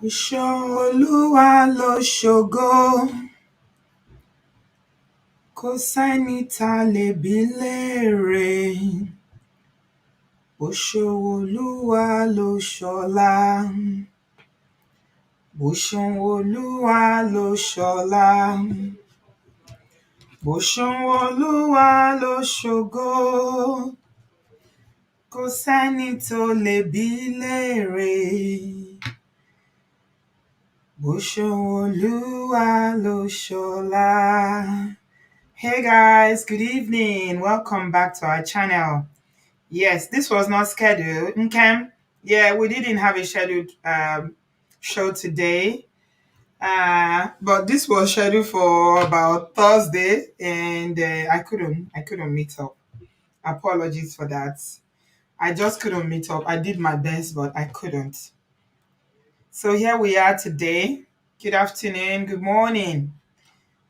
Iṣẹ́ Olúwa ló ṣògo, kò sẹ́ni tá lè bí léèrè. Bó ṣòwò Olúwa ló ṣọlá, bó ṣòwò Olúwa ló ṣọlá, bó ṣòwò Olúwa ló ṣògo, kò sẹ́ni tó lè bí léèrè. Bó ṣòwò Olúwa ló ṣọlá. Hey guys, good evening. Welcome back to our channel. Yes, this was not scheduled. Okay. Yeah, we didn't have a scheduled show today. But this was scheduled for about Thursday, and I couldn't meet up. Apologies for that. I just couldn't meet up. I did my best, but I couldn't. So here we are today. Good afternoon, good morning.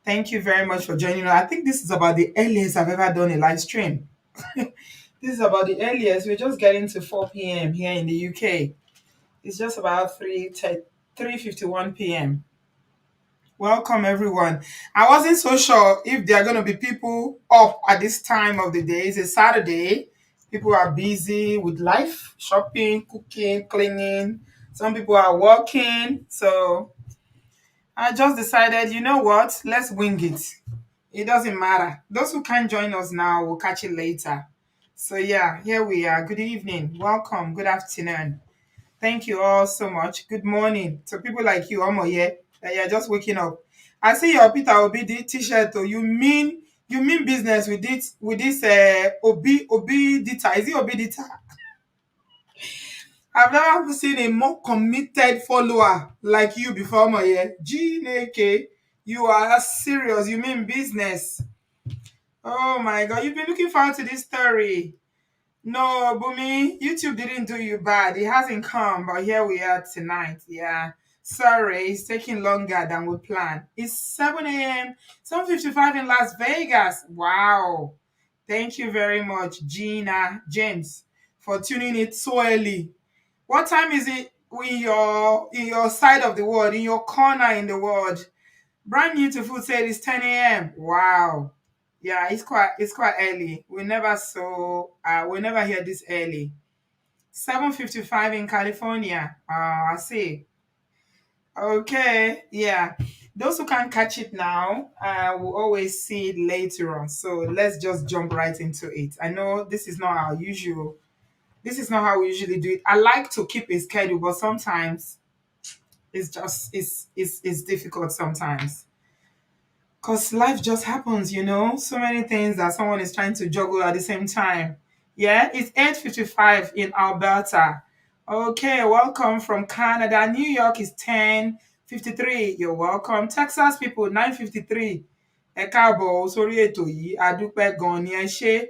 Thank you very much for joining us. I think this is about the earliest I've ever done a live stream. This is about the earliest. We're just getting to 4 p.m. here in the UK. It's just about 3:51 p.m. Welcome, everyone. I wasn't so sure if there are going to be people up at this time of the day. It's a Saturday. People are busy with life, shopping, cooking, cleaning. Some people are working. So I just decided, you know what? Let's wing it. It doesn't matter. Those who can't join us now will catch it later. So yeah, here we are. Good evening. Welcome. Good afternoon. Thank you all so much. Good morning. To people like you, Omoye, that you're just waking up. I see your Peter Obi t-shirt. Oh, you mean business with this Obi Dita. Is it Obi Dita? I've never seen a more committed follower like you before, Omoye. Gnake, you are serious. You mean business. Oh my God, you've been looking forward to this story. No, Bumi, YouTube didn't do you bad. It hasn't come, but here we are tonight. Yeah. Sorry, it's taking longer than we planned. It's 7 a.m., 7:55 in Las Vegas. Wow. Thank you very much, Gina James, for tuning it so early. What time is it in your side of the world, in your corner in the world? Brand new to food said it's 10 a.m. Wow. Yeah, it's quite early. We never hear this early. 7:55 in California. I see. Okay, yeah. Those who can't catch it now, will always see it later on. So let's just jump right into it. I know this is not our usual. This is not how we usually do it. I like to keep a schedule, but sometimes it's difficult sometimes. Because life just happens. So many things that someone is trying to juggle at the same time. Yeah, it's 8:55 in Alberta. Okay, welcome from Canada. New York is 10:53. You're welcome. Texas people, 9:53. Ẹ káàbọ̀ sórí ètò yìí. A dúpẹ́ gan ni ẹ ṣé.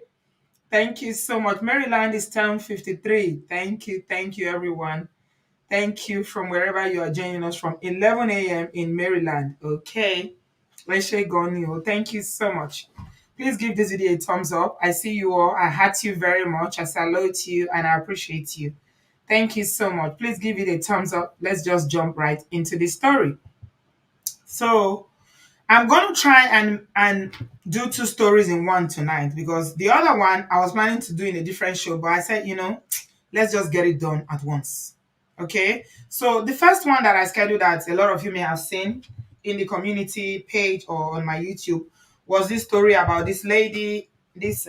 Thank you so much. Maryland is 10:53. Thank you, everyone. Thank you from wherever you are joining us from. 11 a.m. in Maryland. Okay. Leshe Gonio, thank you so much. Please give this video a thumbs up. I see you all. I heart you very much. I salute you and I appreciate you. Thank you so much. Please give it a thumbs up. Let's just jump right into the story. So I'm going to try and do two stories in one tonight, because the other one I was planning to do in a different show, but I said, let's just get it done at once. Okay. So the first one that I scheduled, that a lot of you may have seen in the community page or on my YouTube, was this story about this lady, this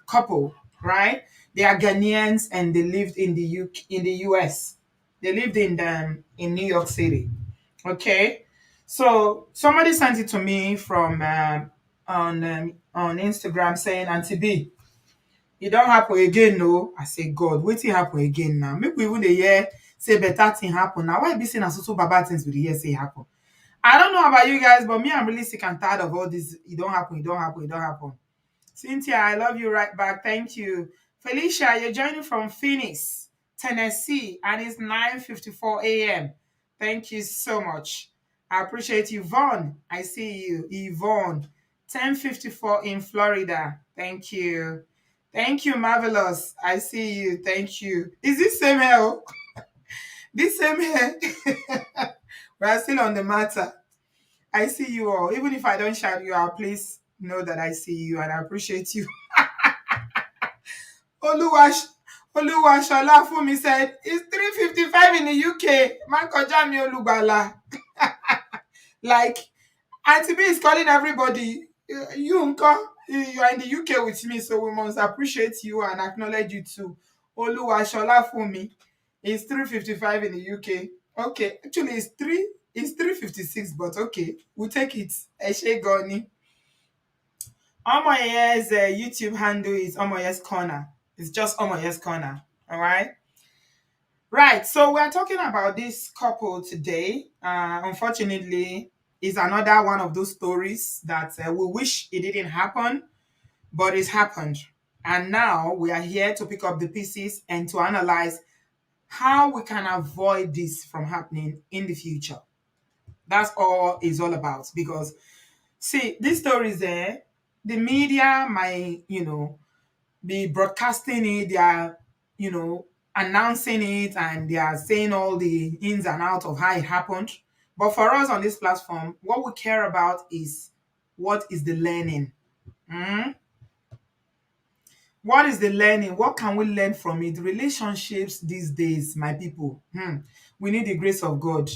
couple, right? They are Ghanaians and they lived in the US. They lived in New York City. Okay. So somebody sent it to me from on Instagram saying, Auntie B, it don't happen again, no. I say, God, wetin happen again now? Make we even dey hear say better thing happen. Now, why be saying so bad things we dey hear say happen? I don't know about you guys, but me, I'm really sick and tired of all this. It don't happen, it don't happen, it don't happen. Cynthia, I love you right back. Thank you. Felicia, you're joining from Phoenix, Tennessee, and it's 9:54 a.m. Thank you so much. I appreciate you. Yvonne, I see you. Yvonne, 10:54 in Florida. Thank you. Thank you, Marvelous. I see you. Thank you. Is this Samuel? This same here. We are still on the matter. I see you all. Even if I don't shout you out, please know that I see you and I appreciate you. Oluwash Oluwashola Fumi said it's 3:55 in the UK. Mankoja mi Olubala. Like Auntie B is calling everybody. You uncle, you are in the UK with me, so we must appreciate you and acknowledge you too. Oluwashola Fumi. It's 3:55 in the UK. Okay, actually it's 3:56, but okay, we'll take it. Eshe Goni. Omoye's YouTube handle is Omoye's Corner. It's just Omoye's Corner. All right. Right. So we're talking about this couple today. Unfortunately, is another one of those stories that we wish it didn't happen, but it's happened. And now we are here to pick up the pieces and to analyze how we can avoid this from happening in the future. That's all it's all about. Because see, these stories there, the media might, be broadcasting it, they are, you know, announcing it and they are saying all the ins and outs of how it happened. But for us on this platform, what we care about is what is the learning? Hmm? What is the learning? What can we learn from it? Relationships these days, my people. We need the grace of God.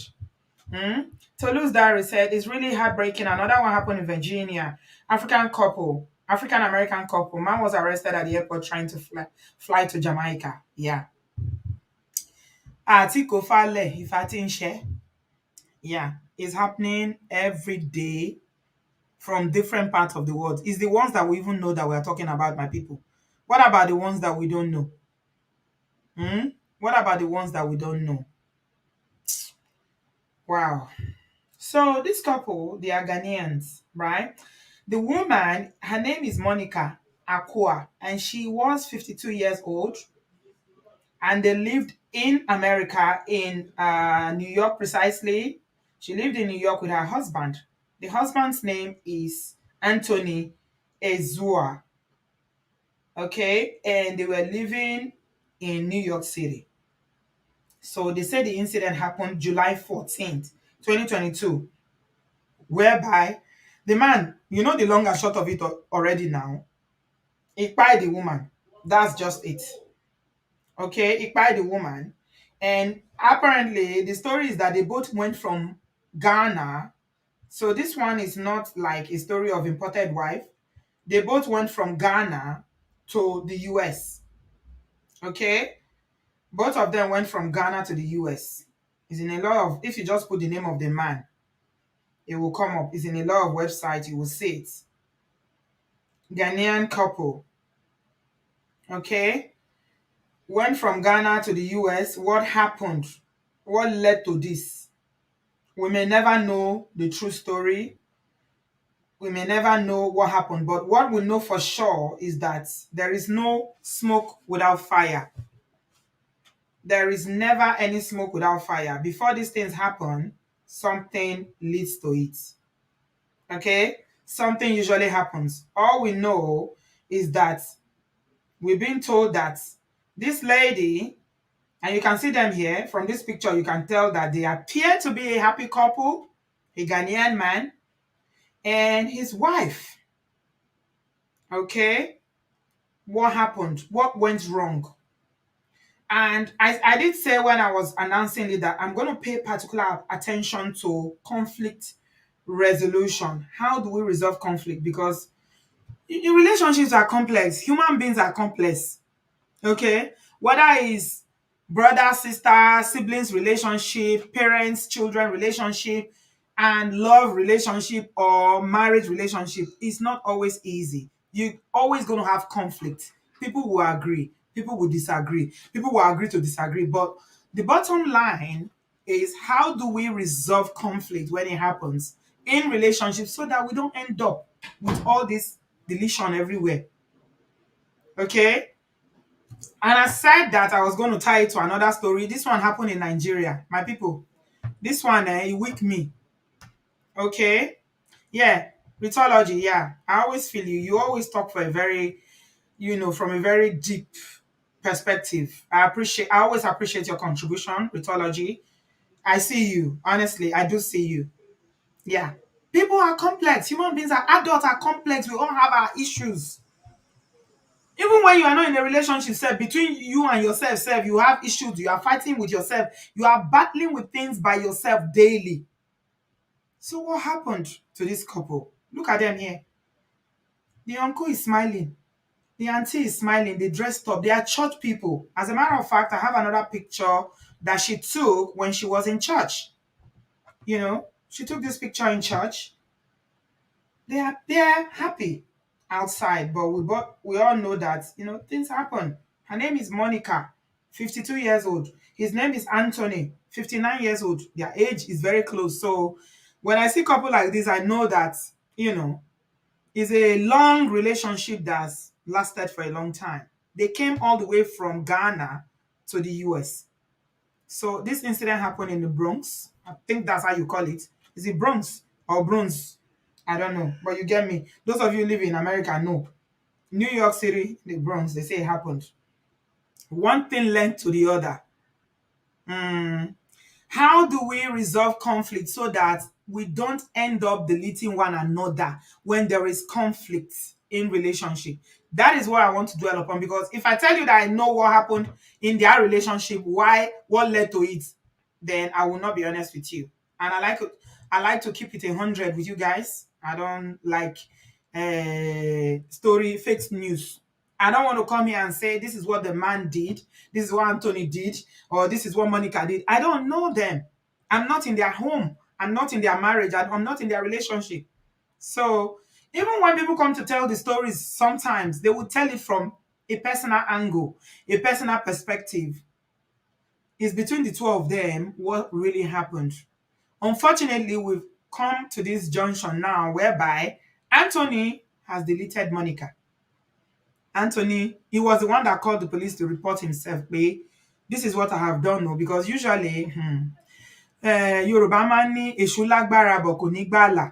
Hmm? Tolu's diary said it's really heartbreaking. Another one happened in Virginia. African American couple. Man was arrested at the airport trying to fly to Jamaica. Yeah. Àti kò falẹ̀ ìfà tí ń ṣe. Yeah. It's happening every day from different parts of the world. It's the ones that we even know that we're talking about, my people. What about the ones that we don't know? What about the ones that we don't know? Wow. So this couple, they are Ghanaians, right? The woman, her name is Monica Akua, and she was 52 years old, and they lived in America, in New York precisely. She lived in New York with her husband. The husband's name is Anthony Ezua, okay? And they were living in New York City. So they said the incident happened July 14th, 2022, whereby the man, you know the long and short of it already now, he kpai the woman. That's just it. Okay, he kpai the woman. And apparently, the story is that they both went from Ghana. So this one is not like a story of imported wife. They both went from Ghana to the US. Okay, both of them went from Ghana to the US. It's in a lot of, if you just put the name of the man, it will come up. It's in a lot of websites, you will see it. Ghanaian couple. Okay, went from Ghana to the US. What happened? What led to this? We may never know the true story. We may never know what happened, but what we know for sure is that there is no smoke without fire. There is never any smoke without fire. Before these things happen, something leads to it. Okay? Something usually happens. All we know is that we've been told that this lady, and you can see them here from this picture, you can tell that they appear to be a happy couple, a Ghanaian man and his wife. Okay? What happened? What went wrong? And I did say when I was announcing it that I'm going to pay particular attention to conflict resolution. How do we resolve conflict? Because relationships are complex. Human beings are complex. Okay? Whether it's brother, sister, siblings relationship, parents, children relationship, and love relationship or marriage relationship, it's not always easy. You're always going to have conflict. People will agree, people will disagree, people will agree to disagree. But the bottom line is, how do we resolve conflict when it happens in relationships so that we don't end up with all this deletion everywhere? Okay? And I said that I was going to tie it to another story. This one happened in Nigeria. My people, this one, it weak me. Okay? Yeah, mythology, yeah. I always feel you. You always talk for a very, from a very deep perspective. I always appreciate your contribution, Rithology. I see you. Honestly, I do see you. Yeah. People are complex. Human beings are adults are complex. We all have our issues. Even when you are not in a relationship, self, between you and yourself, self, you have issues. You are fighting with yourself. You are battling with things by yourself daily. So what happened to this couple? Look at them here. The uncle is smiling. The auntie is smiling. They dressed up. They are church people. As a matter of fact, I have another picture that she took when she was in church. She took this picture in church. They're happy outside, but we all know that things happen. Her name is Monica, 52 years old. His name is Anthony, 59 years old. Their age is very close. So when I see couple like this, I know that it's a long relationship that's lasted for a long time. They came all the way from Ghana to the US. So this incident happened in the Bronx. I think that's how you call it. Is it Bronx or Bronx? I don't know, but you get me. Those of you who live in America know. New York City, the Bronx, they say it happened. One thing led to the other. Hmm. How do we resolve conflict so that we don't end up deleting one another when there is conflict in relationship? That is what I want to dwell upon, because if I tell you that I know what happened in their relationship, what led to it, then I will not be honest with you. And I like to keep it 100 with you guys. I don't like story fake news. I don't want to come here and say this is what the man did, this is what Anthony did, or this is what Monica did. I don't know them. I'm not in their home. I'm not in their marriage. I'm not in their relationship. So even when people come to tell the stories, sometimes they will tell it from a personal angle, a personal perspective. It's between the two of them what really happened. Unfortunately, we've come to this junction now whereby Anthony has deleted Monica. Anthony, he was the one that called the police to report himself. Pé this is what I have done. No, because usually, Yorùbá máa ń ní èṣù lágbára bọ̀ kò ní gbàlà.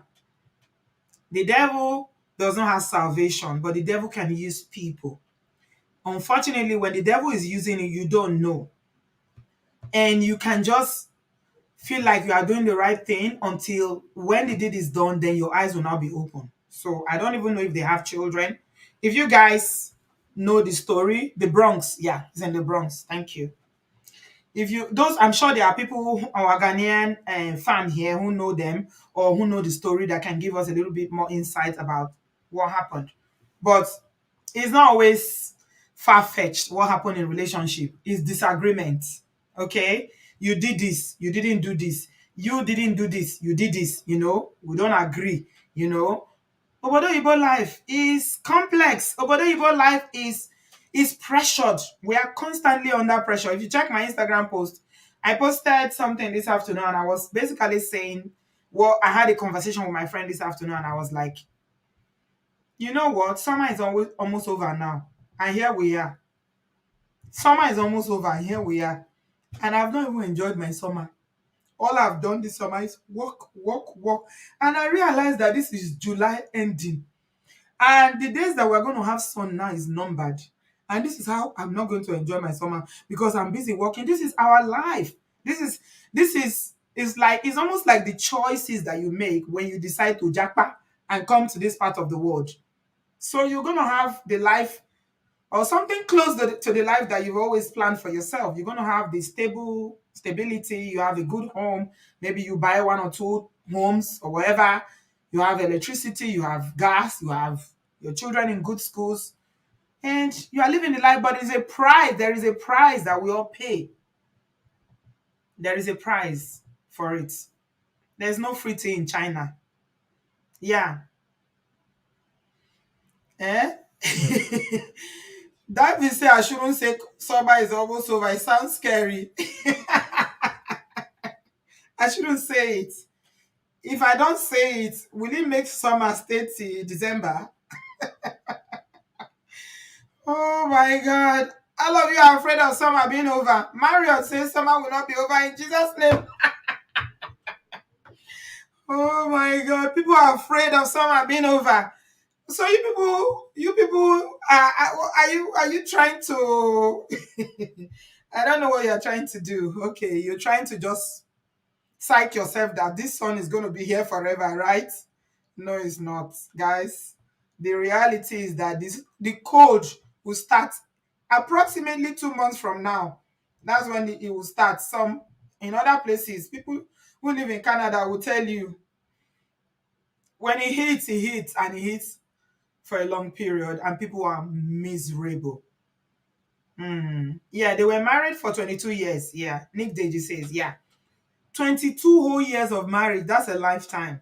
The devil does not have salvation, but the devil can use people. Unfortunately, when the devil is using you, you don't know. And you can just feel like you are doing the right thing until when the deed is done, then your eyes will now be open. So I don't even know if they have children. If you guys know the story, the Bronx, yeah, it's in the Bronx. Thank you. If you those, I'm sure there are people our Ghanaian fan here who know them or who know the story that can give us a little bit more insight about what happened. But it's not always far-fetched what happened in relationship. It's disagreement. Okay? You did this, you didn't do this. You didn't do this, you did this, We don't agree, Obodo life is complex. Obodo life is pressured. We are constantly under pressure. If you check my Instagram post, I posted something this afternoon and I was basically saying, well, I had a conversation with my friend this afternoon and I was like, you know what? Summer is almost over now. And here we are. Summer is almost over and here we are. And I've not even enjoyed my summer. All I've done this summer is work, work, work. And I realized that this is July ending. And the days that we're going to have sun now is numbered. And this is how I'm not going to enjoy my summer because I'm busy working. This is our life. It's almost like the choices that you make when you decide to japa and come to this part of the world. So you're going to have the life or something close to the life that you've always planned for yourself. You're going to have the stability. You have a good home. Maybe you buy one or two homes or whatever. You have electricity, you have gas, you have your children in good schools, and you are living the life. But it's a price. There is a price that we all pay. There is a price for it. There's no free tea in China. Yeah. Eh? That means say I shouldn't say summer is almost over. It sounds scary. I shouldn't say it. If I don't say it, will it make summer stay till December? Oh my God. All of you are afraid of summer being over. Marriott says summer will not be over in Jesus' name. Oh my God. People are afraid of summer being over. So you people, are you trying to? I don't know what you're trying to do. Okay, you're trying to just psych yourself that this sun is going to be here forever, right? No, it's not, guys. The reality is that the cold will start approximately 2 months from now. That's when it will start. Some in other places, people who live in Canada will tell you when it hits, and it hits for a long period, and people are miserable. Yeah, they were married for 22 years. Yeah, Nick Deji says, yeah, 22 whole years of marriage. That's a lifetime.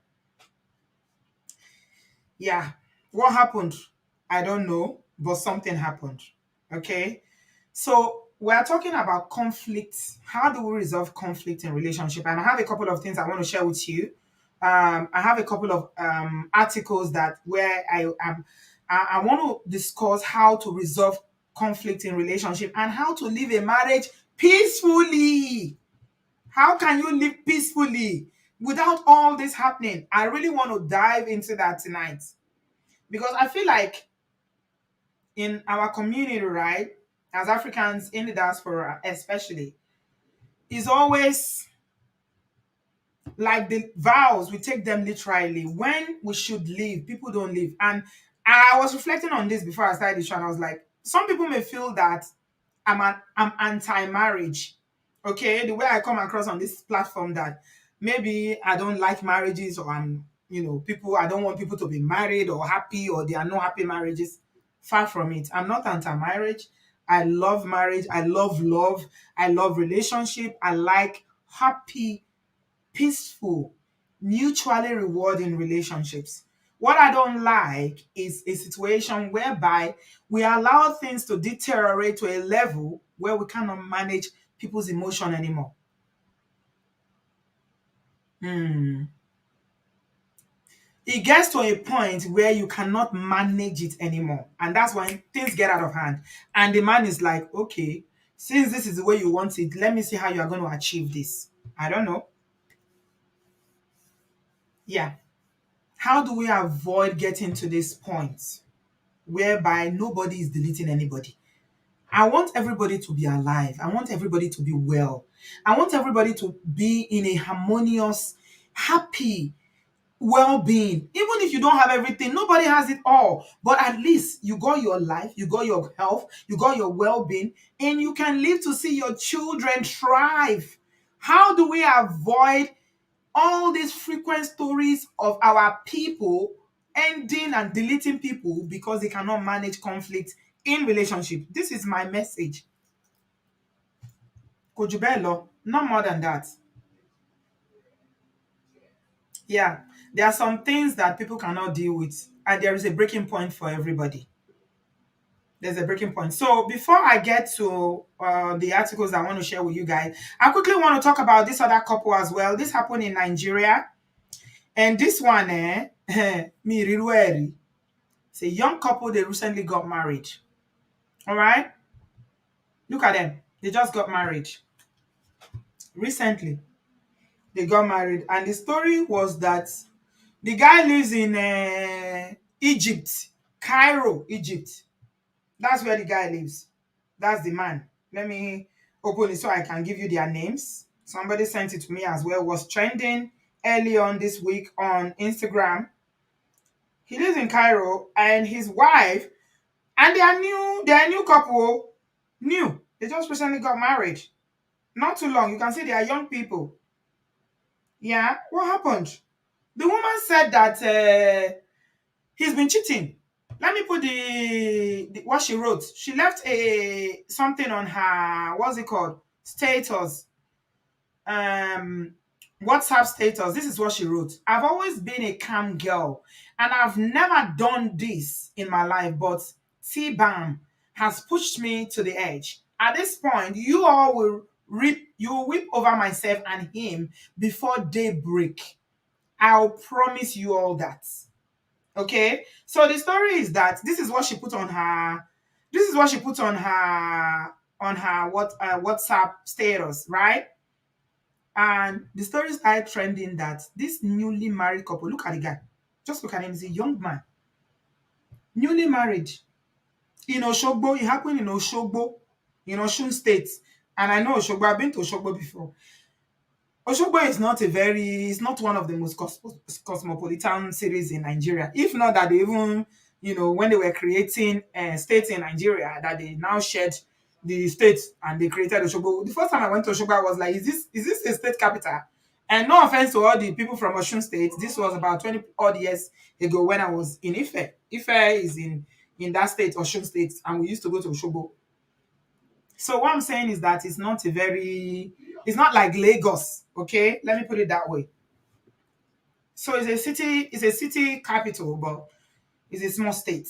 Yeah. What happened? I don't know, but something happened. Okay. So we're talking about conflict. How do we resolve conflict in relationship? And I have a couple of things I want to share with you. I have a couple of articles that where I want to discuss how to resolve conflict in relationship and how to live a marriage peacefully. How can you live peacefully without all this happening? I really want to dive into that tonight because I feel like in our community, right, as Africans in the diaspora, especially, is always like the vows, we take them literally. When we should leave, people don't leave. And I was reflecting on this before I started the show, and I was like, some people may feel that I'm anti-marriage. Okay, the way I come across on this platform that maybe I don't like marriages, or people, I don't want people to be married or happy, or they are no happy marriages. Far from it. I'm not anti-marriage. I love marriage. I love love. I love relationship. I like happy, peaceful, mutually rewarding relationships. What I don't like is a situation whereby we allow things to deteriorate to a level where we cannot manage people's emotion anymore. Hmm. It gets to a point where you cannot manage it anymore. And that's when things get out of hand. And the man is like, okay, since this is the way you want it, let me see how you are going to achieve this. I don't know. Yeah. How do we avoid getting to this point whereby nobody is deleting anybody? I want everybody to be alive. I want everybody to be well. I want everybody to be in a harmonious, happy well-being. Even if you don't have everything, nobody has it all. But at least you got your life, you got your health, you got your well-being, and you can live to see your children thrive. How do we avoid all these frequent stories of our people ending and deleting people because they cannot manage conflict in relationship? This is my message. Kojubelo, not more than that. Yeah, there are some things that people cannot deal with, and there is a breaking point for everybody. There's a breaking point. So before I get to the articles I want to share with you guys, I quickly want to talk about this other couple as well. This happened in Nigeria, and this one, Mirirueri, it's a young couple. They recently got married. All right, look at them. They just got married recently. They got married, and the story was that the guy lives in Egypt, Cairo, Egypt. That's where the guy lives. That's the man. Let me open it so I can give you their names. Somebody sent it to me as well. It was trending early on this week on Instagram. He lives in Cairo, and his wife, and they are new. They are a new couple. New. They just recently got married. Not too long. You can see they are young people. Yeah. What happened? The woman said that he's been cheating. Let me put the what she wrote. She left a something on her, what's it called, status, um WhatsApp status. This is what she wrote. I've always been a calm girl, and I've never done this in my life, but T-Bam has pushed me to the edge. At this point, you will weep over myself and him before daybreak. I'll promise you all that. Okay, so the story is that this is what she put on her. This is what she put on her WhatsApp status, right? And the story started trending that this newly married couple. Look at the guy. Just look at him. He's a young man. newly married in Oshogbo. It happened in Oshogbo, in Osun State. And I know Oshogbo, I've been to Oshogbo before. Oshogbo is not a very, it's not one of the most cosmopolitan cities in Nigeria. If not that they even, when they were creating states in Nigeria, that they now shared the states and they created Oshogbo. The first time I went to Oshogbo, I was like, is this a state capital? And no offense to all the people from Osun State, this was about 20 odd years ago when I was in Ife. Ife is in that state, Osun State, and we used to go to Oshogbo. So what I'm saying is that it's not like Lagos, okay? Let me put it that way. So it's a city capital, but it's a small state.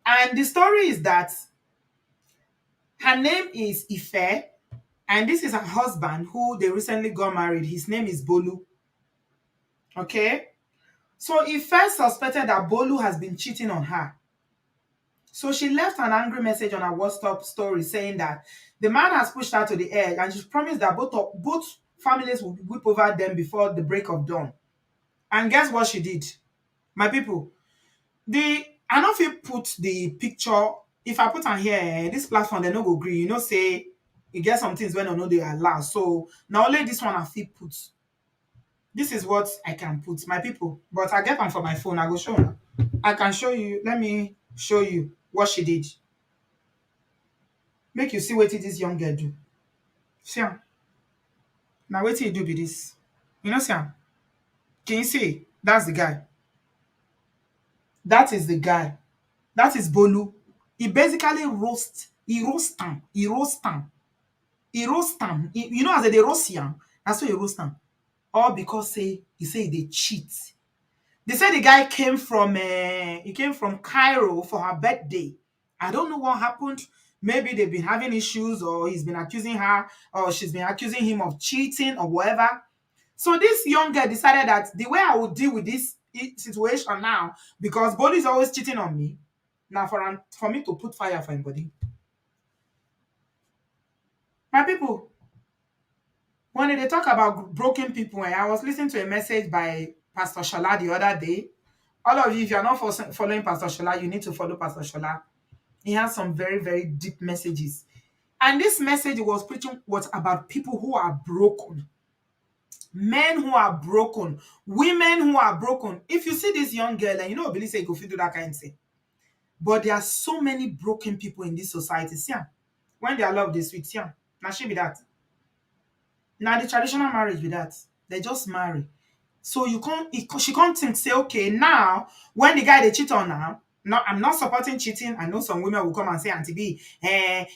And the story is that her name is Ife, and this is her husband who they recently got married. His name is Bolu, okay? So Ife suspected that Bolu has been cheating on her. So she left an angry message on her WhatsApp story saying that the man has pushed her to the edge and she promised that both families will whip over them before the break of dawn. And guess what she did? My people, I know if you put the picture, if I put on here, this platform, they no go green. Say you get some things when I know they allow. So now only this one I feel put. This is what I can put, my people. But I get them for my phone. I go show you. I can show you. Let me show you what she did. Make you see what this young girl do. See am. Now what you do be this. See am? Can you see? That's the guy. That is the guy. That is Bolu. He basically roast am. As they roast yam, that's why he roast am. All because he say they cheat. They say the guy came from Cairo for her birthday. I don't know what happened. Maybe they've been having issues, or he's been accusing her, or she's been accusing him of cheating or whatever. So this young girl decided that the way I would deal with this situation now, because Bolu is always cheating on me, now for me to put fire for anybody. My people, when they talk about broken people, I was listening to a message by Pastor Shola the other day. All of you, if you're not following Pastor Shola, you need to follow Pastor Shola. He has some very, very deep messages. And this message was preaching was about people who are broken. Men who are broken. Women who are broken. If you see this young girl and believe say you go fit do that kind of thing. But there are so many broken people in this society. See, when they are love, they sweet. See, now she be that. Now the traditional marriage be that. They just marry. So she can't think, say, okay, now when the guy they cheat on now, no, I'm not supporting cheating. I know some women will come and say, Auntie B,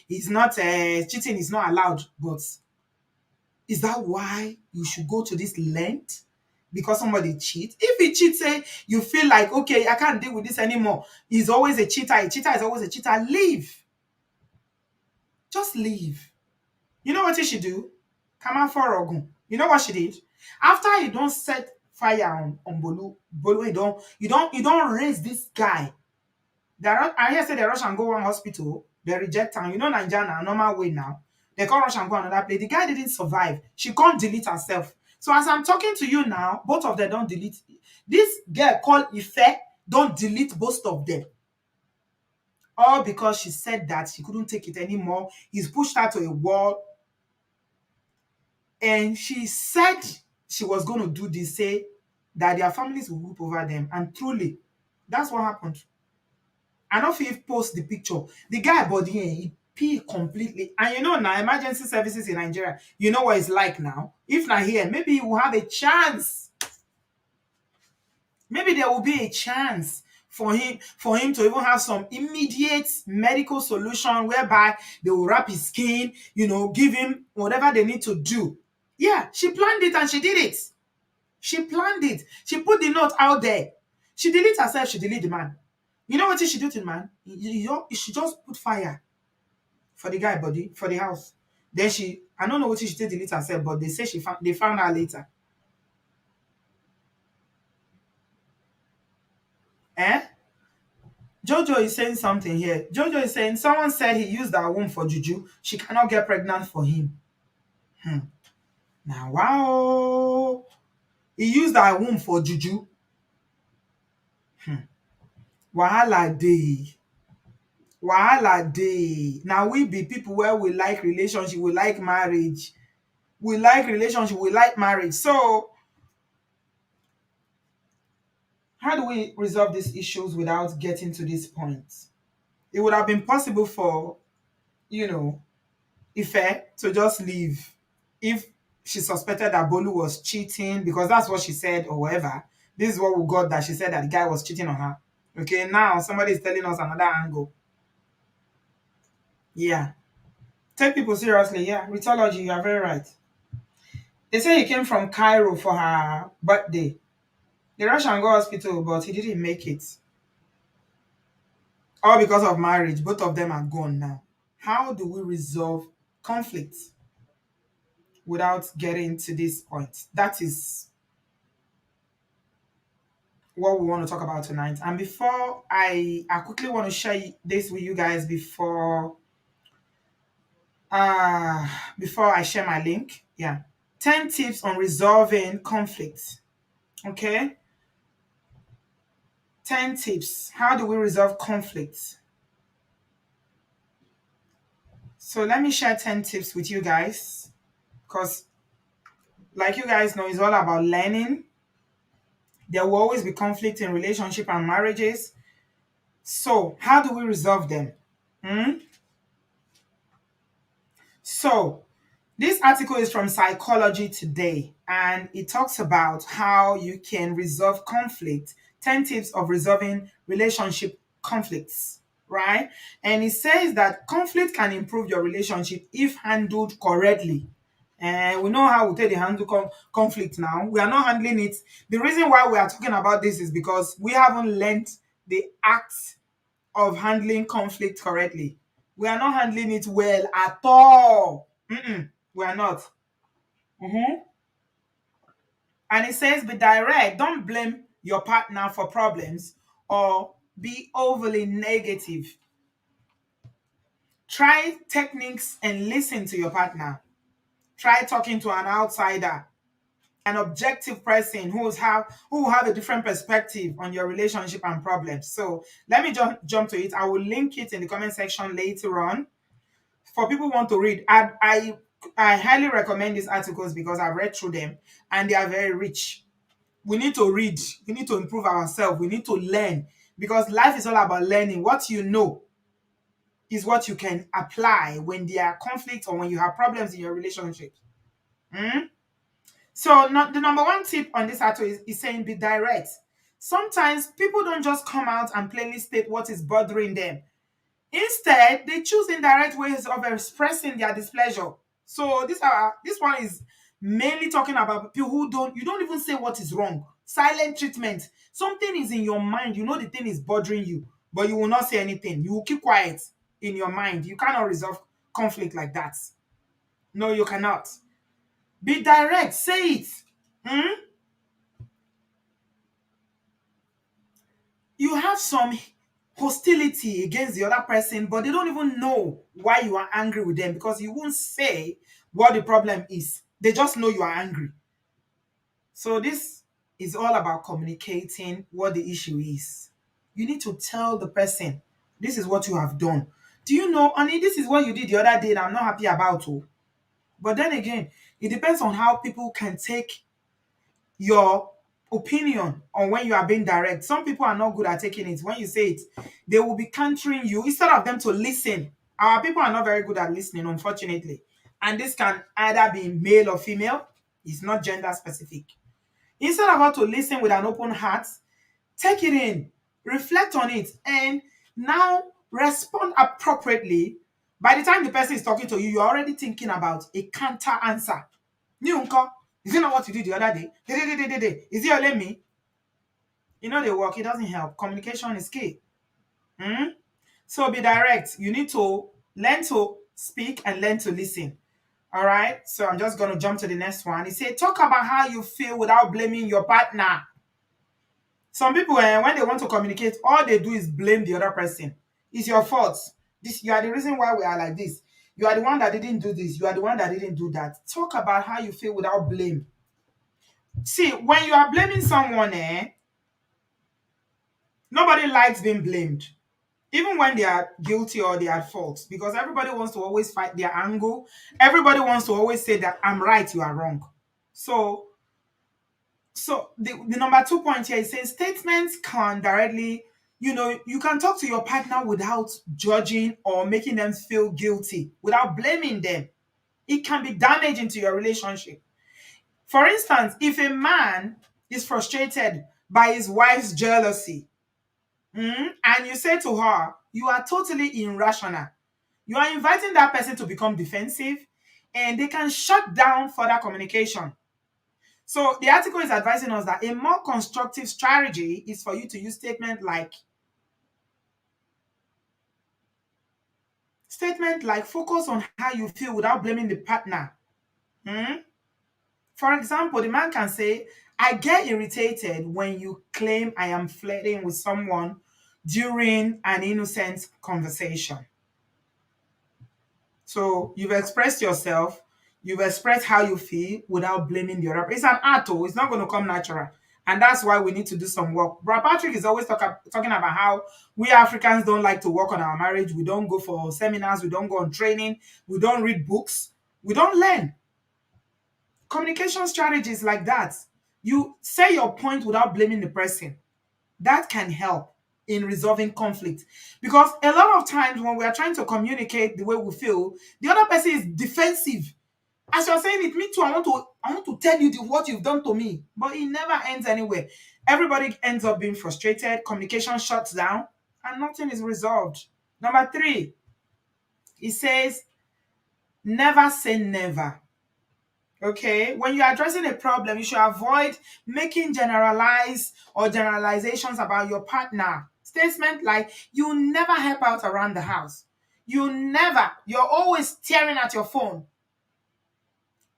it's not cheating is not allowed. But is that why you should go to this length? Because somebody cheats? If he cheats, say you feel like, okay, I can't deal with this anymore. He's always a cheater. A cheater is always a cheater. Leave. Just leave. You know what he should do? Come out for Ogun. You know what she did? After you don't set fire on Bolu, you don't raise this guy. I hear say they rush and go one hospital, they reject him. Nigeria na normal way now. They can't rush and go another place. The guy didn't survive. She can't delete herself. So as I'm talking to you now, both of them don't delete. This girl called Ife don't delete both of them. All because she said that she couldn't take it anymore. He's pushed her to a wall. And she said she was going to do this, say that their families will whoop over them. And truly, that's what happened. I don't feel post the picture. The guy body he pee completely. And now emergency services in Nigeria, you know what it's like now. If not here, maybe he will have a chance. Maybe there will be a chance for him to even have some immediate medical solution whereby they will wrap his skin, give him whatever they need to do. Yeah, she planned it and she did it. She planned it. She put the note out there. She delete herself, she delete the man. You know what she do to the man? She just put fire for the guy body, for the house. Then I don't know what she did delete herself, but they say they found her later. Eh? Jojo is saying something here. Jojo is saying someone said he used her womb for juju. She cannot get pregnant for him. Now, wow. He used her womb for juju. Wahala dey. Wahala dey. Now we be people where we like relationship, we like marriage. We like relationship, we like marriage. So how do we resolve these issues without getting to this point? It would have been possible for, you know, Ife to just leave if she suspected that Bolu was cheating, because that's what she said or whatever. This is what we got, that she said that the guy was cheating on her. Okay, now somebody is telling us another angle. Yeah. Take people seriously. Yeah. Rheology, you are very right. They say he came from Cairo for her birthday. The Russian go hospital, but he didn't make it. All because of marriage. Both of them are gone now. How do we resolve conflict without getting to this point? That is what we want to talk about tonight. And before I quickly want to share this with you guys uh before I share my link. Yeah. 10 tips on resolving conflict. Okay? 10 tips. How do we resolve conflict? So let me share 10 tips with you guys, because like you guys know, it's all about learning. There will always be conflict in relationship and marriages. So how do we resolve them? Hmm? So this article is from Psychology Today, and it talks about how you can resolve conflict, 10 tips of resolving relationship conflicts, right? And it says that conflict can improve your relationship if handled correctly. And we know how we take the handle conflict now. We are not handling it. The reason why we are talking about this is because we haven't learned the act of handling conflict correctly. We are not handling it well at all. Mm-mm, we are not. Mhm. And it says be direct. Don't blame your partner for problems or be overly negative. Try techniques and listen to your partner. Try talking to an outsider, an objective person who will have a different perspective on your relationship and problems. So let me jump to it. I will link it in the comment section later on for people who want to read. I highly recommend these articles because I've read through them and they are very rich. We need to read, we need to improve ourselves, we need to learn, because life is all about learning. What you know is what you can apply when there are conflicts or when you have problems in your relationship. Mm? So the number one tip on this article is saying be direct. Sometimes people don't just come out and plainly state what is bothering them. Instead, they choose indirect ways of expressing their displeasure. So this one is mainly talking about people who don't even say what is wrong. Silent treatment. Something is in your mind. You know the thing is bothering you, but you will not say anything. You will keep quiet in your mind. You cannot resolve conflict like that. No, you cannot. Be direct. Say it. Hmm? You have some hostility against the other person, but they don't even know why you are angry with them because you won't say what the problem is. They just know you are angry. So this is all about communicating what the issue is. You need to tell the person, this is what you have done. Do you know, honey, this is what you did the other day and I'm not happy about it. But then again, it depends on how people can take your opinion on when you are being direct. Some people are not good at taking it. When you say it, they will be countering you instead of them to listen. Our people are not very good at listening, unfortunately. And this can either be male or female, it's not gender specific. Instead of her to listen with an open heart, take it in, reflect on it, and now respond appropriately. By the time the person is talking to you, you're already thinking about a counter answer. New uncle, is it not what you did the other day? Is it only me? You know they work, it doesn't help. Communication is key. Hmm? So be direct. You need to learn to speak and learn to listen. All right. So I'm just gonna jump to the next one. He said, talk about how you feel without blaming your partner. Some people, when they want to communicate, all they do is blame the other person. It's your fault. This you are the reason why we are like this. You are the one that didn't do this. You are the one that didn't do that. Talk about how you feel without blame. See, when you are blaming someone, Nobody likes being blamed, even when they are guilty or they are at fault, because everybody wants to always fight their angle. Everybody wants to always say that I'm right, you are wrong. So, the number 2 point here is saying statements can directly, you can talk to your partner without judging or making them feel guilty, without blaming them. It can be damaging to your relationship. For instance, if a man is frustrated by his wife's jealousy, and you say to her, you are totally irrational, you are inviting that person to become defensive, and they can shut down further communication. So the article is advising us that a more constructive strategy is for you to use statement like focus on how you feel without blaming the partner. Hmm? For example, the man can say, I get irritated when you claim I am flirting with someone during an innocent conversation. So you've expressed yourself, you've expressed how you feel without blaming the other. It's an art, oh, it's not going to come natural. And that's why we need to do some work. Brother Patrick is always talking about how we Africans don't like to work on our marriage. We don't go for seminars, we don't go on training, we don't read books, we don't learn. Communication strategies like that. You say your point without blaming the person. That can help in resolving conflict. Because a lot of times when we are trying to communicate the way we feel, the other person is defensive. As you're saying it, me too, I want to tell you what you've done to me. But it never ends anywhere. Everybody ends up being frustrated, communication shuts down, and nothing is resolved. Number 3, it says never say never. Okay, when you're addressing a problem, you should avoid making generalizations about your partner. Statement like, you never help out around the house. You're always staring at your phone.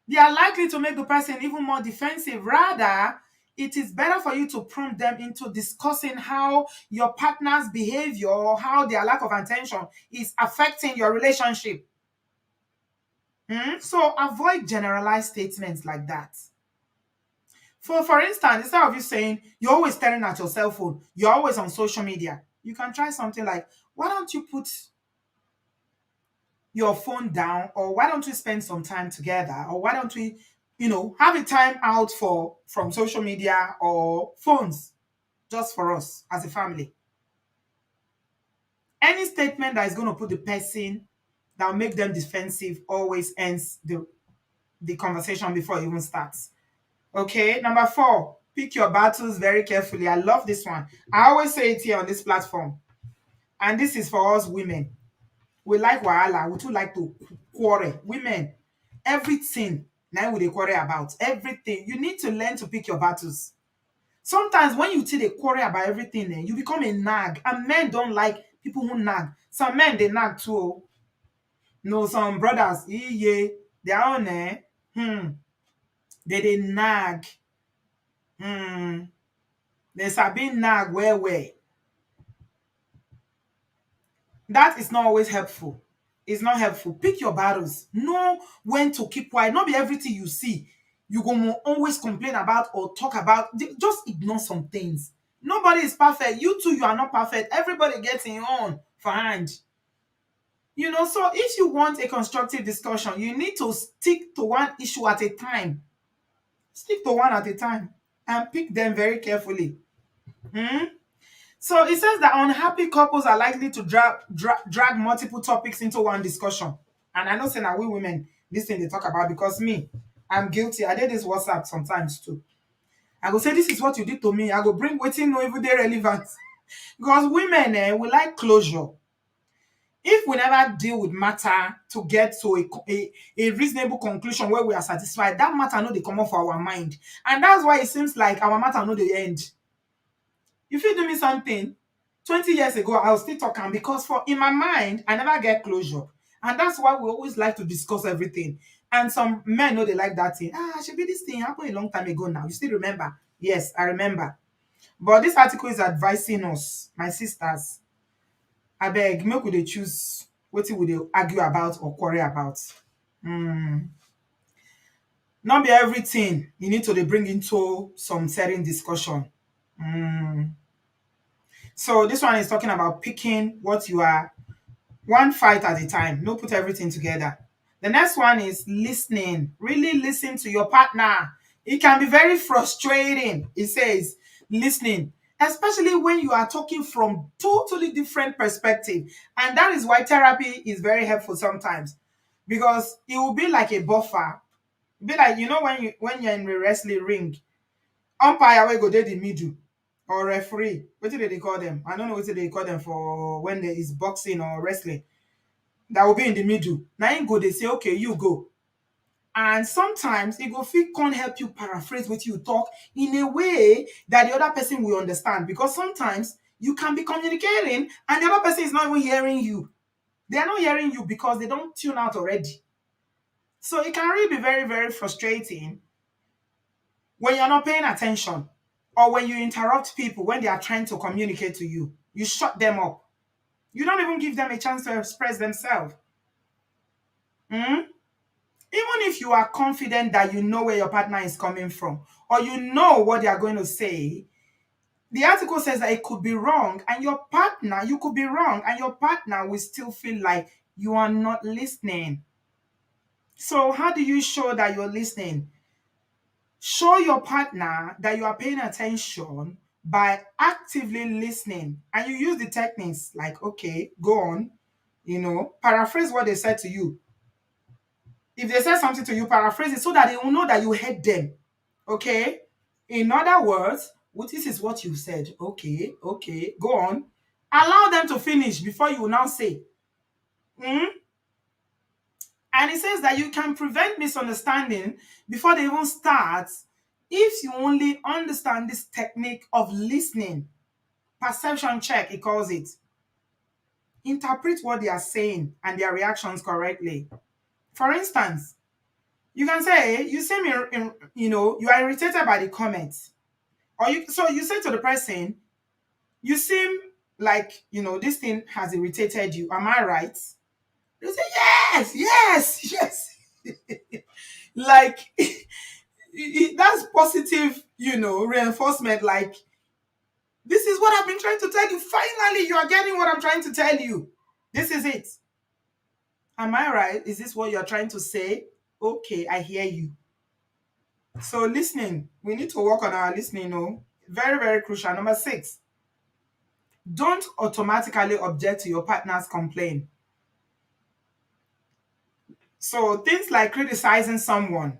They are likely to make the person even more defensive. Rather, it is better for you to prompt them into discussing how your partner's behavior or how their lack of attention is affecting your relationship. So avoid generalized statements like that. For instance, instead of you saying you're always staring at your cell phone, you're always on social media, you can try something like, why don't you put your phone down, or why don't we spend some time together, or why don't we, have a time out from social media or phones, just for us as a family. Any statement that is going to put the person, that will make them defensive, always ends the conversation before it even starts. Okay, number 4, pick your battles very carefully. I love this one. I always say it here on this platform, and this is for us women. We like wahala, we too like to quarrel. Women, everything now we dey quarrel about. Everything. You need to learn to pick your battles. Sometimes when you see they quarrel about everything, you become a nag, and men don't like people who nag. Some men, they nag too. Oh. No, some brothers, yeah, their own, they nag. Hmm. They sabi nag where. That is not always helpful. It's not helpful. Pick your battles. Know when to keep quiet. Not be everything you see you go always complain about or talk about. Just ignore some things. Nobody is perfect. You too, you are not perfect. Everybody gets in on for hand. So if you want a constructive discussion, you need to stick to one issue at a time. Stick to one at a time and pick them very carefully. Hmm? So it says that unhappy couples are likely to drag multiple topics into one discussion. And I know saying that we women, this thing they talk about, because me, I'm guilty. I did this WhatsApp sometimes too. I go say, this is what you did to me. I go bring waiting no even they relevant. Because women, we like closure. If we never deal with matter to get to a reasonable conclusion where we are satisfied, that matter no they come off our mind. And that's why it seems like our matter no they end. If you do me something 20 years ago, I'll still talk am, because for in my mind, I never get closure. And that's why we always like to discuss everything. And some men know they like that thing. Should be this thing happened a long time ago now. You still remember? Yes, I remember. But this article is advising us, my sisters, I beg, make we dey choose wetin we dey argue about or quarrel about. Not be everything you need to dey bring into some certain discussion. So this one is talking about picking what you are, one fight at a time. No put everything together. The next one is listening. Really listen to your partner. It can be very frustrating. It says listening, especially when you are talking from totally different perspective. And that is why therapy is very helpful sometimes, because it will be like a buffer. Be like, when you're in the wrestling ring, umpire will go there the middle, or referee. What do they call them? I don't know what they call them for when there is boxing or wrestling. That will be in the middle. Now you go, they say, okay, you go. And sometimes it go fit can't help you paraphrase what you talk in a way that the other person will understand. Because sometimes you can be communicating and the other person is not even hearing you. They are not hearing you because they don't tune out already. So it can really be very, very frustrating when you're not paying attention, or when you interrupt people when they are trying to communicate to you. You shut them up. You don't even give them a chance to express themselves. Mm? Even if you are confident that you know where your partner is coming from, or you know what they are going to say, the article says that it could be wrong, and you could be wrong, and your partner will still feel like you are not listening. So, how do you show that you're listening? Show your partner that you are paying attention by actively listening. And you use the techniques like, okay, go on, paraphrase what they said to you. If they said something to you, paraphrase it so that they will know that you heard them. Okay? In other words, this is what you said. Okay, okay, go on. Allow them to finish before you will now say. "Hmm?" And it says that you can prevent misunderstanding before they even start if you only understand this technique of listening. Perception check, it calls it. Interpret what they are saying and their reactions correctly. For instance, you can say, you seem, you are irritated by the comments. So you say to the person, you seem like, this thing has irritated you. Am I right? They say, yes, yes, yes. Like, that's positive, reinforcement. Like, this is what I've been trying to tell you. Finally, you are getting what I'm trying to tell you. This is it. Am I right? Is this what you're trying to say? Okay, I hear you. So listening, we need to work on our listening. Very, very crucial. Number 6, don't automatically object to your partner's complaint. So things like criticizing someone.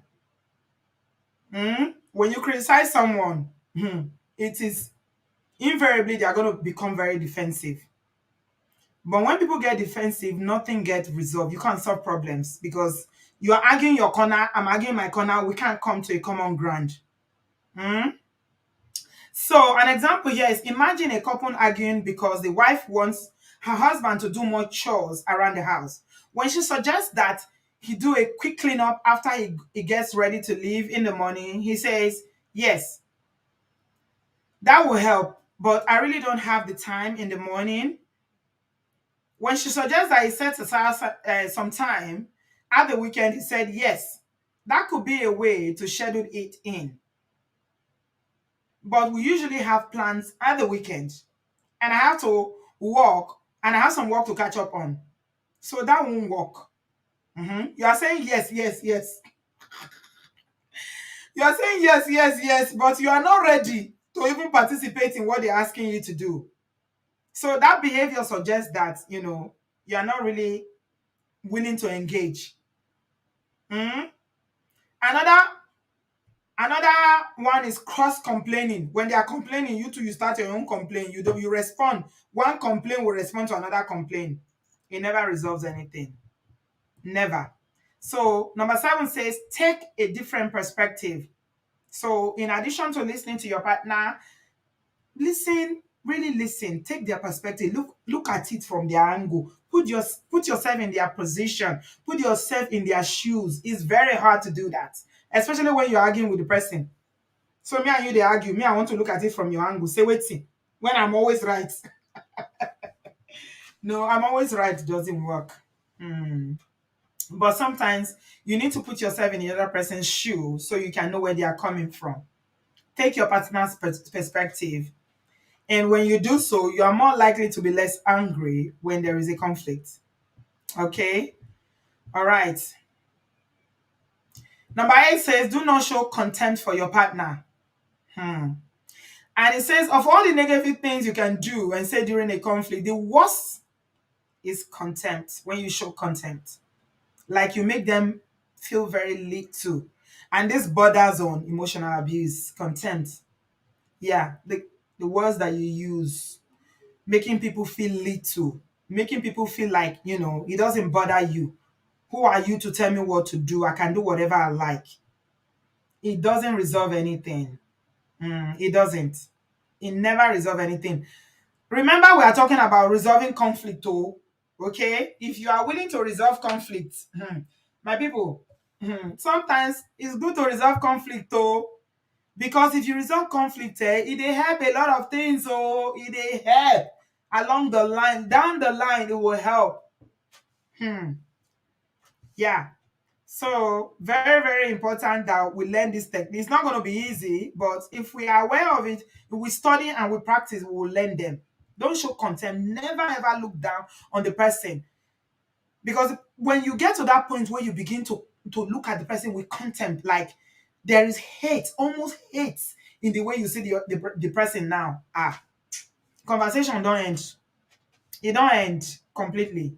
When you criticize someone, it is invariably they are going to become very defensive. But when people get defensive, nothing gets resolved. You can't solve problems because you are arguing your corner, I'm arguing my corner. We can't come to a common ground. Hmm? So an example here is, imagine a couple arguing because the wife wants her husband to do more chores around the house. When she suggests that he do a quick cleanup after he gets ready to leave in the morning, he says, yes, that will help, but I really don't have the time in the morning. When she suggests that he sets aside some time at the weekend, he said, yes, that could be a way to schedule it in. But we usually have plans at the weekend, and I have to work, and I have some work to catch up on. So that won't work. You are saying yes, yes, yes. You are saying yes, yes, yes, but you are not ready to even participate in what they're asking you to do. So that behavior suggests that, you are not really willing to engage. Mhm. Another Another one is cross complaining. When they are complaining, you too, you start your own complaint. You respond. One complaint will respond to another complaint. It never resolves anything. Never. So number 7 says take a different perspective. So in addition to listening to your partner, listen, really listen. Take their perspective. Look at it from their angle. Put yourself in their position. Put yourself in their shoes. It's very hard to do that, especially when you're arguing with the person. So me and you they argue. Me, I want to look at it from your angle. Say waiting. When I'm always right. No, I'm always right doesn't work. But sometimes you need to put yourself in the other person's shoe so you can know where they are coming from. Take your partner's perspective. And when you do so, you are more likely to be less angry when there is a conflict. Okay? All right. Number 8 says, do not show contempt for your partner. Hmm. And it says, of all the negative things you can do and say during a conflict, the worst is contempt, when you show contempt. Like you make them feel very little. And this borders on emotional abuse, contempt. Yeah, the words that you use, making people feel little, making people feel like, it doesn't bother you. Who are you to tell me what to do? I can do whatever I like. It doesn't resolve anything. It doesn't. It never resolve anything. Remember, we are talking about resolving conflict, oh, okay? If you are willing to resolve conflict, my people, sometimes it's good to resolve conflict, oh, because if you resolve conflict, it dey help a lot of things, oh, it dey help along the line, down the line, it will help. Yeah. So very, very important that we learn this technique. It's not going to be easy, but if we are aware of it, if we study and we practice, we will learn them. Don't show contempt. Never ever look down on the person. Because when you get to that point where you begin to look at the person with contempt, like there is hate, almost hate in the way you see the person now. Conversation don't end. It don't end completely.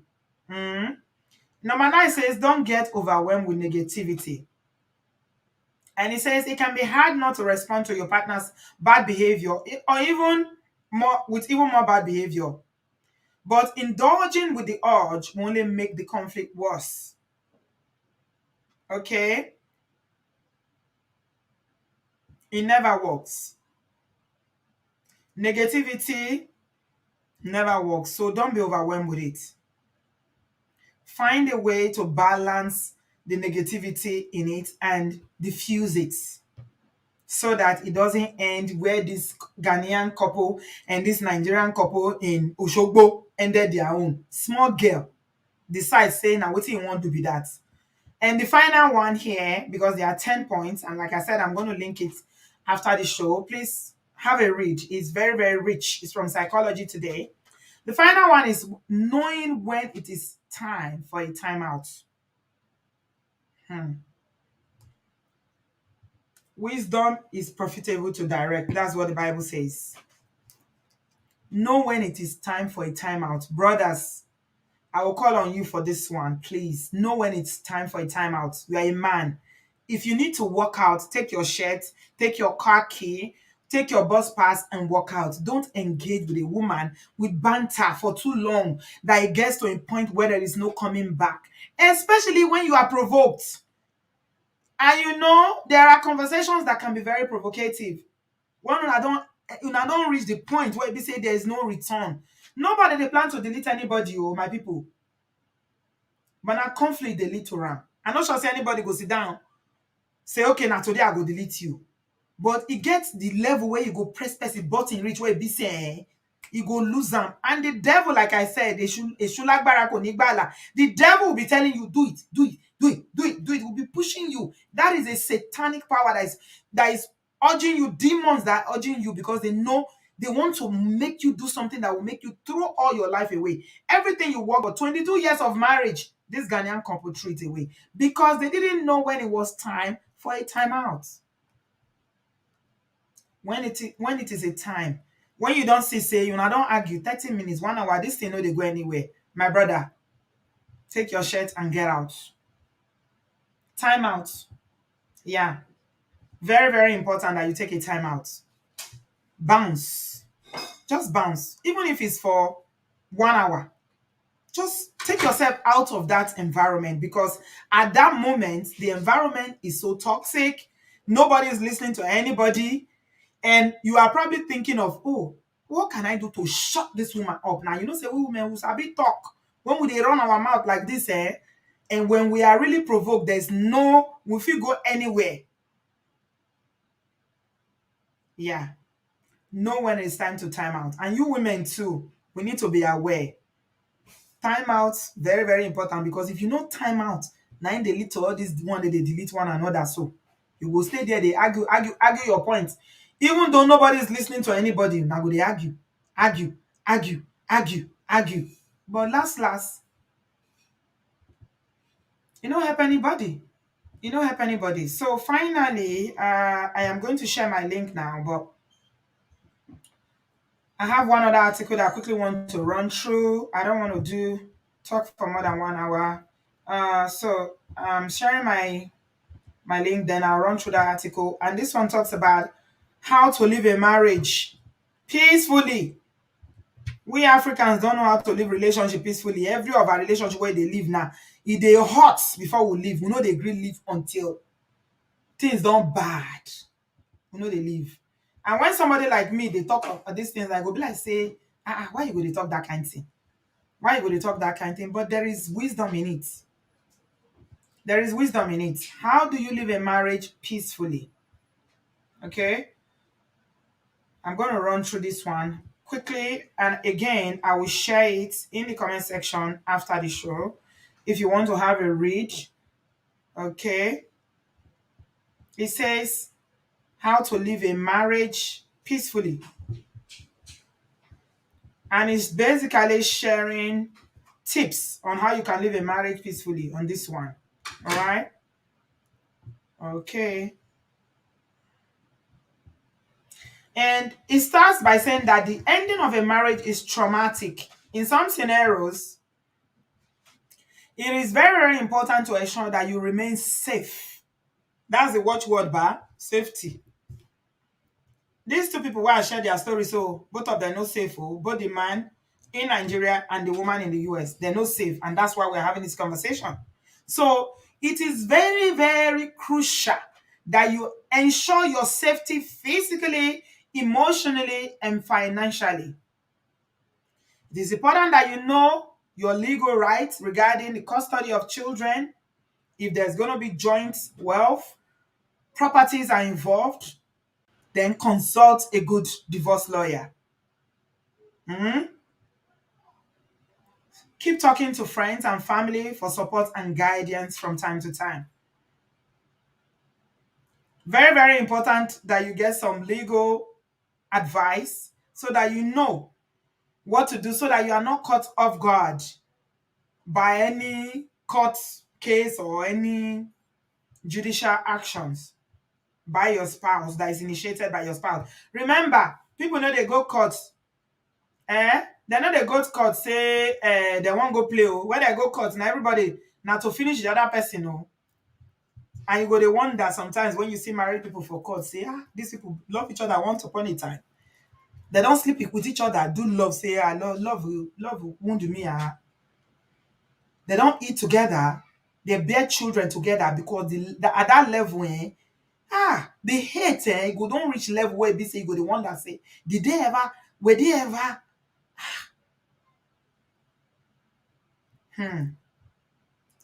Number 9 says, don't get overwhelmed with negativity. And it says it can be hard not to respond to your partner's bad behavior, or even more bad behavior. But indulging with the urge will only make the conflict worse. Okay? It never works. Negativity never works. So don't be overwhelmed with it. Find a way to balance the negativity in it and diffuse it, so that it doesn't end where this Ghanaian couple and this Nigerian couple in Oshogbo ended their own. Small girl decides saying, now what you want to be that. And the final one here, because there are 10 points, and like I said, I'm going to link it after the show. Please have a read. It's very, very rich. It's from Psychology Today. The final one is knowing when it is time for a timeout. Wisdom is profitable to direct. That's what the Bible says. Know when it is time for a timeout. Brothers, I will call on you for this one, please. Know when it's time for a timeout. You are a man. If you need to walk out, take your shirt, take your car key, take your bus pass and walk out. Don't engage with a woman with banter for too long that it gets to a point where there is no coming back, especially when you are provoked. And there are conversations that can be very provocative. When una don't reach the point where we say there is no return. Nobody they plan to delete anybody, oh my people. But na conflict they lead to am. I not sure say anybody go sit down, say, okay, now today I go delete you. But it gets the level where you go press the button reach where it be say, you go lose them. And the devil, like I said, the devil will be telling you, do it, do it, do it, do it, do it. Will be pushing you. That is a satanic power that is urging you, demons that are urging you, because they know they want to make you do something that will make you throw all your life away. Everything you work for 22 years of marriage, this Ghanaian couple threw it away because they didn't know when it was time for a timeout. When it is a time, when you don't say, don't argue, 30 minutes, 1 hour, this thing no they go anywhere. My brother, take your shirt and get out. Time out. Yeah. Very, very important that you take a time out. Bounce. Just bounce. Even if it's for 1 hour. Just take yourself out of that environment, because at that moment, the environment is so toxic. Nobody is listening to anybody. And you are probably thinking of, oh, what can I do to shut this woman up? Now, say we women who sabi talk. When we run our mouth like this, and when we are really provoked, we feel go anywhere. Yeah. Know when it's time to time out. And you women too, we need to be aware. Time out, very, very important, because if you know time out, now they lead to all this one, they delete one another. So you will stay there, they argue your points. Even though nobody is listening to anybody, now they argue. argue, argue, argue, argue. But last, you don't help anybody. You don't help anybody. So finally, I am going to share my link now, but I have one other article that I quickly want to run through. I don't want to talk for more than 1 hour. So I'm sharing my link, then I'll run through that article. And this one talks about how to live a marriage peacefully. We Africans don't know how to live relationship peacefully. Every of our relationship where they live now, if they hot before we leave, we know they agree live until things don't bad. We know they live. And when somebody like me, they talk of these things, I go be like, say, why you go to talk that kind of thing? Why you go to talk that kind of thing? But there is wisdom in it. There is wisdom in it. How do you live a marriage peacefully? Okay. I'm going to run through this one quickly. And again, I will share it in the comment section after the show. If you want to have a read, okay. It says how to live a marriage peacefully. And it's basically sharing tips on how you can live a marriage peacefully on this one. All right. Okay. And it starts by saying that the ending of a marriage is traumatic. In some scenarios, it is very, very important to ensure that you remain safe. That's the watchword bar, safety. These two people where I share their story, so both of them not safe. Oh, both the man in Nigeria and the woman in the US, they're not safe. And that's why we're having this conversation. So it is very, very crucial that you ensure your safety physically, emotionally, and financially. It is important that you know your legal rights regarding the custody of children, if there's going to be joint wealth, properties are involved, then consult a good divorce lawyer. Mhm. Keep talking to friends and family for support and guidance from time to time. Very, very important that you get some legal advice so that you know what to do, so that you are not caught off guard by any court case or any judicial actions by your spouse that is initiated by your spouse. Remember, people know they go court. They know they go to court, say they won't go play. Oh. When they go court, now everybody now to finish the other person. Oh. And you go to wonder sometimes when you see married people for court, say, these people love each other once upon a time. They don't sleep with each other, do love, say, love wound me. They don't eat together, they bear children together because at that level, the hate, go don't reach level where they say you go the one that say, were they ever,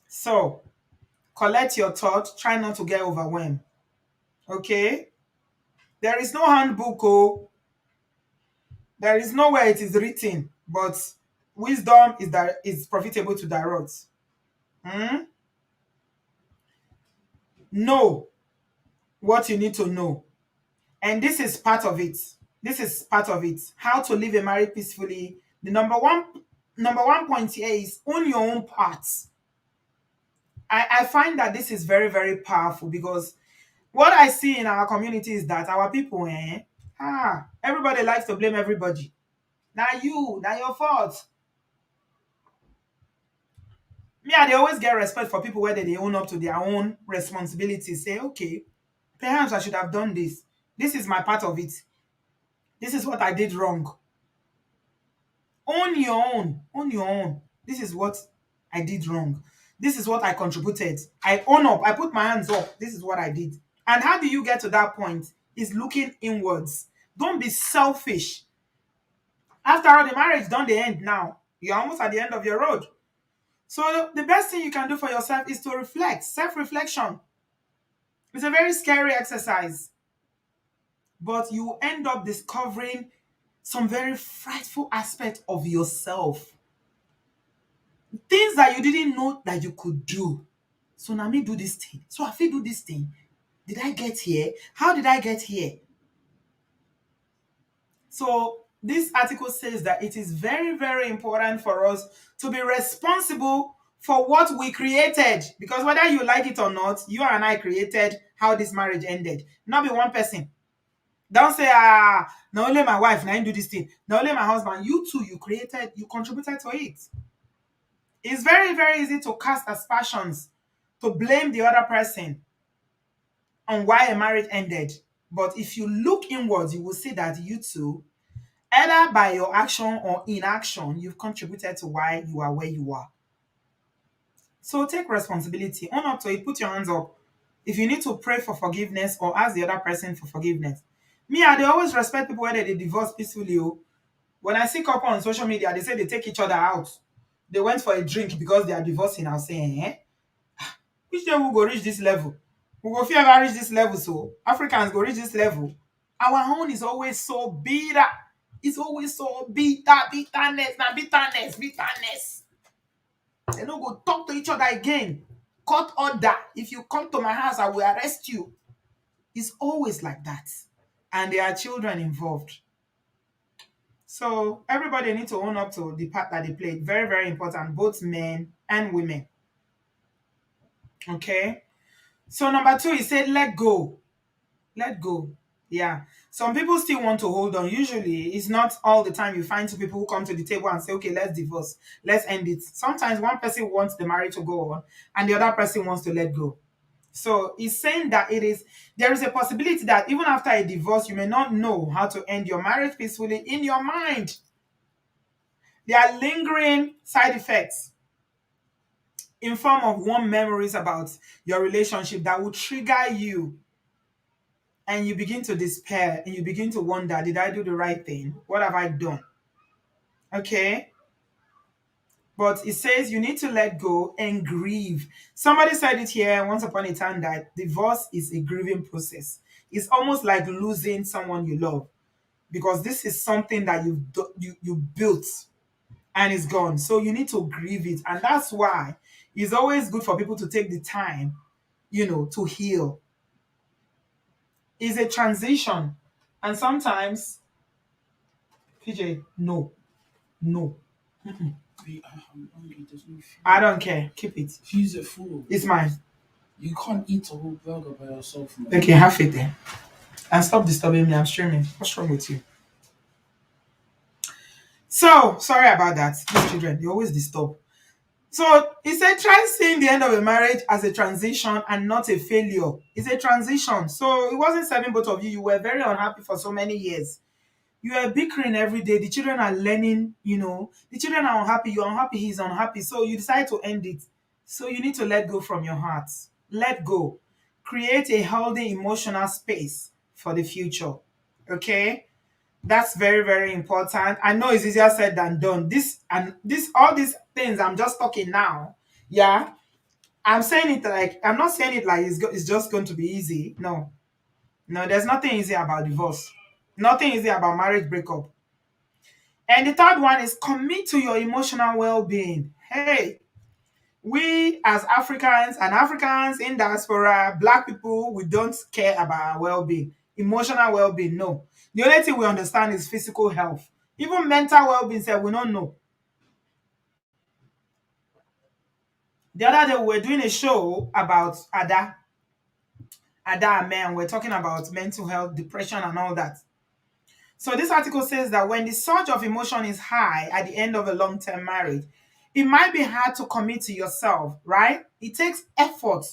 so collect your thoughts, try not to get overwhelmed. Okay? There is no handbook, there is nowhere it is written, but wisdom is profitable to direct. Know what you need to know. And this is part of it. This is part of it. How to live a marriage peacefully. The number one point here is own your own parts. I find that this is very, very powerful because what I see in our community is that our people, everybody likes to blame everybody. Now your fault. Me, I dey always get respect for people where they own up to their own responsibilities. Say, okay, perhaps I should have done this. This is my part of it. This is what I did wrong. Own your own. Own your own. This is what I did wrong. This is what I contributed. I own up. I put my hands up. This is what I did. And how do you get to that point? Is looking inwards. Don't be selfish. After all, the marriage done the end now. You're almost at the end of your road. So the best thing you can do for yourself is to reflect. Self-reflection. It's a very scary exercise. But you end up discovering some very frightful aspect of yourself. Things that you didn't know that you could do. So now me do this thing. So I feel do this thing. Did I get here? How did I get here? So This article says that it is very, very important for us to be responsible for what we created. Because whether you like it or not, you and I created how this marriage ended. Not be one person. Don't say, not only my wife, now do this thing. Not only my husband, you too, you created, you contributed to it. It's very, very easy to cast aspersions, to blame the other person on why a marriage ended. But if you look inwards, you will see that you too, either by your action or inaction, you've contributed to why you are where you are. So take responsibility, own up to it, put your hands up. If you need to pray for forgiveness or ask the other person for forgiveness. Me, I dey always respect people whether they divorce peacefully. Oh. When I see couple on social media, they say they take each other out. They went for a drink because they are divorcing. I'll say, eh? Which day we go reach this level? We go fear ever reach this level, so Africans go reach this level. Our own is always so bitter. It's always so bitter, bitterness, na bitterness, bitterness. They no go talk to each other again. Court order. If you come to my house, I will arrest you. It's always like that. And there are children involved. So everybody need to own up to the part that they played. Very, very important, both men and women. Okay. So number two, he said, let go. Let go. Yeah. Some people still want to hold on. Usually, it's not all the time you find two people who come to the table and say, okay, let's divorce. Let's end it. Sometimes one person wants the marriage to go on and the other person wants to let go. So he's saying that there is a possibility that even after a divorce, you may not know how to end your marriage peacefully in your mind. There are lingering side effects in form of warm memories about your relationship that will trigger you, and you begin to despair and you begin to wonder, did I do the right thing? What have I done? Okay. But it says you need to let go and grieve. Somebody said it here once upon a time that divorce is a grieving process. It's almost like losing someone you love, because this is something that you built and it's gone. So you need to grieve it. And that's why it's always good for people to take the time, to heal. It's a transition. And sometimes, PJ, no, no. Wait, I'm hungry. There's no food. I don't care. Keep it. Use it full. It's mine. You can't eat a whole burger by yourself, man. Okay, have it then. And stop disturbing me. I'm streaming. What's wrong with you? So, sorry about that. These children, they always disturb. So, he said, try seeing the end of a marriage as a transition and not a failure. It's a transition. So, it wasn't serving both of you. You were very unhappy for so many years. You are bickering every day. The children are learning, The children are unhappy. You're unhappy. He's unhappy. So, you decide to end it. So, you need to let go from your heart. Let go. Create a healthy emotional space for the future. Okay? That's very, very important. I know it's easier said than done. All these things I'm just talking now. Yeah. I'm not saying it like it's just going to be easy. No. No, there's nothing easy about divorce. Nothing easy about marriage breakup. And the third one is commit to your emotional well-being. Hey, we as Africans and Africans in diaspora, Black people, we don't care about our well-being. Emotional well-being, no. The only thing we understand is physical health. Even mental well-being, we don't know. The other day, we were doing a show about Ada and men. We're talking about mental health, depression, and all that. So this article says that when the surge of emotion is high at the end of a long-term marriage, it might be hard to commit to yourself, right? It takes effort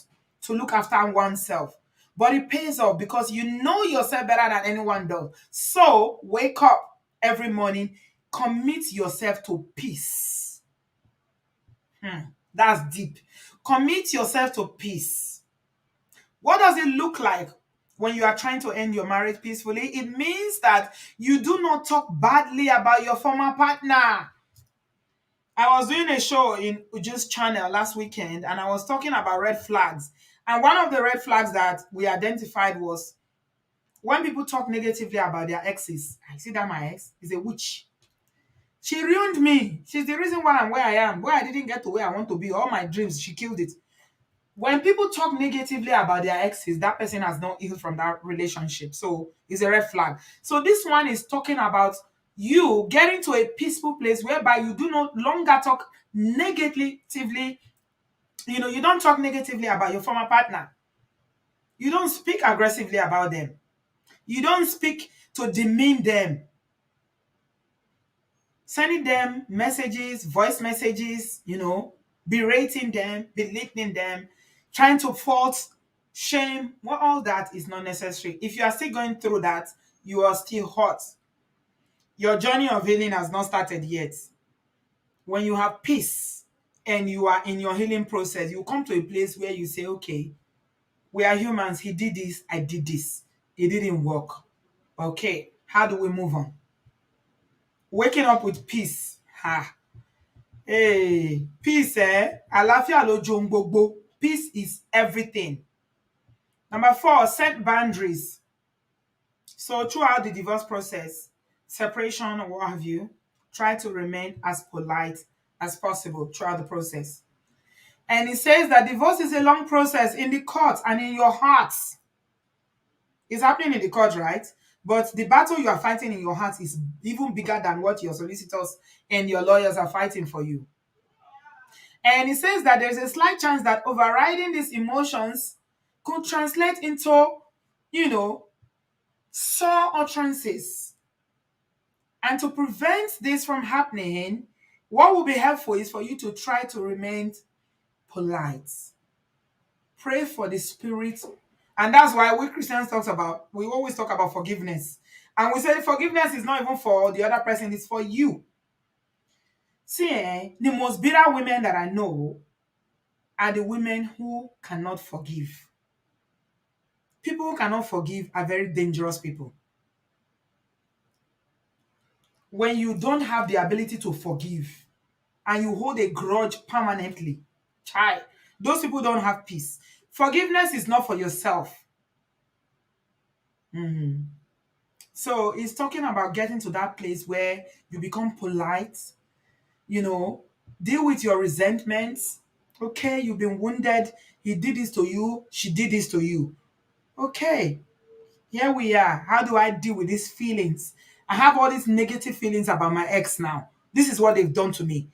to look after oneself, but it pays off because you know yourself better than anyone does. So wake up every morning, commit yourself to peace. That's deep. Commit yourself to peace. What does it look like when you are trying to end your marriage peacefully? It means that you do not talk badly about your former partner. I was doing a show in Uju's channel last weekend and I was talking about red flags. And one of the red flags that we identified was when people talk negatively about their exes. I see that my ex is a witch. She ruined me. She's the reason why I'm where I am. Where I didn't get to where I want to be. All my dreams, she killed it. When people talk negatively about their exes, that person has not healed from that relationship. So it's a red flag. So this one is talking about You getting to a peaceful place whereby you do not longer talk negatively, you don't talk negatively about your former partner. You don't speak aggressively about them. You don't speak to demean them, sending them messages, voice messages, berating them, belittling them, trying to fault, shame. Well, all that is not necessary. If you are still going through that, you are still hot. Your journey of healing has not started yet. When you have peace and you are in your healing process, you come to a place where you say, okay, we are humans. He did this, I did this. It didn't work. Okay, how do we move on? Waking up with peace. Ha. Hey, peace, eh? Àlàáfíà ló jù ohun gbogbo. Peace is everything. Number 4, set boundaries. So throughout the divorce process, separation or what have you, try to remain as polite as possible throughout the process. And it says that divorce is a long process in the court and in your hearts. It's happening in the court, right? But the battle you are fighting in your heart is even bigger than what your solicitors and your lawyers are fighting for you. And it says that there's a slight chance that overriding these emotions could translate into, sore utterances. And to prevent this from happening, what will be helpful is for you to try to remain polite. Pray for the spirit. And that's why we Christians we always talk about forgiveness. And we say forgiveness is not even for the other person, it's for you. See, the most bitter women that I know are the women who cannot forgive. People who cannot forgive are very dangerous people. When you don't have the ability to forgive and you hold a grudge permanently, child, those people don't have peace. Forgiveness is not for yourself. Mhm. So it's talking about getting to that place where you become polite, deal with your resentments. Okay, you've been wounded. He did this to you. She did this to you. Okay, here we are. How do I deal with these feelings? I have all these negative feelings about my ex now. This is what they've done to me.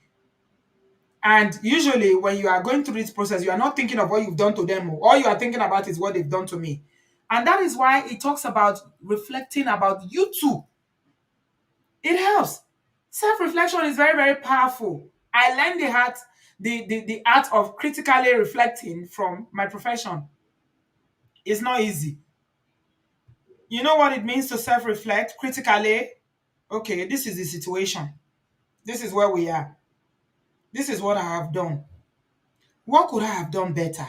And usually, when you are going through this process, you are not thinking of what you've done to them. All you are thinking about is what they've done to me. And that is why it talks about reflecting about you too. It helps. Self-reflection is very, very powerful. I learned the art of critically reflecting from my profession. It's not easy. You know what it means to self-reflect critically? Okay, this is the situation. This is where we are. This is what I have done. What could I have done better?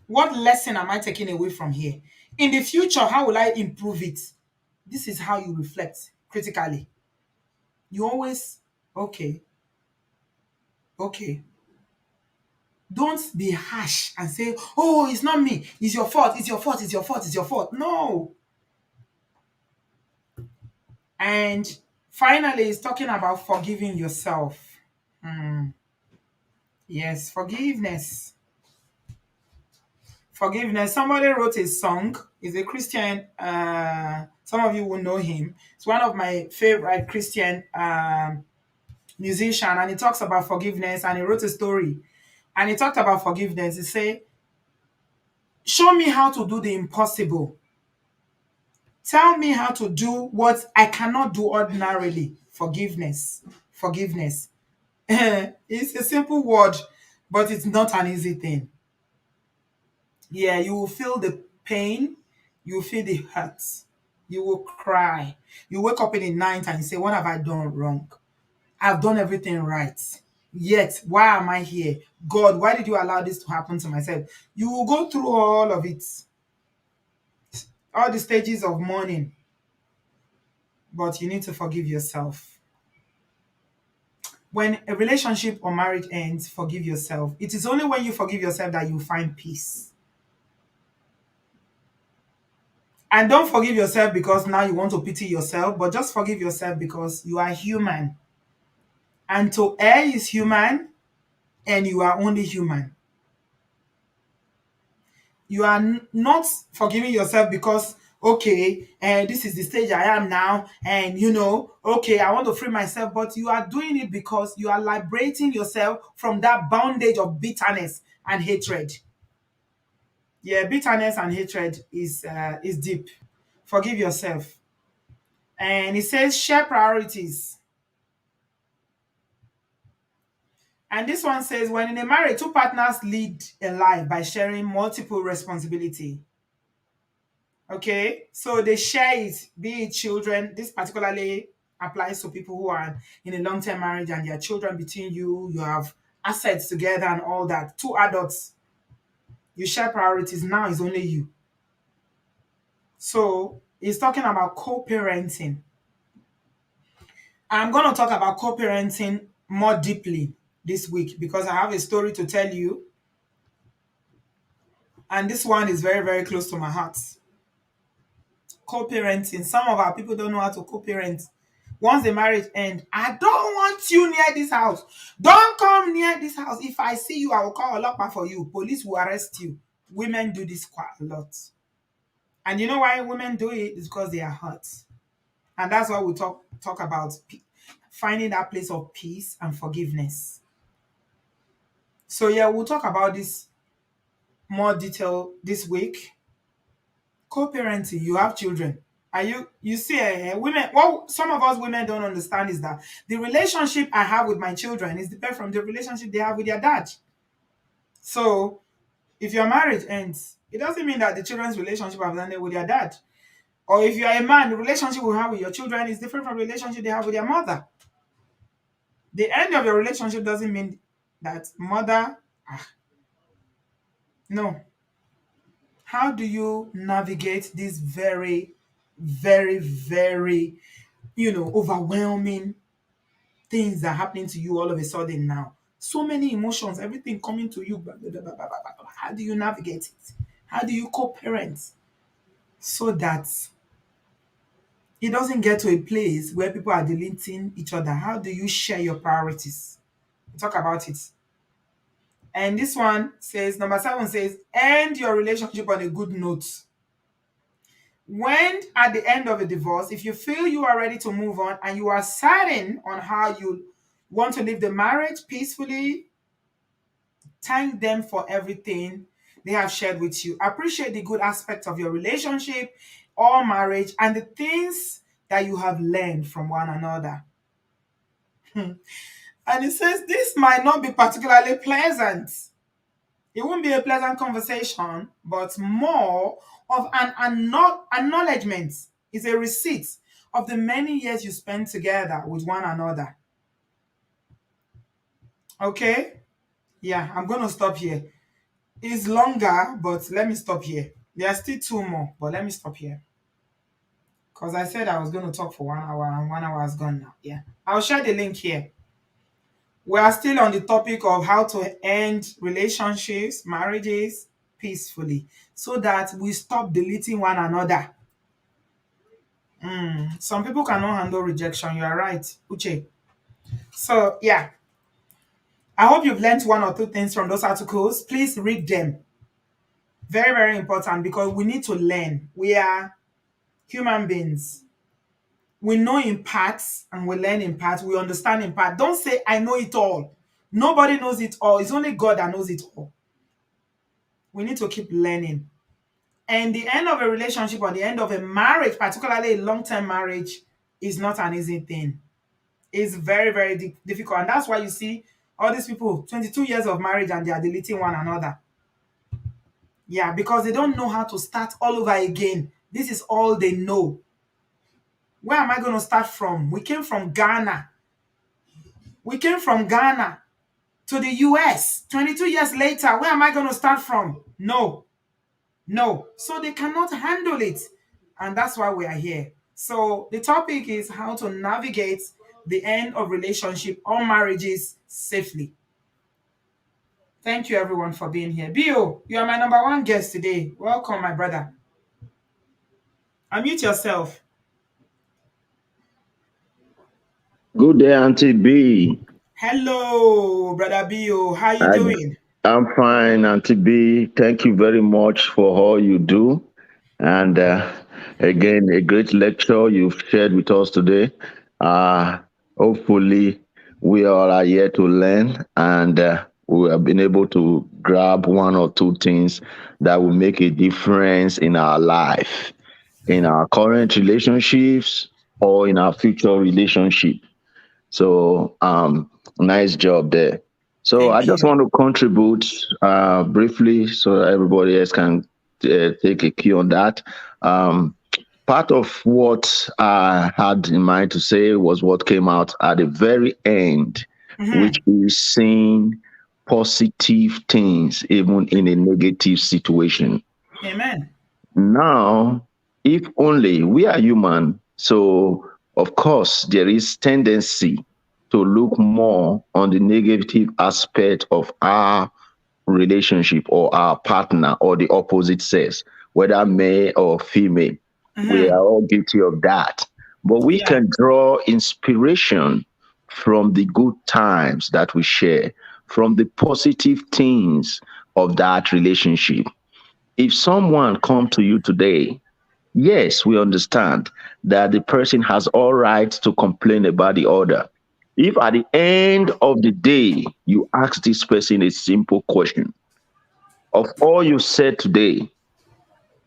What lesson am I taking away from here? In the future, how will I improve it? This is how you reflect critically. You always, okay, okay. Don't be harsh and say, oh, it's not me. It's your fault. It's your fault. It's your fault. It's your fault. No. And finally, it's talking about forgiving yourself. Yes, forgiveness. Forgiveness. Somebody wrote a song. He's a Christian. Some of you will know him. It's one of my favorite Christian musician, and he talks about forgiveness. And he wrote a story, and he talked about forgiveness. He said, "Show me how to do the impossible. Tell me how to do what I cannot do ordinarily." Forgiveness. Forgiveness. It's a simple word, but it's not an easy thing. Yeah, you will feel the pain, you will feel the hurt, you will cry. You wake up in the night and you say, what have I done wrong? I've done everything right. Yet, why am I here? God, why did you allow this to happen to myself? You will go through all of it, all the stages of mourning, but you need to forgive yourself. When a relationship or marriage ends, forgive yourself. It is only when you forgive yourself that you find peace. And don't forgive yourself because now you want to pity yourself, but just forgive yourself because you are human. And to err is human, and you are only human. You are not forgiving yourself because okay, and this is the stage I am now, and okay, I want to free myself, but you are doing it because you are liberating yourself from that bondage of bitterness and hatred. Yeah, bitterness and hatred is deep. Forgive yourself. And it says share priorities. And this one says when in a marriage, two partners lead a life by sharing multiple responsibility. Okay, so they share it, be it children. This particularly applies to people who are in a long-term marriage and there are children between you. You have assets together and all that. Two adults, you share priorities. Now it's only you. So it's talking about co-parenting. I'm going to talk about co-parenting more deeply this week because I have a story to tell you, and this one is very, very close to my heart. Co-parenting. Some of our people don't know how to co-parent. Once the marriage ends, I don't want you near this house. Don't come near this house. If I see you, I will call Olapa for you. Police will arrest you. Women do this quite a lot. And you know why women do it? It's because they are hurt. And that's why we talk about finding that place of peace and forgiveness. So yeah, we'll talk about this more detail this week. Co-parenting, you have children. Are you see women, what some of us women don't understand is that the relationship I have with my children is different from the relationship they have with their dad. So if your marriage ends, it doesn't mean that the children's relationship have ended with their dad. Or if you are a man, the relationship you have with your children is different from the relationship they have with their mother. The end of your relationship doesn't mean that mother, no. How do you navigate this very, very, very, overwhelming things that are happening to you all of a sudden now? So many emotions, everything coming to you. Blah, blah, blah, blah, blah, blah, blah. How do you navigate it? How do you co-parent so that it doesn't get to a place where people are deleting each other? How do you share your priorities? Talk about it. And this one says, number 7 says, end your relationship on a good note. When at the end of a divorce, if you feel you are ready to move on and you are certain on how you want to live the marriage peacefully, thank them for everything they have shared with you. Appreciate the good aspects of your relationship or marriage and the things that you have learned from one another. And it says this might not be particularly pleasant. It won't be a pleasant conversation, but more of an acknowledgement. Is a receipt of the many years you spent together with one another. Okay? Yeah, I'm going to stop here. It's longer, but let me stop here. There are still 2 more, but let me stop here. Because I said I was going to talk for 1 hour and 1 hour is gone now. Yeah. I'll share the link here. We are still on the topic of how to end relationships, marriages peacefully so that we stop deleting one another. Some people cannot handle rejection. You are right, Uche. So, yeah, I hope you've learned 1 or 2 things from those articles. Please read them. Very, very important because we need to learn. We are human beings. We know in parts and we learn in parts. We understand in part. Don't say, I know it all. Nobody knows it all. It's only God that knows it all. We need to keep learning. And the end of a relationship or the end of a marriage, particularly a long-term marriage, is not an easy thing. It's very, very difficult. And that's why you see all these people, 22 years of marriage, and they are deleting one another. Yeah, because they don't know how to start all over again. This is all they know. Where am I going to start from? We came from Ghana. We came from Ghana to the US. 22 years later, where am I going to start from? No. No. So they cannot handle it. And that's why we are here. So the topic is how to navigate the end of relationship or marriages safely. Thank you everyone for being here. Bio, you are my number 1 guest today. Welcome, my brother. Unmute yourself. Good day, Auntie B. Hello, brother Bio. How you I, doing? I'm fine, Auntie B. Thank you very much for all you do. And Again, a great lecture you've shared with us today. Uh, Hopefully, we all are here to learn and we have been able to grab one or two things that will make a difference in our life, in our current relationships, or in our future relationship. So, nice job there. So, I Thank just you. want to contribute briefly so that everybody else can take a cue on that. Um, Part of what I had in mind to say was what came out at the very end, which Mm-hmm. is saying positive things even in a negative situation. Amen. Now, if only we are human, so of course there is tendency to look more on the negative aspect of our relationship or our partner or the opposite sex, whether male or female. We Mm-hmm. are all guilty of that. But we Yeah. can draw inspiration from the good times that we share, from the positive things of that relationship. If someone come to you today, yes, we understand that the person has all right to complain about the other. If at the end of the day you ask this person a simple question, of all you said today,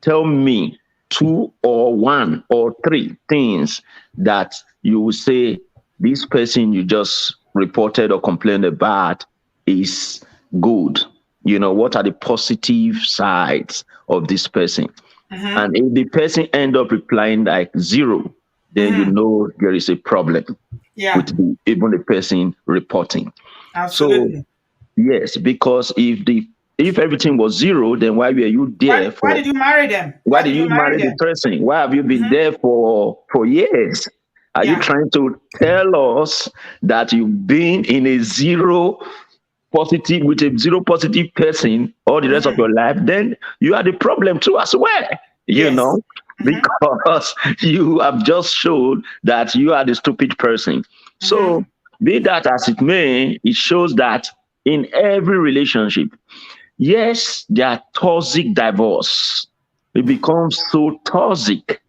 tell me two or one or three things that you will say this person you just reported or complained about is good. You know, what are the positive sides of this person? Mm-hmm. And if the person end up replying like zero, then you Mm-hmm. know there is a problem with Yeah. even the person reporting. So Absolutely. yes, because if everything was zero, then why were you Why there why for? did you marry them? Why Why did did you you marry marry the them? person? Why have you been Mm-hmm. there for years? Are you Yeah. trying to tell us that you've been in a zero positive with a zero positive person all the rest of Mm-hmm. your life? Then you are the problem too as well. You Yes. know, Mm-hmm. because you have just showed that you are the stupid person. Mm-hmm. So, be that as it may, it shows that in every relationship, yes, there are toxic divorce. It becomes so toxic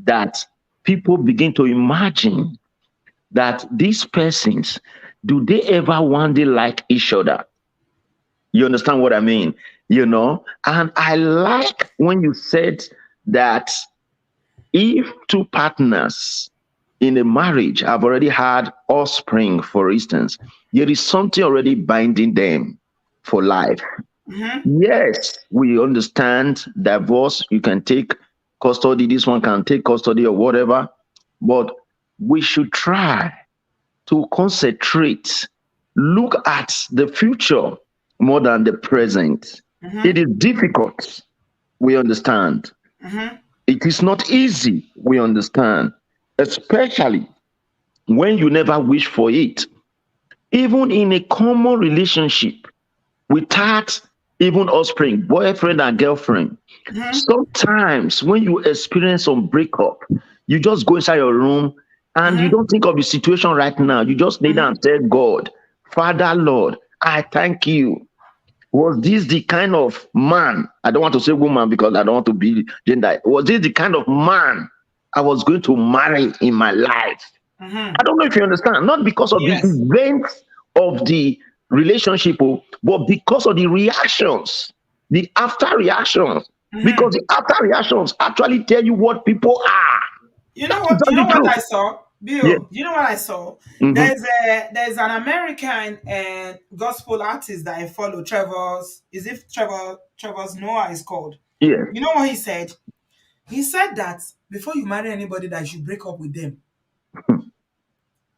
that people begin to imagine that these persons, do they ever one day like each other? You understand what I mean? You know, and I like when you said that if two partners in a marriage have already had offspring, for instance, there is something already binding them for life. Mm-hmm. Yes, we understand divorce. You can take custody, this one can take custody or whatever, but we should try to concentrate, look at the future more than the present. It Mm-hmm. is difficult, we understand. Mm-hmm. It is not easy, we understand, especially when you never wish for it. Even in a common relationship, without even offspring, boyfriend and girlfriend. Mm-hmm. Sometimes when you experience some breakup, you just go inside your room and you Mm-hmm. don't think of the situation right now. You just lay down Mm-hmm. and tell God, Father, Lord, I thank you. Was this the kind of man? I don't want to say woman because I don't want to be gender. Was this the kind of man I was going to marry in my life? Mm-hmm. I don't know if you understand. Not because of the Yes. events of the relationship, oh, but because of the reactions, the after reactions. Because Mm-hmm. the after reactions actually tell you what people are. You know That is what? not You the know what truth. I saw, Yeah. Bill. You know what I saw. Mm-hmm. There's an American gospel artist that I follow. Trevor's is it Trevor's Noah is called. Yeah. You know what he said? He said that before you marry anybody, that you should break up with them. Hmm.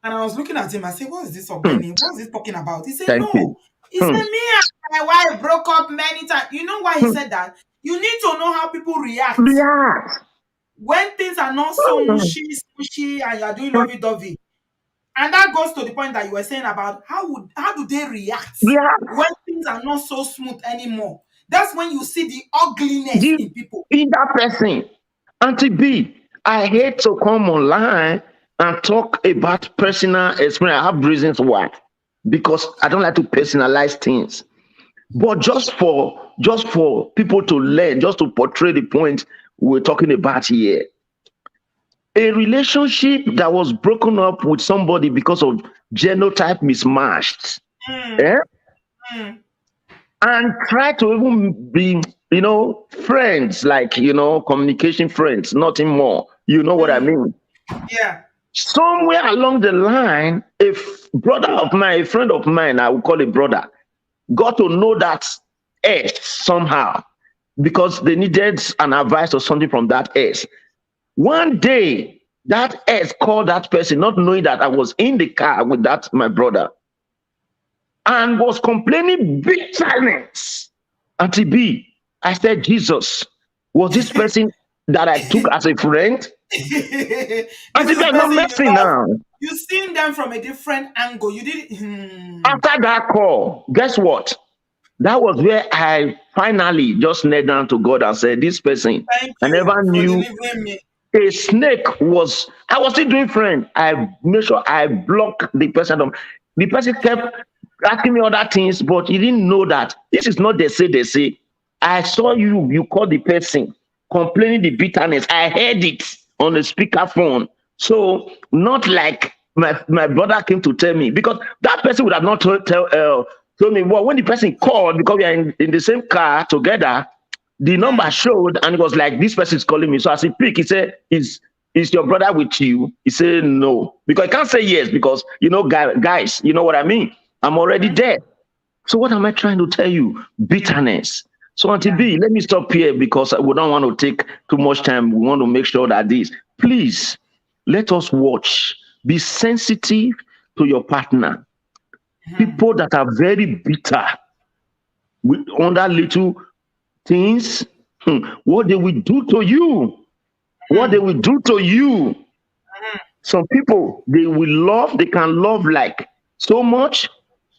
And I was looking at him. I said, "What is this Hmm. Ogbeni? What is this talking about?" He said, Thank you. "No." He said, Hmm. "Me and my wife broke up many times." You know why he Hmm. said that? You need to know how people react React. when things are not so Hmm. mushy, smushy, and you are doing Hmm. lovey-dovey. And that goes to the point that you were saying about how do they react React. when things are not so smooth anymore. That's when you see the ugliness Give in people. in that person. Auntie B, I hate to come online and talk about personal experience. I have reasons why. Because I don't like to personalize things. But just for people to learn, just to portray the point, we're talking about here. A relationship that was broken up with somebody because of genotype mismatched. Mm, Eh? mm, And try to even be, friends, like, communication friends, nothing more. You know what I mm. mean? Yeah. Somewhere along the line, brother of mine, a friend of mine, I will call a brother, got to know that ex somehow because they needed an advice or something from that ex. One day, that ex called that person, not knowing that I was in the car with that my brother, and was complaining bitterness. Auntie B, I said, Jesus, was this person that I took as a friend? This Auntie is B, the I'm not person you messing love. now. You seen them from a different angle. You did. After that call, guess what? That was where I finally just knelt down to God and said, this person, Thank I you never for knew delivering me. a snake was. I was still doing friend. I made sure I blocked the person. The person kept asking me other things, but he didn't know that this is not they say. I saw you call the person complaining the bitterness. I heard it on the speaker phone. So not like my brother came to tell me, because that person would have not told me. Well, when the person called, because we are in the same car together, the number Hmm. showed and it was like, this person is calling me. So as he picked, he said, is your brother with you? He said no, because I can't say yes, because guys, you know what I mean. I'm already Hmm. there. So what am I trying to tell you? Bitterness. So Auntie Yeah. B, let me stop here because we don't want to take too much time. We want to make sure that this, please, let us watch. Be sensitive to your partner. Hmm. People that are very bitter with under little things, what they will do to you, what they Hmm. will do to you. Some people, they can love like so much,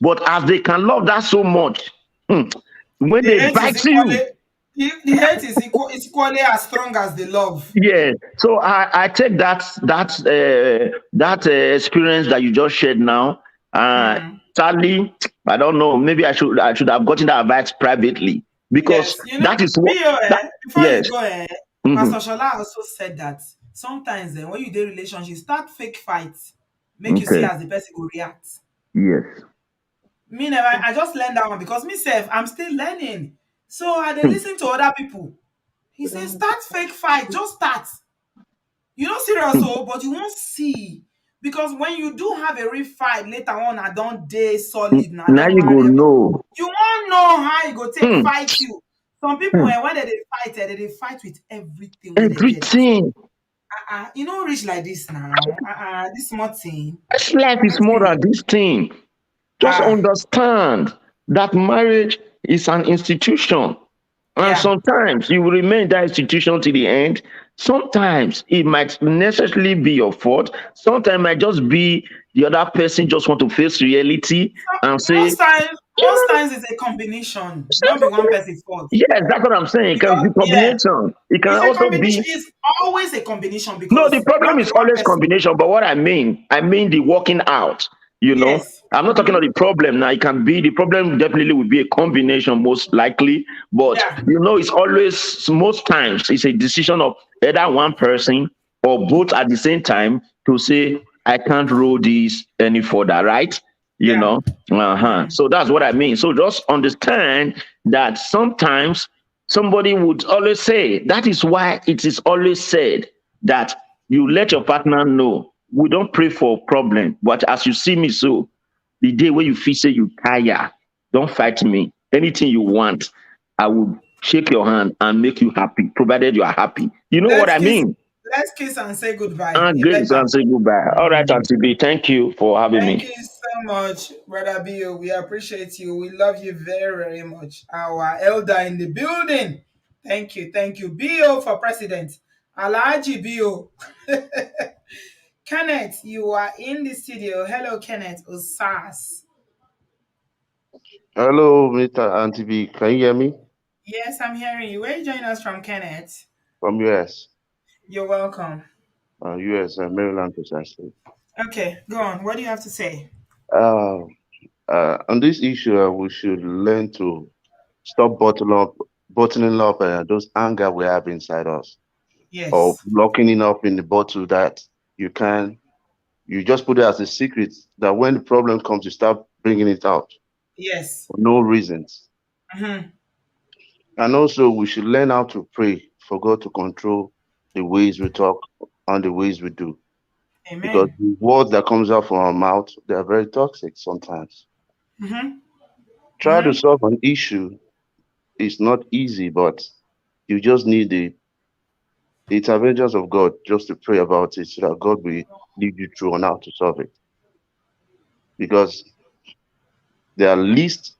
but as they can love that so much, when The they hate is bite you, equally. The hate is equally as strong as the love. yeah. So I take that experience that you just shared now. Hmm. Sadly, I don't know. Maybe I should have gotten that advice privately, because Yes, you know, that is what that. BOA, before you Yes. go, Hmm. Pastor Shola also said that sometimes when you do relationship, start fake fights, make you see Okay. as the person will react. Yes. Me never, I just learned that one because myself, I'm still learning. So I dey Hmm. listen to other people. He says, start fake fight, just start. You know, serious, Hmm. but you won't see. Because when you do have a real fight later on, I don't day Hmm. solid, I Now don't you go marry. know. You won't know how you go take Hmm. fight you. Some people, Hmm. when they fight with everything where they get. Everything. You know, reach like this now. This small thing. This life is more Waiting. than this thing. Just Ah, understand that marriage is an institution. And yeah. sometimes you will remain that institution to the end. Sometimes it might necessarily be your fault. Sometimes it might just be the other person just want to face reality and say, Most times it's a combination, not be one person's fault. yes, that's what I'm saying. It can Because be yeah, combination. It can it's a also combination. be. It's always a combination No, the because not problem be is one always person. combination. But what I mean the working out. Yes. I'm not talking Mm-hmm. about the problem now. It can be the problem. Definitely would be a combination, most likely. But Yeah. it's always, most times it's a decision of either one person or both at the same time to say, I can't roll this any further, right? You Yeah. know. So that's what I mean. So just understand that sometimes somebody would always say, that is why it is always said that you let your partner know, we don't pray for problem, but as you see me so, the day when you feel say you tire, don't fight me. Anything you want, I will shake your hand and make you happy, provided you are happy. You know what Let's I kiss. mean? Let's kiss and say goodbye. And It great better. and say goodbye. All right, Auntie B, thank you for having Thank me. you so much, Brother Bio. We appreciate you. We love you very, very much. Our elder in the building. Thank you. Thank you. Bio for president. Alaji Bio. Kenneth, you are in the studio. Hello, Kenneth Osas. Hello, Mr. Auntie B. Can you hear me? Yes, I'm hearing you. Where are you joining us from, Kenneth? From US. You're welcome. US, Maryland, precisely. Okay, go on. What do you have to say? Uh, on this issue, we should learn to stop bottling up those anger we have inside us. or Yes. locking it up in the bottle that you can, you just put it as a secret that when the problem comes, you start bringing it out Yes. for no reasons. Mm-hmm. And also, we should learn how to pray for God to control the ways we talk and the ways we do. Because Amen. the words that comes out from our mouth, they are very toxic sometimes. Mm-hmm. Try to Mm-hmm. solve an issue is not easy, but you just need the interventions of God just to pray about it so that God will lead you through on how to solve it. Because there are lists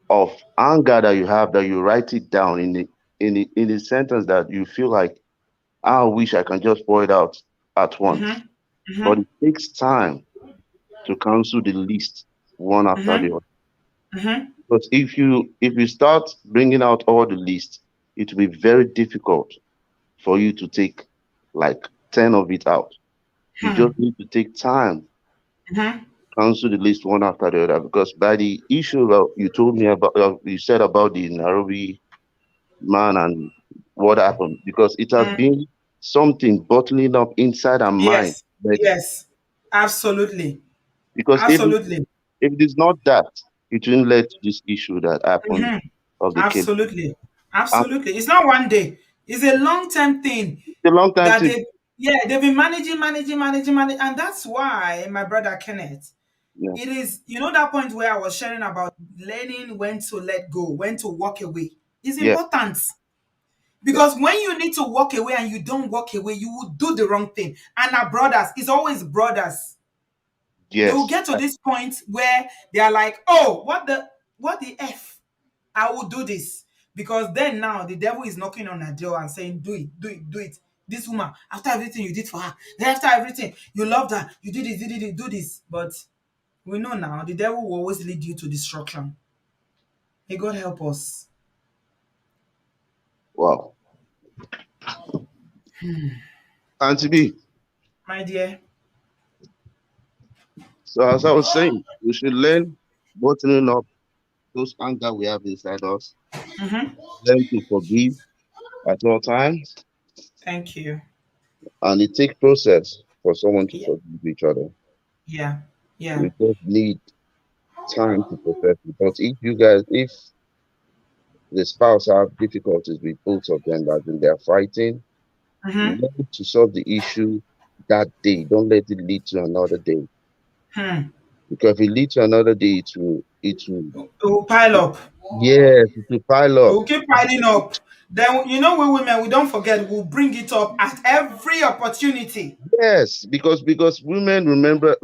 of anger that you have that you write it down in the sentence that you feel like, I wish I can just pour it out at once. Mm-hmm. But Mm-hmm. it takes time to cancel the list one after the Mm-hmm. other. Mm-hmm. Because if you start bringing out all the lists, it will be very difficult for you to take like 10 of it out. You Hmm. just need to take time, Mm-hmm. cancel the list one after the other. Because by the issue that you told me about, you said about the Nairobi man and what happened, because it has Mm. been something bottling up inside our mind Yes. already. Yes. Absolutely. Because Absolutely. if it is not that, it won't let this issue that happened Mm-hmm. of the killing. Absolutely. And Absolutely. It's not one day. It's a long-term thing it's a long time that thing. they've been managing, and that's why my brother Kenneth, Yeah. it is, that point where I was sharing about learning when to let go, when to walk away is Yeah. important. Yeah. Because when you need to walk away and you don't walk away, you will do the wrong thing. And our brothers, it's always brothers. They will Yes. get to this point where they are like, oh, what the F? I will do this. Because then now the devil is knocking on her door and saying, do it, do it, do it. This woman, after everything you did for her, then after everything, you loved her, you did it, do this. But we know now the devil will always lead you to destruction. May God help us. Wow. Auntie B, My dear. so as I was saying, we should learn bottling up those anger we have inside us, Mm-hmm. learn to forgive at all times, Thank you. and it takes process for someone to Yeah. forgive each other. Yeah. Yeah. We just need time to process it. But if the spouse have difficulties with both of them, that when they are fighting, Mm-hmm. learn to solve the issue that day. Don't let it lead to another day. Hmm. Because if it leads to another day, it will, It will pile up. yes, it will pile It up. will keep piling up. Then we women, we don't forget, we'll bring it up at every opportunity. Yes, because women remember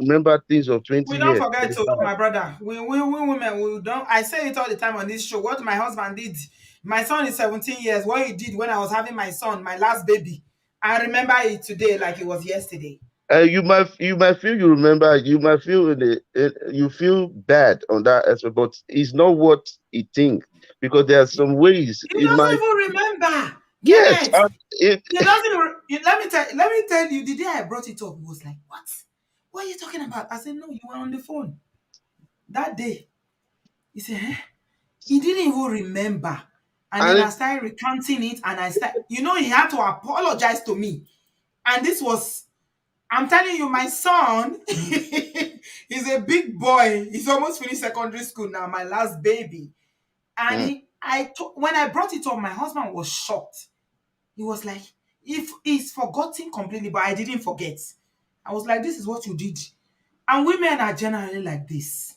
things of 20 We don't years. forget to, 25. my brother. We women, we don't. I say it all the time on this show. What my husband did. My son is 17 years. What he did when I was having my son, my last baby. I remember it today like it was yesterday. You might feel you remember, you might feel you feel bad on that aspect, but it's not what you think, because there are some ways He it might. doesn't even remember. Yes, Kenneth. it, He doesn't let me tell you, the day I brought it up, he was like, what? What are you talking about? I said, no, you were on the phone. That day. He said, eh? He didn't even remember. And then and I started recounting it, and he had to apologize to me. And this was, I'm telling you, my son, he's a big boy. He's almost finished secondary school now, my last baby. And mm, when I brought it up, my husband was shocked. He was like, if he's forgotten completely, but I didn't forget. I was like, this is what you did. And women are generally like this.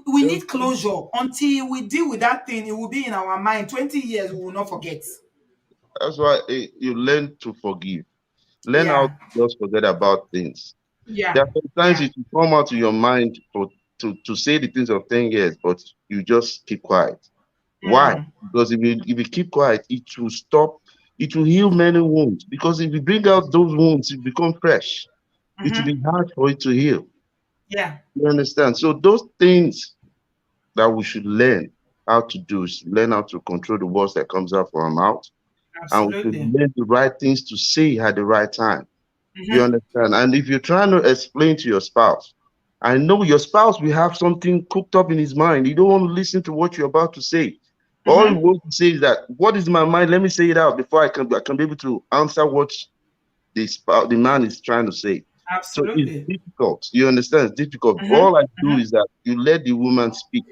We need closure. Until we deal with that thing, it will be in our mind. 20 years, we will not forget. that's why you learn to forgive. Learn how to Yeah. just forget about things. There Yeah. are sometimes Yeah. it will come out of your mind to say the things of 10 years, but you just keep quiet. Why? Mm. Because if you keep quiet, it will stop, it will heal many wounds. Because if you bring out those wounds, it become fresh. It will Mm-hmm. be hard for it to heal. Yeah. You understand? So those things that we should learn how to do is learn how to control the words that comes out from our mouth. And we should Absolutely. learn the right things to say at the right time. You Mm-hmm. understand? And if you're trying to explain to your spouse, I know your spouse will have something cooked up in his mind. You don't want to listen to what you're about to say. All you Mm-hmm. want to say is that what is in my mind? Let me say it out before I can be able to answer what the man is trying to say. So it's Absolutely. difficult. You understand? It's difficult. Mm-hmm. All I do Mm-hmm. is that you let the woman speak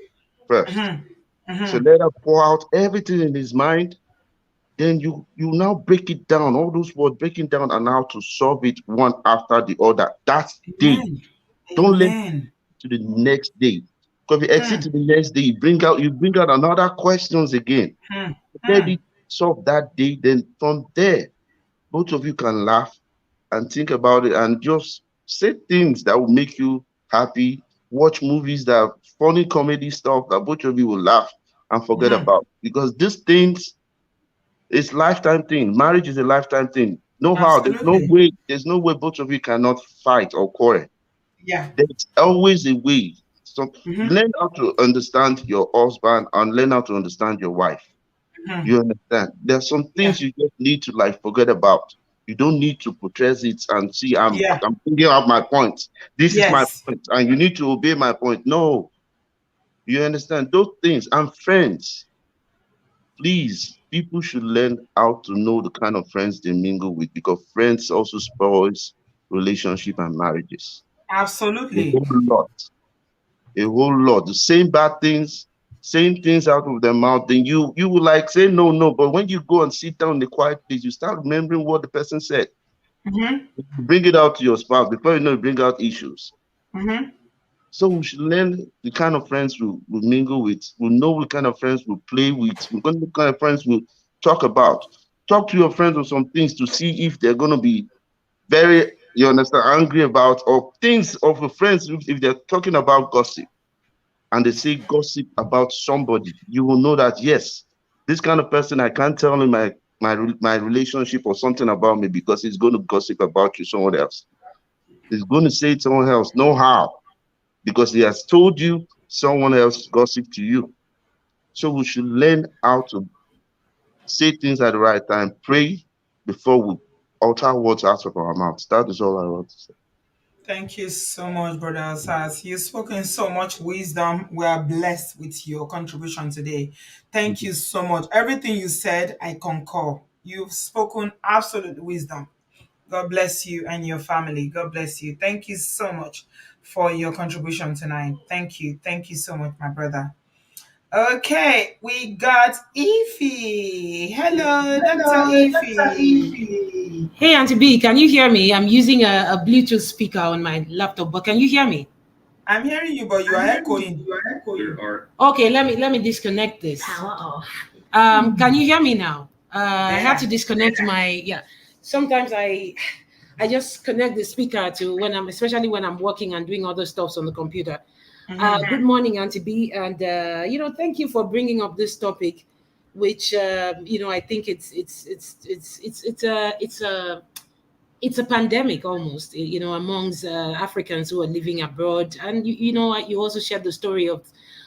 first. Mm-hmm. So Mm-hmm. let her pour out everything in his mind. Then you now break it down, all those words, breaking down and how to solve it one after the other. That's day. Amen. Don't let it Amen. to the next day. Because if you exit to Hmm. the next day, you bring out another questions again. Hmm. Let Hmm. it solve that day. Then from there, both of you can laugh and think about it and just say things that will make you happy. Watch movies that funny comedy stuff that both of you will laugh and forget Hmm. about. Because these things, it's lifetime thing. Marriage is a lifetime thing. No how. There's no Absolutely. way. There's no way both of you cannot fight or quarrel. Yeah. There's always a way. So Mm-hmm. learn how to understand your husband and learn how to understand your wife. Mm-hmm. You understand? There's some Yeah. things you just need to like forget about. You don't need to portray it and see Yeah. I'm thinking out my point. This is my Yes. point, and you need to obey my point. No, you understand those things. And friends, please, people should learn how to know the kind of friends they mingle with because friends also spoils relationship and marriages. A Absolutely. whole lot, a whole lot. The same bad things, saying things out of their mouth, then you will like say no, no. But when you go and sit down in the quiet place, you start remembering what the person said. Mm-hmm. You bring it out to your spouse before you know you bring out issues. Mm-hmm. So we should learn the kind of friends we mingle with. We know what kind of friends we play with. We know the kind of friends we talk about. Talk to your friends on some things to see if they're going to be very, you understand, angry about or things of your friends. If they're talking about gossip and they say gossip about somebody, you will know that yes, this kind of person I can't tell him my relationship or something about me because he's going to gossip about you someone else. He's going to say it someone else. No how because he has told you someone else gossip to you. So we should learn how to say things at the right time, pray before we utter words out of our mouths. That is all I want to say. Thank you so much, Brother Asas. You've spoken so much wisdom. We are blessed with your contribution today. Thank you so much. Everything you said, I concur. You've spoken absolute wisdom. God bless you and your family. God bless you. Thank you so much for your contribution tonight. Thank you. Thank you so much, my brother. Okay, we got Ify. Hello, Dr. Hello, Dr. Ify. Evie. Hey, Auntie B, can you hear me? I'm using a Bluetooth speaker on my laptop, but can you hear me? I'm hearing you, but you are I'm hearing you. echoing. You are echoing. Okay, let me disconnect this. Power off. Can you hear me now? I had to Yeah. disconnect my yeah. Sometimes I just connect the speaker to when I'm especially when I'm working and doing other stuffs on the computer. Mm-hmm. Good morning, Auntie B, and thank you for bringing up this topic, which I think it's a pandemic almost, amongst Africans who are living abroad, and you also shared the story of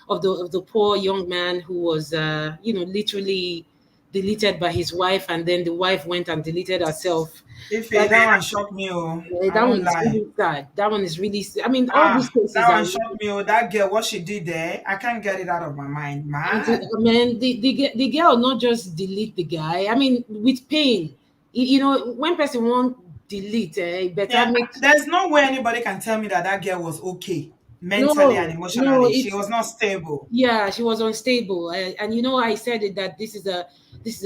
the poor young man who was literally deleted by his wife, and then the wife went and deleted herself. Ify, That that one shocked me. Oh, I that one won't is lie. really sad. That one is really. I mean, all these Ah, that cases are one shocked really. me. Oh, that girl, what she did there, I can't get it out of my mind. And Man. man, the girl not just delete the guy. I mean, with pain. When person won't delete, better Yeah, make. there's no way anybody can tell me that that girl was okay mentally and No, no, emotionally. She it's was not stable. yeah, she was unstable, and I said it that this is a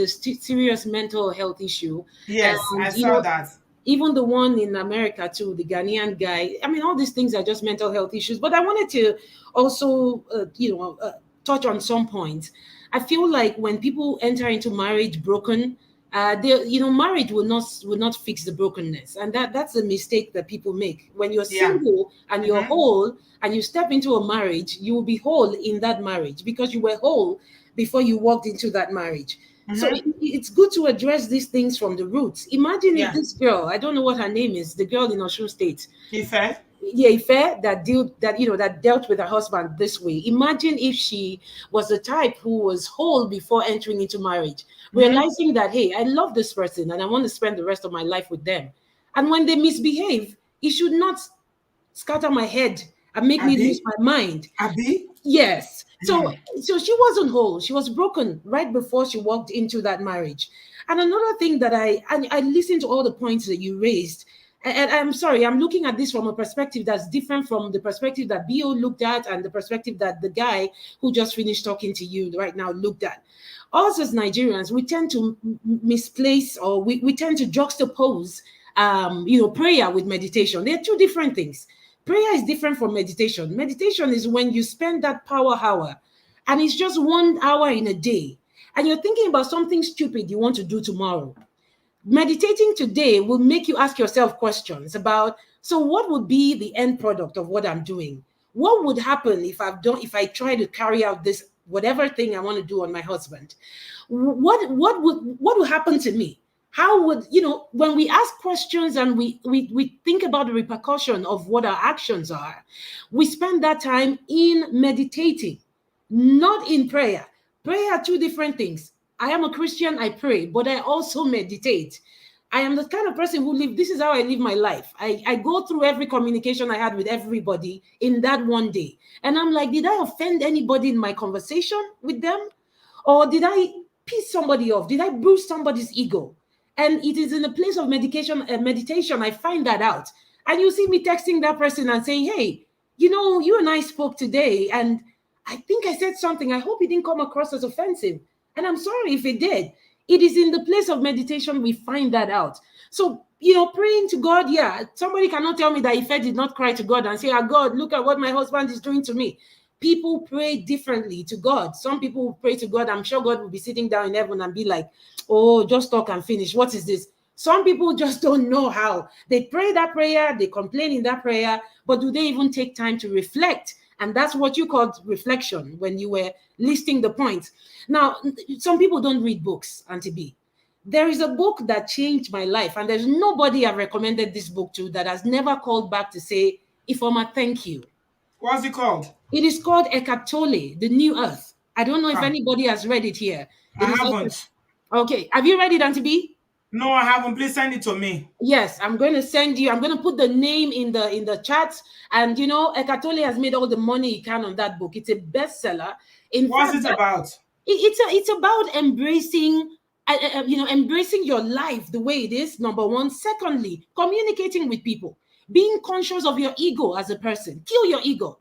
serious mental health issue, Yes, I and saw that. even the one in America too, the Ghanaian guy. I mean, all these things are just mental health issues. But I wanted to also, touch on some points. I feel like when people enter into marriage broken, marriage will not fix the brokenness, and that's a mistake that people make. When you're Yeah. single and you're Mm-hmm. whole, and you step into a marriage, you will be whole in that marriage because you were whole before you walked into that marriage. So Mm-hmm. it's good to address these things from the roots. Imagine if Yeah. this girl, I don't know what her name is, the girl in Osun State, Ife. yeah, Ife, that dealt with her husband this way. Imagine if she was the type who was whole before entering into marriage, Mm-hmm. realizing that hey, I love this person and I want to spend the rest of my life with them. And when they misbehave, it should not scatter my head and make me lose Abi. my mind. Abi. Yes. So she wasn't whole. She was broken right before she walked into that marriage. And another thing that I listened to all the points that you raised. And I'm sorry, I'm looking at this from a perspective that's different from the perspective that Bio looked at and the perspective that the guy who just finished talking to you right now looked at. Us as Nigerians, we tend to misplace, or we tend to juxtapose prayer with meditation. They're two different things. Prayer is different from meditation. Meditation is when you spend that power hour, and it's just 1 hour in a day, and you're thinking about something stupid you want to do tomorrow. Meditating today will make you ask yourself questions about, so what would be the end product of what I'm doing? What would happen if I try to carry out this whatever thing I want to do on my husband? What would happen to me? How would, when we ask questions and we think about the repercussion of what our actions are, we spend that time in meditating, not in prayer. Prayer are two different things. I am a Christian, I pray, but I also meditate. I am the kind of person who this is how I live my life. I go through every communication I had with everybody in that one day. And I'm like, did I offend anybody in my conversation with them? Or did I piss somebody off? Did I bruise somebody's ego? And it is in the place of meditation, I find that out. And you see me texting that person and saying, hey, you and I spoke today, and I think I said something. I hope it didn't come across as offensive. And I'm sorry if it did. It is in the place of meditation we find that out. So, praying to God, yeah, somebody cannot tell me that if I did not cry to God and say, God, look at what my husband is doing to me. People pray differently to God. Some people pray to God. I'm sure God will be sitting down in heaven and be like, oh, just talk and finish. What is this? Some people just don't know how. They pray that prayer, they complain in that prayer, but do they even take time to reflect? And that's what you called reflection when you were listing the points. Now, some people don't read books, Auntie B. There is a book that changed my life, and there's nobody I've recommended this book to that has never called back to say, Ifoma, thank you. What's it called? It is called Eckhart Tolle, The New Earth. I don't know if Ah. anybody has read it here. I haven't. Okay. Have you read it, Auntie B? No, I haven't. Please send it to me. Yes, I'm going to put the name in the chat. And Eckhart Tolle has made all the money he can on that book. It's a bestseller. What's it about? It's about embracing embracing your life the way it is, number one. Secondly, communicating with people, being conscious of your ego as a person. Kill your ego.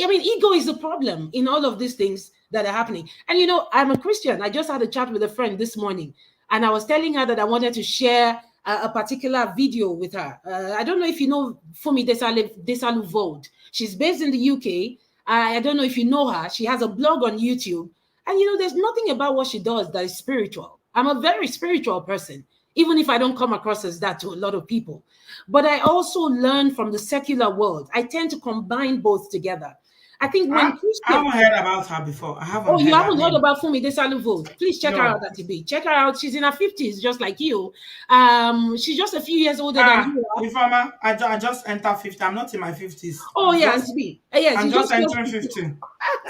I mean, ego is the problem in all of these things that are happening. And I'm a Christian. I just had a chat with a friend this morning, and I was telling her that I wanted to share a particular video with her. I don't know if you know Fumi Desalu Vold. She's based in the UK. I don't know if you know her. She has a blog on YouTube. And there's nothing about what she does that is spiritual. I'm a very spiritual person, even if I don't come across as that to a lot of people. But I also learn from the secular world. I tend to combine both together. I think when I haven't heard about her before. I haven't. Oh, you haven't heard name. about Fumi Desalu? Please check her No. out, Auntie B. Check her out. She's in her 50s, just like you. She's just a few years older than you are. Ifoma, I just entered 50. I'm not in my 50s. Oh, yeah, Auntie B. Yes, I'm just entering 50.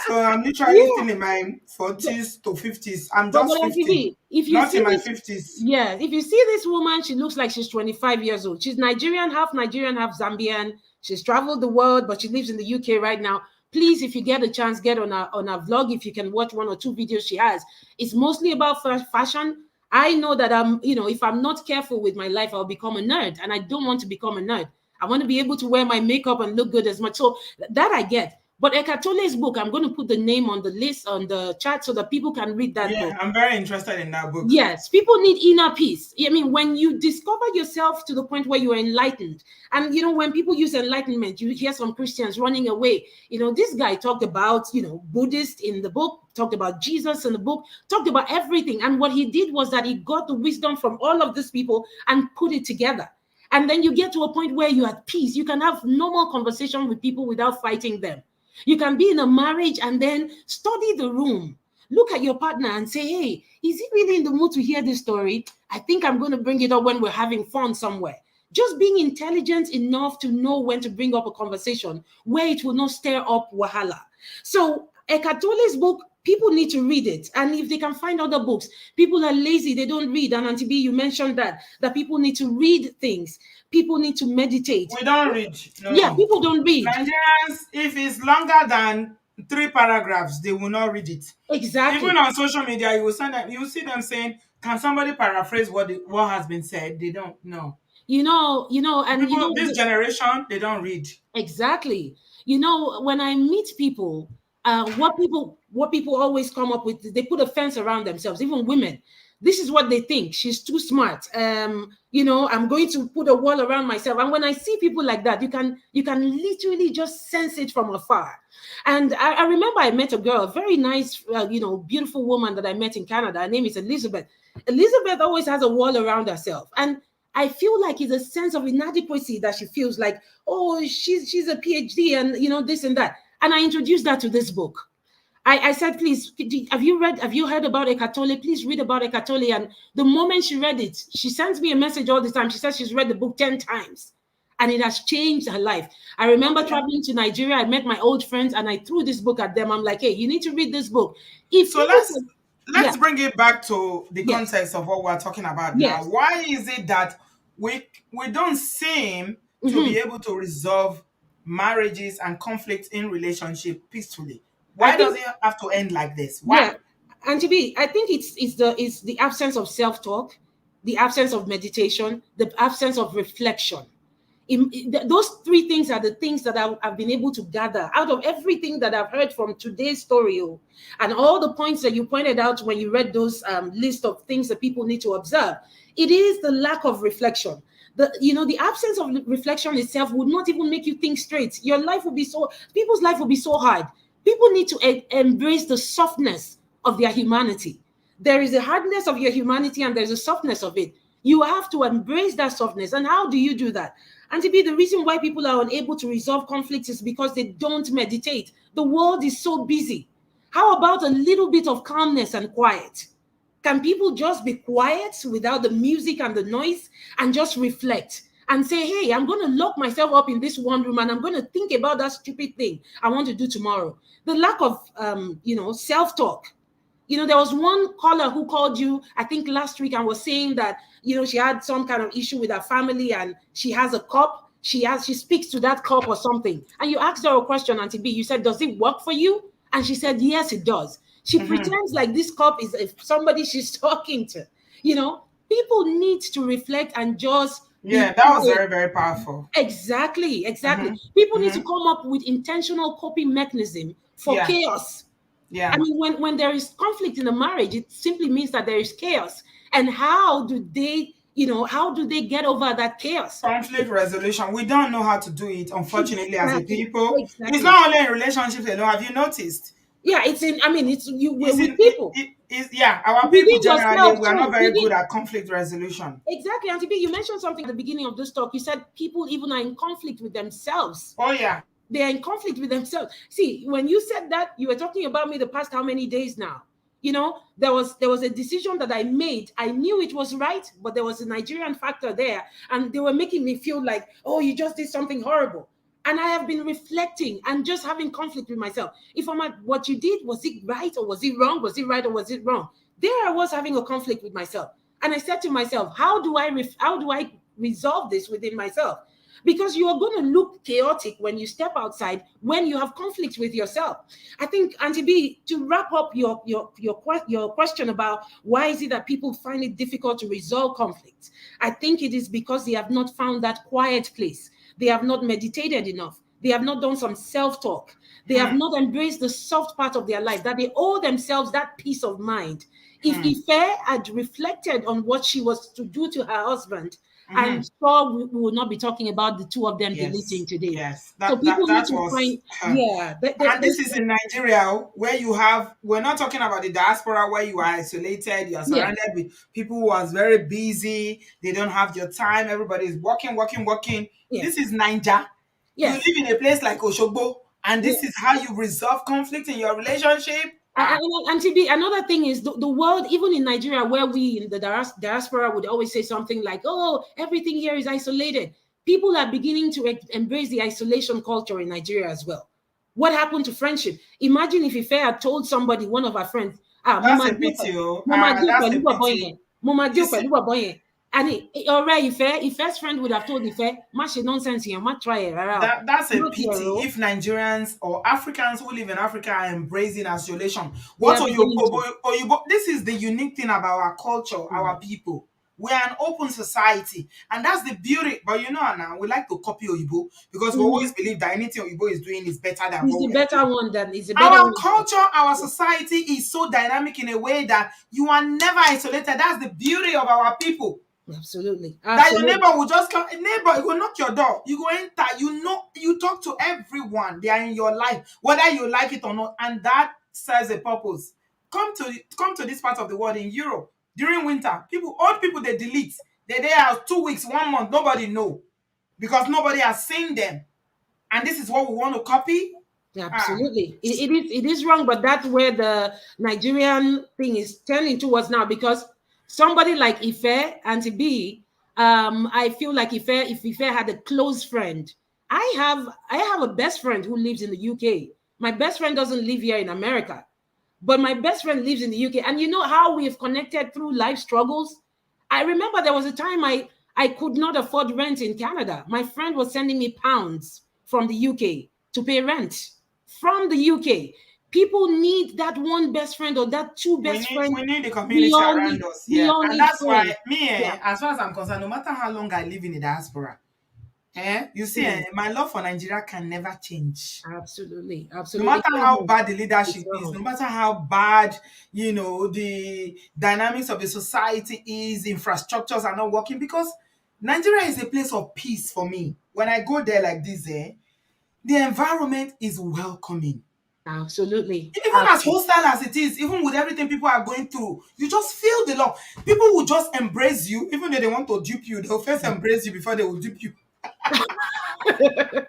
So I'm literally still in my 40s to 50s. I'm just 50. If you not see in my this, 50s. Yeah, if you see this woman, she looks like she's 25 years old. She's Nigerian, half Zambian. She's traveled the world, but she lives in the UK right now. Please, if you get a chance, get on our vlog. If you can watch 1 or 2 videos she has, it's mostly about fashion. I know that if I'm not careful with my life, I'll become a nerd, and I don't want to become a nerd. I want to be able to wear my makeup and look good as much. So that I get. But Eckhart Tolle's book, I'm going to put the name on the list on the chat so that people can read that book. Yeah, I'm very interested in that book. Yes, people need inner peace. I mean, when you discover yourself to the point where you are enlightened, and when people use enlightenment, you hear some Christians running away. This guy talked about, Buddhist in the book, talked about Jesus in the book, talked about everything. And what he did was that he got the wisdom from all of these people and put it together. And then you get to a point where you're at peace. You can have normal conversation with people without fighting them. You can be in a marriage and then study the room. Look at your partner and say, hey, is he really in the mood to hear this story? I think I'm going to bring it up when we're having fun somewhere. Just being intelligent enough to know when to bring up a conversation where it will not stir up wahala. So Eckhart Tolle's book, people need to read it. And if they can find other books, people are lazy, they don't read. And Auntie B, you mentioned that people need to read things. People need to meditate. We don't read. No. Yeah, people don't read. Nigerians, if it's longer than three paragraphs, they will not read it. Exactly. Even on social media, you will send them, you will see them saying, "Can somebody paraphrase what has been said?" They don't know. And People, this generation, they don't read. exactly. When I meet people, what people always come up with, they put a fence around themselves, even women. This is what they think. She's too smart. I'm going to put a wall around myself. And when I see people like that, you can literally just sense it from afar. And I remember I met a girl, a very nice, beautiful woman that I met in Canada. Her name is Elizabeth. Elizabeth always has a wall around herself. And I feel like it's a sense of inadequacy that she feels like, oh, she's a PhD and this and that. And I introduced that to this book. I said, please, have you heard about Eckhart Tolle? Please read about Eckhart Tolle. And the moment she read it, she sends me a message all the time. She says she's read the book 10 times and it has changed her life. I remember traveling to Nigeria. I met my old friends and I threw this book at them. I'm like, hey, you need to read this book. So let's bring it back to the Yes. context of what we're talking about Yes. now. Why is it that we don't seem to be able to resolve marriages and conflicts in relationship peacefully? Why does it have to end like this? Why? Yeah, and to be, I think it's the absence of self-talk, the absence of meditation, the absence of reflection. Those three things are the things that I've been able to gather out of everything that I've heard from today's story, and all the points that you pointed out when you read those list of things that people need to observe. It is the lack of reflection. The absence of reflection itself would not even make you think straight. People's life will be so hard. People need to embrace the softness of their humanity. There is a hardness of your humanity and there's a softness of it. You have to embrace that softness. And how do you do that? And to be the reason why people are unable to resolve conflicts is because they don't meditate. The world is so busy. How about a little bit of calmness and quiet? Can people just be quiet without the music and the noise and just reflect and say, hey, I'm going to lock myself up in this one room and I'm going to think about that stupid thing I want to do tomorrow? The lack of, self-talk. There was one caller who called you, I think last week, and was saying that, she had some kind of issue with her family and she has a cup. She speaks to that cup or something. And you asked her a question, Auntie B. You said, does it work for you? And she said, yes, it does. She pretends like this cup is somebody she's talking to. People need to reflect and just. Yeah, that was very, very powerful. Exactly. People need to come up with intentional coping mechanism for chaos. Yeah. I mean, when there is conflict in a marriage, it simply means that there is chaos. And how do they get over that chaos? Conflict resolution. We don't know how to do it, unfortunately, as a people. Exactly. It's not only in relationships alone. Have you noticed? Yeah, it's with people. Our people generally, we are not very good at conflict resolution. Exactly, Auntie B, you mentioned something at the beginning of this talk. You said people even are in conflict with themselves. Oh, yeah. They are in conflict with themselves. See, when you said that, you were talking about me the past how many days now? There was a decision that I made. I knew it was right, but there was a Nigerian factor there, and they were making me feel like, oh, you just did something horrible. And I have been reflecting and just having conflict with myself. If I'm like, what you did, was it right or was it wrong? Was it right or was it wrong? There I was having a conflict with myself. And I said to myself, how do I resolve this within myself? Because you are going to look chaotic when you step outside, when you have conflict with yourself. I think, Auntie B, to wrap up your question about why is it that people find it difficult to resolve conflicts, I think it is because they have not found that quiet place. They have not meditated enough. They have not done some self-talk. They have not embraced the soft part of their life, that they owe themselves that peace of mind. If Ife had reflected on what she was to do to her husband, I'm sure we will not be talking about the two of them deleting today. Yes, so people need to find, and this is in Nigeria, where we're not talking about the diaspora, where you are isolated, you are surrounded with people who are very busy, they don't have your time, everybody is working. This is Niger. You live in a place like Oshogbo, and this is how you resolve conflict in your relationship. And to be another thing is the world, even in Nigeria, where we in the diaspora would always say something like, oh, everything here is isolated. People are beginning to embrace the isolation culture in Nigeria as well. What happened to friendship? Imagine if Ife had told somebody, one of our friends, that's a pity. And all right, if first friend would have told Ife, "Mash nonsense here, ma try it, rara." That's a Not here, pity oh. if Nigerians or Africans who live in Africa are embracing isolation. They What are beginning to. this is the unique thing about our culture, our people. We are an open society, and that's the beauty. But you know, now we like to copy Oyibo because we always Mhm. believe that anything Oyibo is doing is better than It's what the we are better doing. one than it's a better Our one. culture, our society is so dynamic in a way that you are never isolated. That's the beauty of our people. Absolutely, That your absolutely. neighbor will just come, neighbor, you will knock your door, you go enter, you know, you talk to everyone, they are in your life, whether you like it or not, and that serves a purpose. Come to this part of the world in Europe during winter, old people, they delete. They're there 2 weeks, 1 month, nobody know because nobody has seen them, and this is what we want to copy. Ah, Absolutely. It is wrong, but that's where the Nigerian thing is turning towards now because somebody like Ife, Auntie B, I feel like if Ife had a close friend, I have a best friend who lives in the UK. My best friend doesn't live here in America, but my best friend lives in the UK. And you know how we've connected through life struggles? I remember there was a time I could not afford rent in Canada. My friend was sending me pounds from the UK to pay rent from the UK. People need that one best friend or that two we best need friends. we need the We community all around need us, we yeah, all and need that's why friends. me, Yeah. as far as I'm concerned, no matter how long I live in the diaspora, you see, Mm, my love for Nigeria can never change. absolutely. No Absolutely. matter It's not how home. bad the It's leadership not is, no home. matter how bad, the dynamics of the society is, infrastructures are not working, because Nigeria is a place of peace for me. When I go there like this, the environment is welcoming. Absolutely. Even as Absolutely. hostile as it is, even with everything people are going through, you just feel the love. People will just embrace you, even though they want to dupe you. They'll first embrace you before they will dupe you.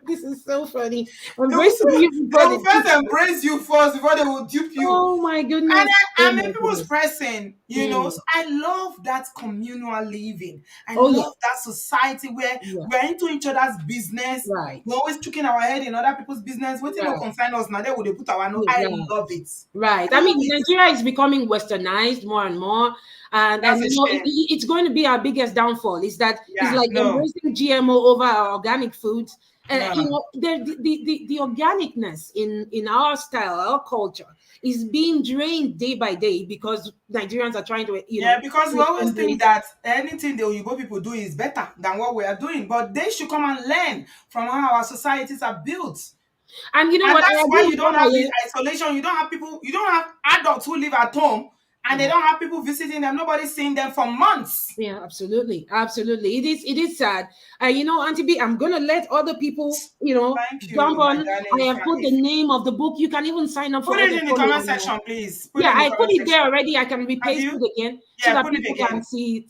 This is so funny. They will, Embracing say- you they before will the first embrace you first before they will dupe you. Oh my And goodness. Oh I'm a my people's goodness. person, Mm. So I love that communal living. I Oh yeah. love that society where Yeah. we're into each other's business. Right. We're always chucking our head in other people's business. Waiting to Right. concern us now. They would they put our no. Yeah, I right. love it. Right. I I love mean, it. Nigeria is becoming westernized more and more, and That's a it's going to be our biggest downfall. Is that it's Yeah, like no, embracing GMO over our organic foods. no. The organicness in our style, our culture, is being drained day by day because Nigerians are trying to Yeah, because we always think embrace. that anything the Oyibo people do is better than what we are doing, but they should come and learn from how our societies are built. And you know And what? I that's why agree you with what don't I have this hear. isolation. You don't have adults who live at home and they don't have people visiting them. Nobody's seeing them for months. Yeah, absolutely, absolutely. It is sad. Auntie B, I'm gonna let other people, Thank jump you, my on. I darling. have put the name of the book. You can even sign up Put for it other in the follow comment on. section, please. Put it Yeah, in the I put comment it there section. already. I can Have repaste you? it again so Yeah, that put it people again.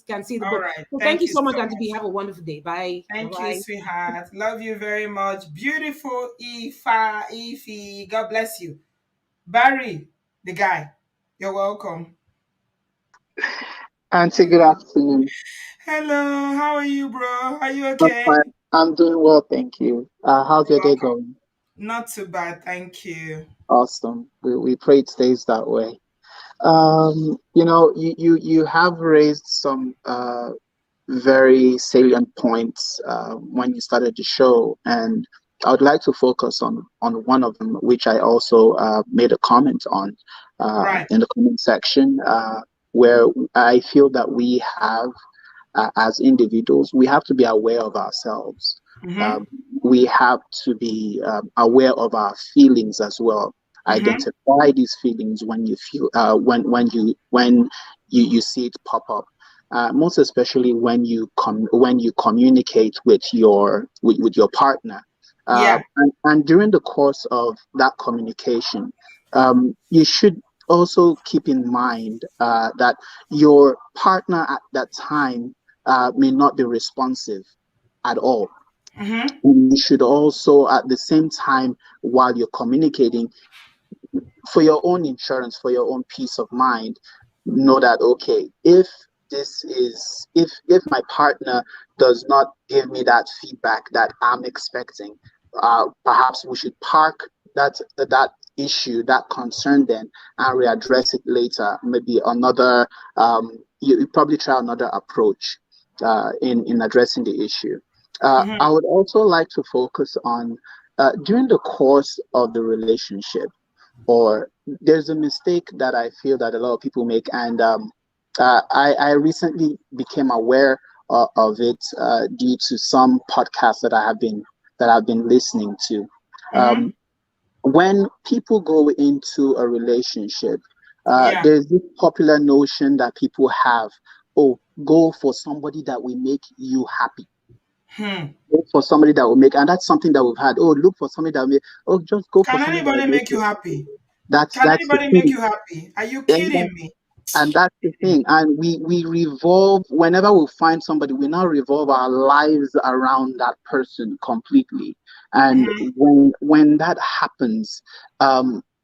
can see the All book. right. So thank Thank you you so much, so Auntie B. much. Have a wonderful day. Bye. Bye. Thank you, Bye. sweetheart. Love you very much. Beautiful Ifa, Ify. God bless you. Barry, the guy. You're welcome. Auntie, good afternoon. Hello, how are you, bro? Are you I'm okay? fine. I'm doing well, thank you. How's You're your day welcome. going? Not too bad, thank you. Awesome. We pray it stays that way. You have raised some very salient points when you started the show, and I would like to focus on one of them, which I also made a comment on Right. in the comment section, where I feel that we have as individuals, we have to be aware of ourselves. Mm-hmm. Um, we have to be aware of our feelings as well. Mm-hmm. Identify these feelings when you feel when you see it pop up. Most especially when you communicate with with your partner, Yeah. and during the course of that communication, you should also keep in mind that your partner at that time may not be responsive at all. Mm-hmm. And you should also, at the same time, while you're communicating, for your own insurance, for your own peace of mind, know that okay, if my partner does not give me that feedback that I'm expecting, perhaps we should park that issue, that concern, then and readdress it later. Maybe another, you probably try another approach. in addressing the issue. I Mm-hmm. would also like to focus on during the course of the relationship, or there's a mistake that I feel that a lot of people make, and I recently became aware of it due to some podcasts that I've been listening to. Mm-hmm. Um, when people go into a relationship, Yeah. there's this popular notion that people have, oh, go for somebody that will make you happy. Hmm. Look for somebody that will make, and that's something that we've had. Oh, look for somebody that will make, oh, just go for Can somebody that will anybody make make you you. happy? Can That's the anybody make thing. you happy? Are you And kidding me? that's the thing. And we revolve whenever we find somebody, we now revolve our lives around that person completely. And Mm-hmm. when that happens,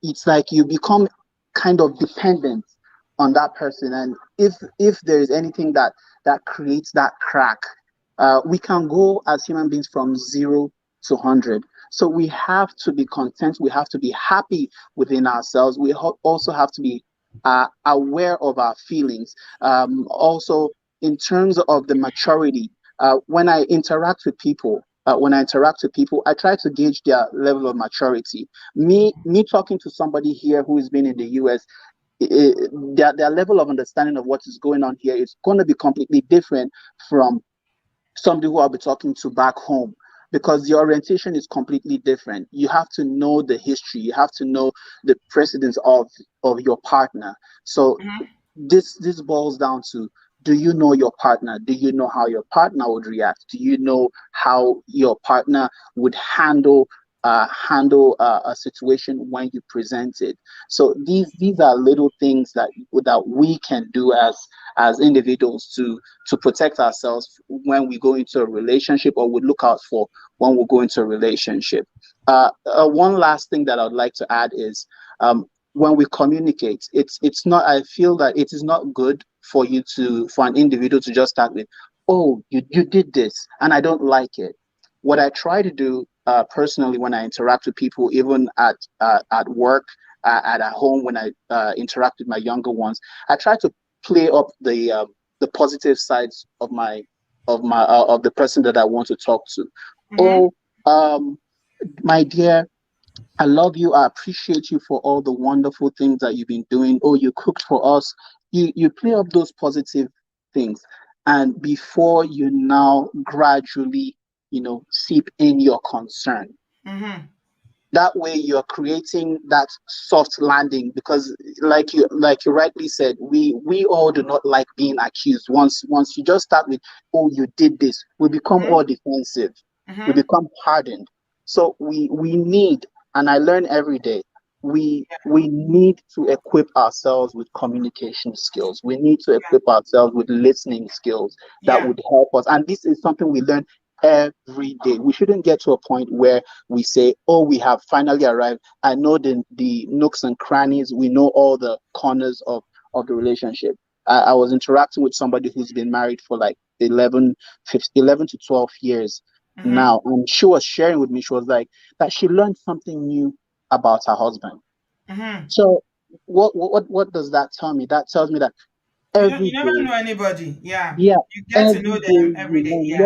it's like you become kind of dependent on that person. And if there is anything that creates that crack, we can go as human beings from 0 to 100. So we have to be content. We have to be happy within ourselves. We also have to be aware of our feelings. Also, in terms of the maturity, when I interact with people, I try to gauge their level of maturity. Me talking to somebody here who has been in the US, their level of understanding of what is going on here is going to be completely different from somebody who I'll be talking to back home, because the orientation is completely different. You have to know the history, you have to know the precedence of your partner. So Mm-hmm. this boils down to, do you know your partner? Do you know how your partner would react? Do you know how your partner would handle a situation when you present it? So these are little things that we can do as individuals to protect ourselves when we go into a relationship, or we look out for when we go into a relationship. One last thing that I'd like to add is, when we communicate, it's not, I feel that it is not good for an individual to just start with, oh, you did this and I don't like it. What I try to do personally when I interact with people, even at work, at home, when I interact with my younger ones, I try to play up the positive sides of the person that I want to talk to. Mm-hmm. Oh, my dear, I love you. I appreciate you for all the wonderful things that you've been doing. Oh, you cooked for us. You play up those positive things, and before you now gradually, seep in your concern. Mm-hmm. That way, you're creating that soft landing, because, like you rightly said, we all do not like being accused. Once you just start with, oh, you did this, we become all defensive, we Mm-hmm. become hardened. So we need, and I learn every day, we need to equip ourselves with communication skills. We need to Yeah. equip ourselves with listening skills that Yeah. would help us. And this is something we learn every day. We shouldn't get to a point where we say, oh, we have finally arrived. I know the nooks and crannies. We know all the corners of the relationship. I was interacting with somebody who's been married for like 11 to 12 years Mm-hmm. now. And she was sharing with me, she was like, that she learned something new about her husband. Mm-hmm. So what does that tell me? That tells me that You every never day, know anybody. Yeah. yeah, You get to every know day them every you day. learn. Yeah.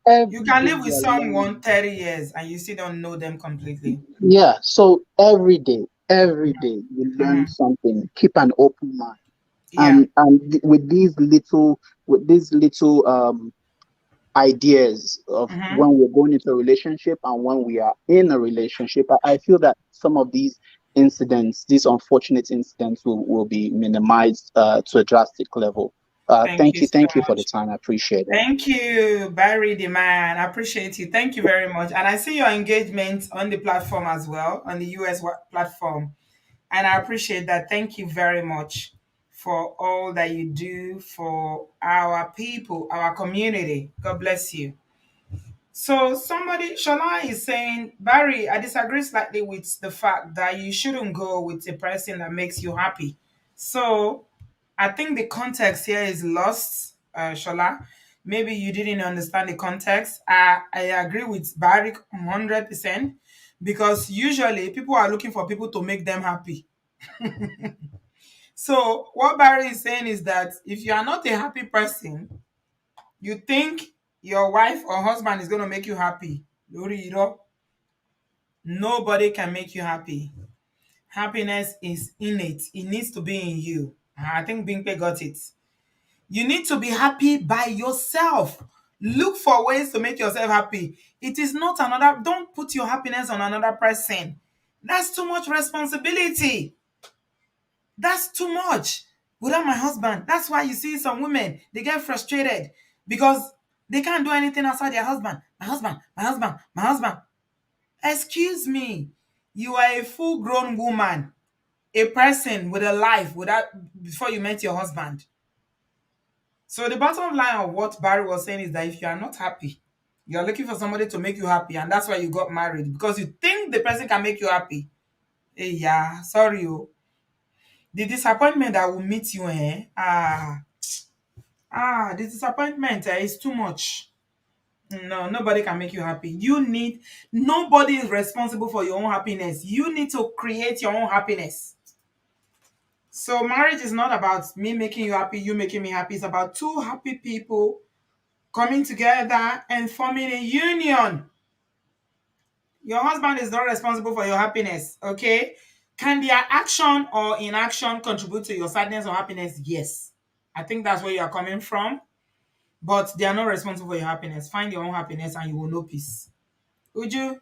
Yeah, You every can day live with you're someone learning. 30 years and you still don't know them completely. Yeah, so every day you learn Mm-hmm. something. Keep an open mind, Yeah. with these little ideas of Mm-hmm. when we're going into a relationship and when we are in a relationship, I feel that some of these unfortunate incidents will be minimized to a drastic level. Thank you so Thank you for the much. time. I appreciate it. Thank you, Barry the man. I appreciate you. Thank you very much. And I see your engagement on the platform as well, on the US platform. And I appreciate that. Thank you very much for all that you do for our people, our community. God bless you. So somebody, Shona is saying, Barry, I disagree slightly with the fact that you shouldn't go with a person that makes you happy. So I think the context here is lost, Shola. Maybe you didn't understand the context. I agree with Barry 100% because usually people are looking for people to make them happy. So what Barry is saying is that if you are not a happy person, You think your wife or husband is going to make you happy. Lori, nobody can make you happy. Happiness is innate. It needs to be in you. I think Bingpe got it. You need to be happy by yourself. Look for ways to make yourself happy. It is not another, don't put your happiness on another person. That's too much responsibility. That's too much. Without my husband, that's why you see some women, they get frustrated because they can't do anything outside their husband. My husband, my husband, my husband. Excuse me. You are a full-grown woman, a person with a life without before you met your husband. So the bottom line of what Barry was saying is that if you are not happy, you're looking for somebody to make you happy, and that's why you got married because you think the person can make you happy. Hey, yeah, sorry, oh. The disappointment that will meet you, the disappointment is too much. No, nobody can make you happy. Nobody is responsible for your own happiness. You need to create your own happiness. So marriage is not about me making you happy, you making me happy. It's about two happy people coming together and forming a union. Your husband is not responsible for your happiness, okay? Can their action or inaction contribute to your sadness or happiness? Yes. I think that's where you are coming from. But they are not responsible for your happiness. Find your own happiness and you will know peace. Uju,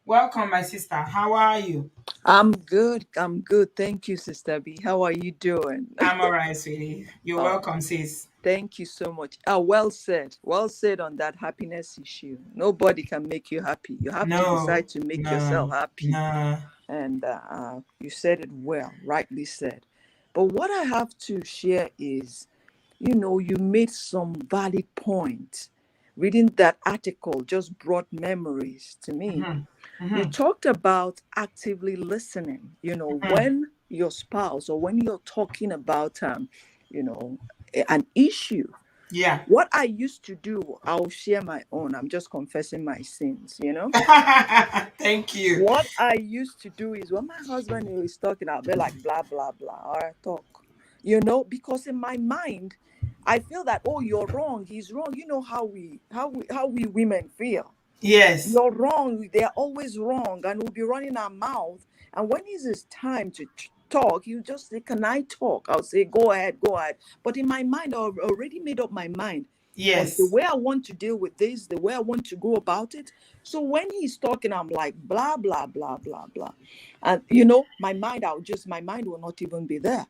welcome, my sister. How are you? I'm good. I'm good. Thank you, Sister B. How are you doing? I'm all right, sweetie. You're Oh, welcome, sis. thank you so much. Ah, well said. Well said on that happiness issue. Nobody can make you happy. You have to No, decide to make yourself no, happy. no. And you said it well, rightly said. But what I have to share is, you made some valid points. Reading that article just brought memories to me. Mm-hmm. You Mm-hmm. talked about actively listening, Mm-hmm. when your spouse or when you're talking about, an issue. Yeah. What I used to do, I'll share my own. I'm just confessing my sins. Thank you. What I used to do is when my husband is talking, I'll be like, blah, blah, blah, all right, talk. Because in my mind, I feel that, oh, you're wrong, he's wrong. You know how we women feel. Yes. You're wrong. They're always wrong, and we'll be running our mouth. And when it's his time to talk, you just say, "Can I talk?" I'll say, "Go ahead, go ahead." But in my mind, I've already made up my mind on the Yes. way I want to deal with this, the way I want to go about it. So when he's talking, I'm like, blah blah blah blah blah, and my mind will not even be there.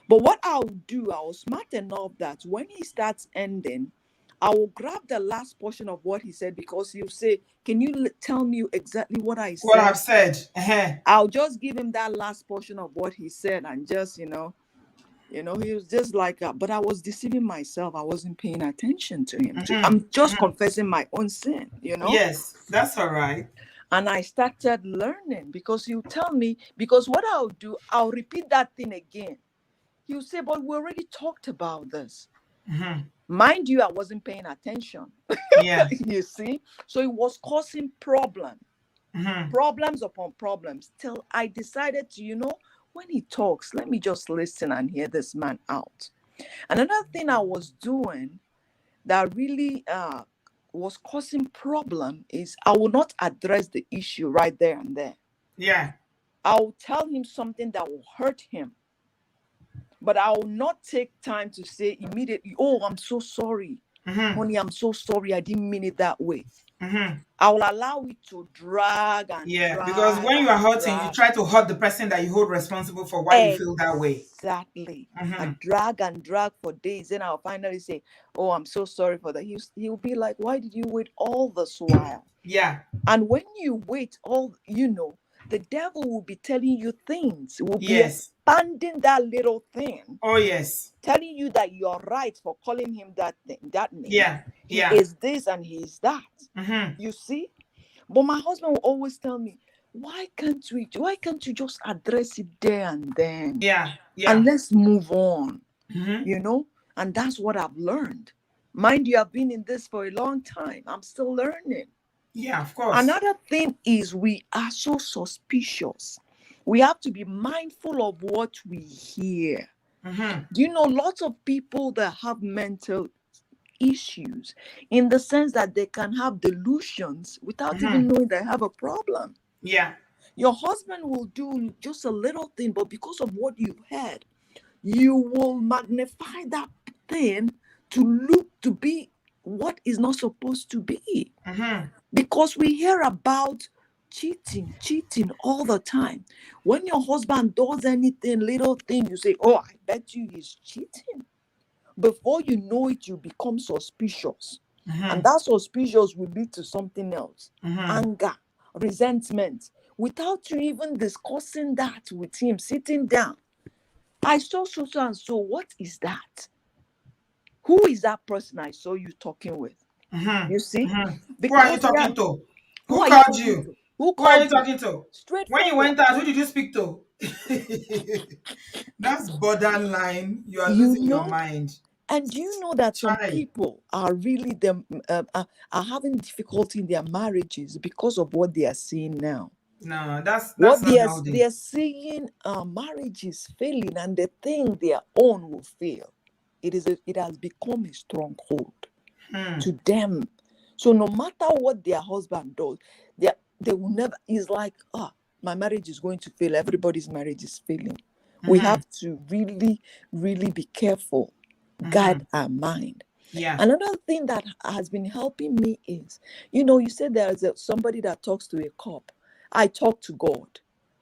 But what I'll do, I was smart enough that when he starts ending, I will grab the last portion of what he said because he'll say, "Can you tell me exactly what I What said?" I've said. Uh-huh. I'll just give him that last portion of what he said and just, he was just like, but I was deceiving myself. I wasn't paying attention to him. Mm-hmm. I'm just Mm-hmm. confessing my own sin. Yes, that's all right. And I started learning because you tell me, because what I'll do, I'll repeat that thing again. You say, but we already talked about this. Mm-hmm. Mind you, I wasn't paying attention. Yeah. You see? So it was causing problems Mm-hmm. upon problems till I decided to, when he talks, let me just listen and hear this man out. Another thing I was doing that really was causing problem is I will not address the issue right there and there. Yeah. I'll tell him something that will hurt him, but I will not take time to say immediately, "Oh, I'm so sorry. Mm-hmm. Honey, I'm so sorry. I didn't mean it that way." Mm-hmm. I will allow it to drag and Yeah, because drag when you are and hurting, you drag. try to hurt the person that you hold responsible for why you feel that way. Exactly. I Mm-hmm. drag and drag for days. Then I'll finally say, "Oh, I'm so sorry for that." He'll be like, "Why did you wait all this while?" Yeah. And when you wait the devil will be telling you things, will be Yes. expanding that little thing, Oh, yes. telling you that you're right for calling him that thing, that name. Yeah. He Yeah. is this and he is that. Mm-hmm. You see? But my husband will always tell me, why can't you just address it there and then? Yeah. And Yeah. let's move on, Mm-hmm. And that's what I've learned. Mind you, I've been in this for a long time. I'm still learning. Yeah, of course. Another thing is we are so suspicious. We have to be mindful of what we hear. Mm-hmm. Do you know lots of people that have mental issues, in the sense that they can have delusions without even knowing they have a problem. Yeah. Your husband will do just a little thing, but because of what you've heard, you will magnify that thing to look to be what is not supposed to be. Because we hear about cheating all the time. When your husband does anything, little thing, you say, oh, I bet you he's cheating. Before you know it, you become suspicious. And that suspicious will lead to something else. Anger, resentment, without you even discussing that with him, sitting down. I saw so and so. What is that? Who is that person I saw you talking with? You see? Who are you talking to? Who Who are you called talking you? to? Who Who are you called you? talking to? When you Straightforward. went out, who did you speak to? That's borderline. You are You losing your know, mind. and you know that some Try. people are really them are having difficulty in their marriages because of what they are seeing now. No, that's What not healthy. they are seeing, marriages failing, and they think their own will fail. It has become a stronghold to them. So no matter what their husband does, they will never. It's like, my marriage is going to fail. Everybody's marriage is failing. We have to really, really be careful. Guide our mind. Yeah. Another thing that has been helping me is, you said there's somebody that talks to a cup. I talk to God.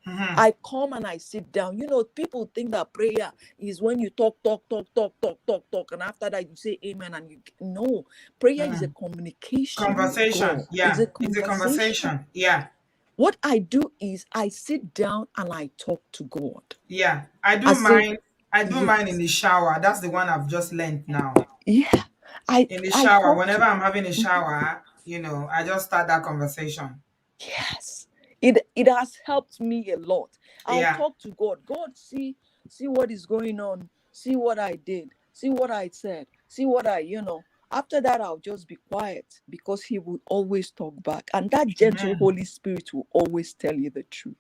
I come and I sit down. People think that prayer is when you talk, and after that you say amen and no. Prayer is a communication with Conversation. God. Yeah. It's a conversation. Yeah. What I do is I sit down and I talk to God. Yeah. I do I say, mine in the shower. That's the one I've just learned now. yeah. In the I shower, talk whenever to I'm having a shower, I just start that conversation. Yes, it has helped me a lot. I'll Yeah. talk to God. God, see what is going on. See what I did. See what I said. See what After that, I'll just be quiet because He will always talk back, and that gentle Holy Spirit will always tell you the truth.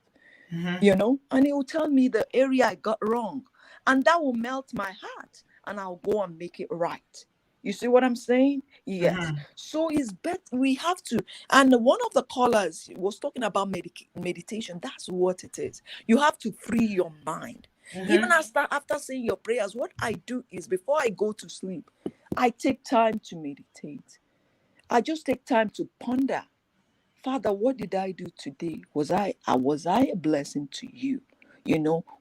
And He will tell me the area I got wrong, and that will melt my heart, and I'll go and make it right. You see what I'm saying? Yes. So it's better. We have to. And one of the callers was talking about meditation. That's what it is. You have to free your mind. Even after saying your prayers, what I do is before I go to sleep, I take time to meditate. I just take time to ponder. Father, what did I do today? Was I a blessing to you?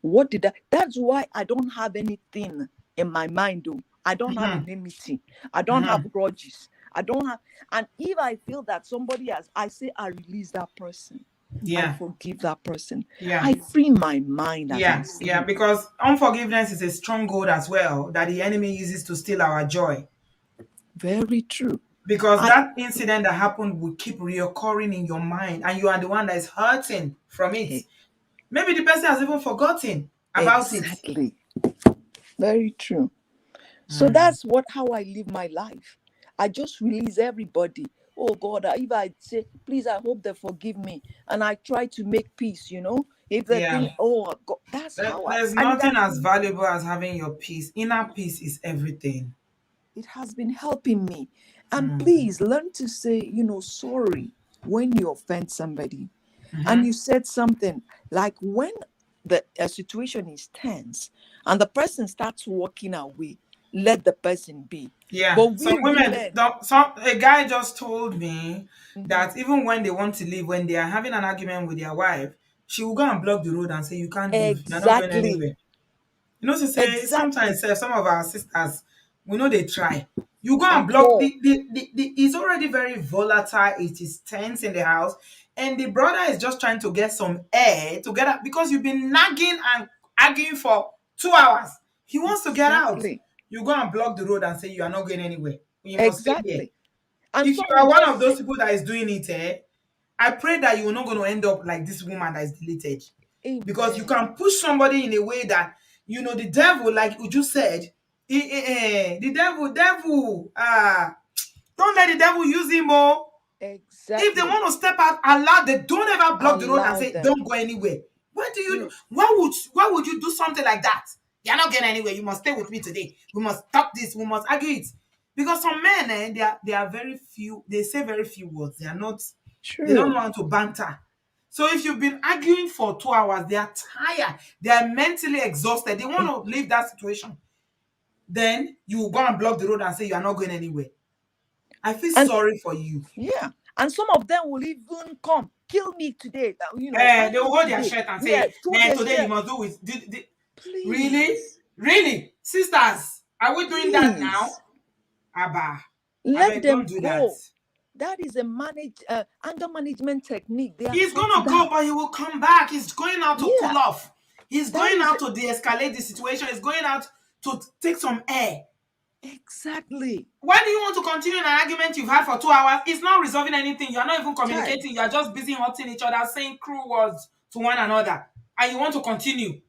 What did I? That's why I don't have anything in my mind, though. I don't have enmity. I don't have grudges. I don't have. And if I feel that somebody I say I release that person. I Yeah. forgive that person. Yeah. I free my mind as I Yeah. sleep. Yeah. Because unforgiveness is a stronghold as well that the enemy uses to steal our joy. Very true. Because that incident that happened will keep reoccurring in your mind, and you are the one that is hurting from it. Maybe the person has even forgotten about it. Exactly. Very true. So that's how I live my life. I just release everybody. Oh God, if I say, please, I hope they forgive me. And I try to make peace, If they think, oh God, that's how There's nothing as valuable as having your peace. Inner peace is everything. It has been helping me. And please learn to say, sorry when you offend somebody. And you said something like when the situation is tense and the person starts walking away, let the person be. Yeah. But Some women, women, a guy just told me that even when they want to leave, when they are having an argument with their wife, she will go and block the road and say, you can't leave. You're not going exactly. anywhere. To say sometimes some of our sisters, we know they try. You go and At block all. it's already very volatile. It is tense in the house, and the brother is just trying to get some air together because you've been nagging and arguing for 2 hours. He wants to get out. Exactly. You go and block the road and say you are not going anywhere. You must stay here. Exactly. And If you some will are one of just those say, people that is doing it, I pray that you're not going to end up like this woman that is deleted. Because you can push somebody in a way that, the devil, like Uju said, the devil, don't let the devil use him. exactly. If they want to step out, they don't ever block the road and Allow say, them. don't go anywhere. What do you do? Why would you do something like that? You're not getting anywhere. You must stay with me today. We must stop this. We must argue it. Because some men, they are very few. They say very few words. They are not. They don't True. know how to banter. So if you've been arguing for 2 hours, they are tired. They are mentally exhausted. They want to leave that situation. Then you go and block the road and say you are not going anywhere. I feel And sorry for you. yeah, and some of them will even come kill me today. Find They will me hold their today. shirt and Yeah, say, throw their today you shirt. must do with. Really? Please, Really? Sisters, are we doing that now? please, Abba. I let beg, don't them do that. go. That is a anger management technique. They are He's taught gonna go, that. but he will come back. He's going out to Yeah, cool off. He's that going is out to de-escalate the situation. He's going out to take some air. exactly. Why do you want to continue an argument you've had for 2 hours? It's not resolving anything. You're not even Child. communicating. You're just busy hurting each other, saying cruel words to one another. And you want to continue.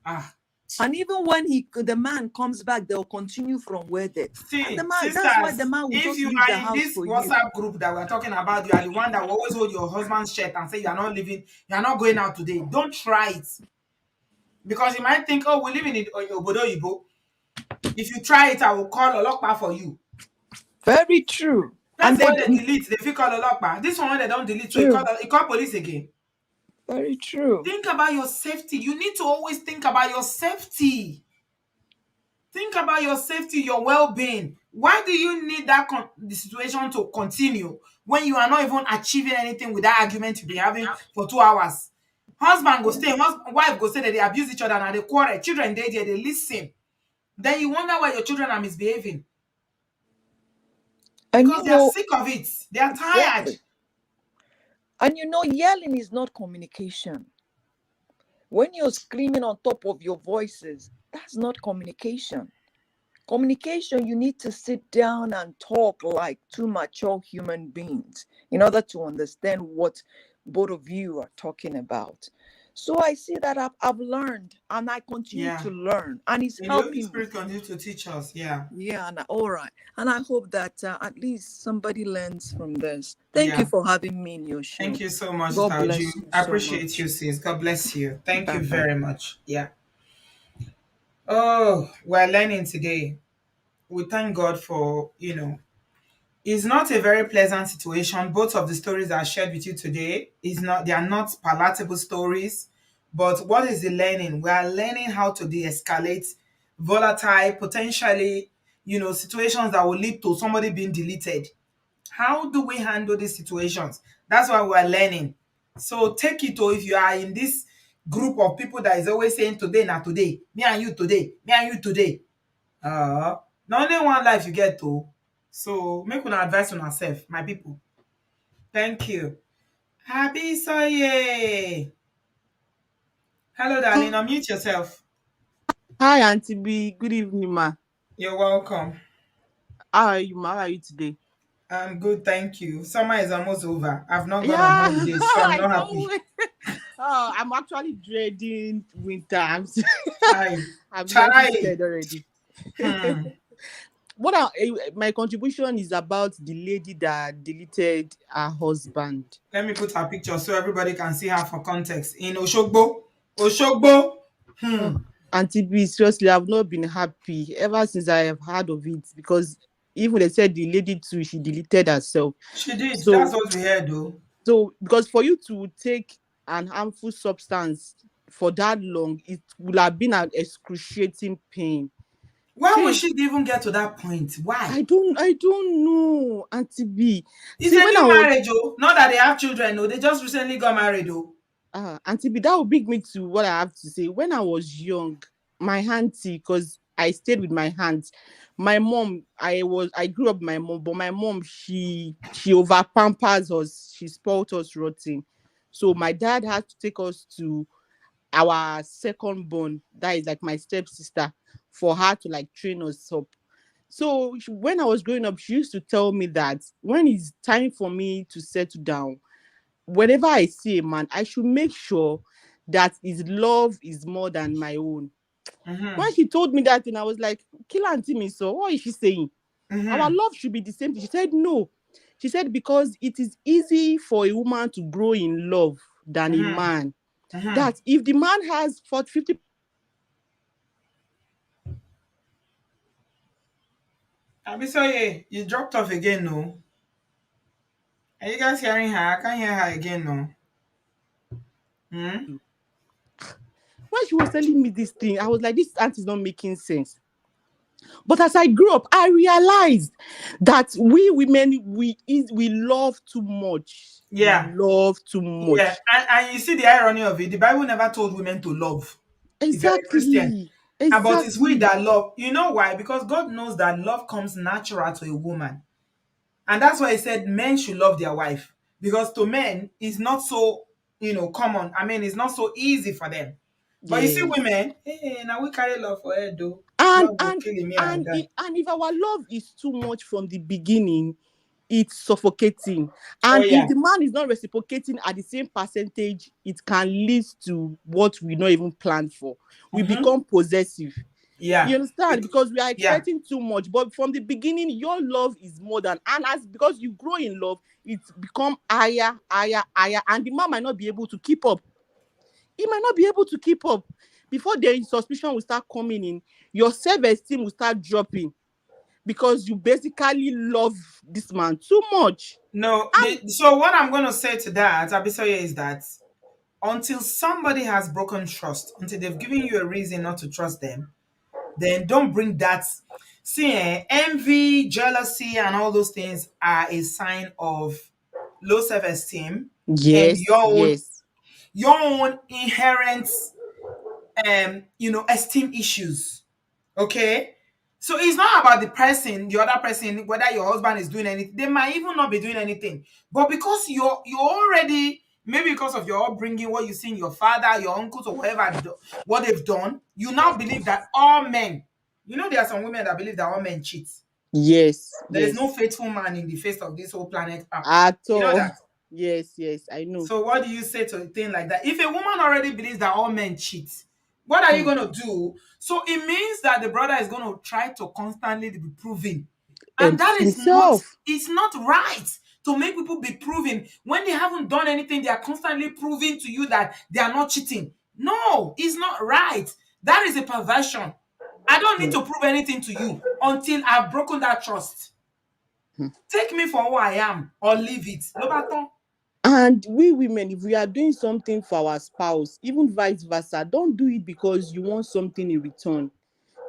And even when the man comes back, they'll continue from where they. And the See, man, that's why the sisters, man will if just you leave the are in house this for you. WhatsApp group that we're talking about, you are the one that will always hold your husband's shirt and say you are not leaving, you are not going out today. Don't try it. Because you might think, oh, we live in obodooyinbo. If you try it, I will call Olokpa for you. Very true. That's And what then they delete. They feel call Olokpa. This one, when they don't delete, so true. he call police again. Very true. Think about your safety. You need to always think about your safety. Think about your safety, your well-being. Why do you need the situation to continue when you are not even achieving anything with that argument you've been having for 2 hours? Husband go stay, wife go say that they abuse each other and they quarrel. Children they listen. Then you wonder why your children are misbehaving. And Because they are sick of it. They are tired. exactly. And yelling is not communication. When you're screaming on top of your voices, that's not communication. Communication, you need to sit down and talk like two mature human beings in order to understand what both of you are talking about. So I see that I've learned and I continue to learn, and it's The Holy helping me. Spirit continues to teach us. Yeah. Yeah, all right. And I hope that at least somebody learns from this. Thank you for having me in your show. Thank you so much, God Tauju. bless you I so appreciate much. you, sis. God bless you. Thank you Bye-bye. very much. Yeah. Oh, we're learning today. We thank God for, it's not a very pleasant situation. Both of the stories I shared with you today they are not palatable stories. But what is the learning? We are learning how to de-escalate volatile, potentially, situations that will lead to somebody being deleted. How do we handle these situations? That's why we're learning. So take it, or if you are in this group of people that is always saying today, not today, me and you today, me and you today. Not only one life you get to. So make una advice on yourself, my people. Thank you. Happy Soye. Hello, darling. Unmute yourself. Hi, Auntie B. Good evening, ma. You're welcome. How are you, ma? How are you today? I'm good, thank you. Summer is almost over. I've not gone on Yeah, holidays, so I'm I not can't happy. wait. Oh, I'm actually dreading winter. I'm Hi. getting Chai. scared already. Hmm. My contribution is about the lady that deleted her husband. Let me put her picture so everybody can see her for context. In Oshogbo. Oshogbo. Oh, Auntie B, seriously, I've not been happy ever since I have heard of it, because even they said the lady too, she deleted herself. She did. That's So, what we heard, though. because for you to take an harmful substance for that long, it would have been an excruciating pain. Why would she even get to that point? Why? I don't know, Auntie B. It's See, a when I new was marriage, oh. Not that they have children, oh. They just recently got married, oh. Auntie B, that will bring me to what I have to say. When I was young, my auntie, because I stayed with my aunt, my mom, I grew up with my mom, but my mom, she over pampers us, she spoiled us rotten. So my dad had to take us to our second born, that is like my stepsister, for her to like train us up. So when I was growing up, she used to tell me that when it's time for me to settle down, whenever I see a man, I should make sure that his love is more than my own. When she told me that, and I was like, kill Auntie me, so what is she saying? Our love should be the same. She said, no. She said, because it is easy for a woman to grow in love than a man. That if the man has 50. Abisoye, you dropped off again, no? Are you guys hearing her? I can't hear her again, no. Hmm? When she was telling me this thing, I was like, this aunt is not making sense. But as I grew up, I realized that we women, we love too much. We Yeah. love too Yeah. much. And you see the irony of it. The Bible never told women to love. If you're a Christian. Exactly. But it's we Exactly. that love. You know why? Because God knows that love comes natural to a woman. And that's why he said men should love their wife. Because to men, it's not so, common. I mean, it's not so easy for them. But you see, Yes. women, hey, now we carry love for her, though. And Love will and kill me and and die. and if our love is too much from the beginning, it's suffocating. Oh, And if yeah. the man is not reciprocating at the same percentage, it can lead to what we not even planned for. We Mm-hmm. become possessive. Yeah. You understand? Because we are Yeah. expecting too much. But from the beginning, your love is more than, and as because you grow in love, it's become higher, higher, higher, and the man might not be able to keep up. He might not be able to keep up. Before the suspicion will start coming in, your self-esteem will start dropping because you basically love this man too much. No, And so what I'm going to say to that, Abisoye, is that until somebody has broken trust, until they've given you a reason not to trust them, then don't bring that. See, envy, jealousy, and all those things are a sign of low self-esteem and yes, yes, your own inherent esteem issues. Okay? So it's not about the other person, whether your husband is doing anything. They might even not be doing anything. But because you're already, maybe because of your upbringing, what you see in your father, your uncles, or whatever, what they've done, you now believe that all men, there are some women that believe that all men cheat. yes, There is no yes. faithful man in the face of this whole planet Earth. At You know all. that? Yes, yes, I know. So what do you say to a thing like that? If a woman already believes that all men cheat, what are you Hmm. going to do? So it means that the brother is going to try to constantly be proven. And And that is not, himself. it's not right to make people be proven. When they haven't done anything, they are constantly proving to you that they are not cheating. No, it's not right. That is a perversion. I don't need Hmm. to prove anything to you until I've broken that trust. Hmm. Take me for who I am or leave it. No matter. And we women, if we are doing something for our spouse, even vice versa, don't do it because you want something in return.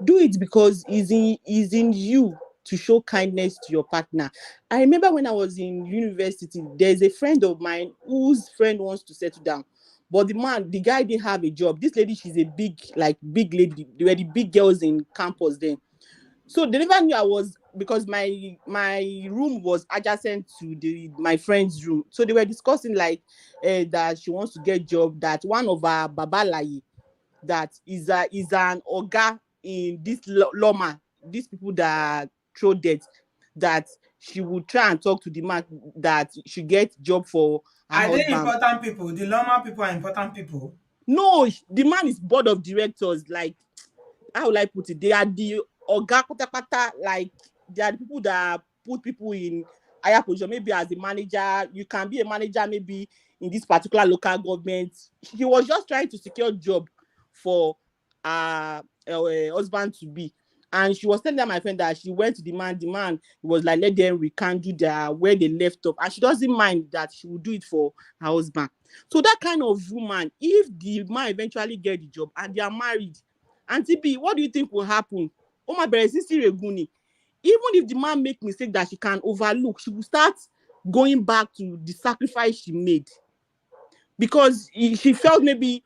Do it because it's in you to show kindness to your partner. I remember when I was in university, there's a friend of mine whose friend wants to settle down. But the guy didn't have a job. This lady, she's a big lady. They were the big girls in campus then. So they never knew I was, because my room was adjacent to my friend's room. So they were discussing like that she wants to get job, that one of our babalai that is an oga in this lawma, these people that throw debt, that she would try and talk to the man that she get job for her Are they husband. important people? The normal people are important people. No, the man is board of directors. Like, how will I put it? They are the oga kata, like they are the people that put people in higher position. Maybe as a manager, you can be a manager maybe in this particular local government. He was just trying to secure job for husband to be. And she was telling my friend that she went to the man was like, let them rekindle their where they left off. And she doesn't mind that she will do it for her husband. So that kind of woman, if the man eventually get the job and they are married, Auntie B, what do you think will happen? Oh my brother, Reguni. Even if the man make mistake that she can overlook, she will start going back to the sacrifice she made. Because she felt maybe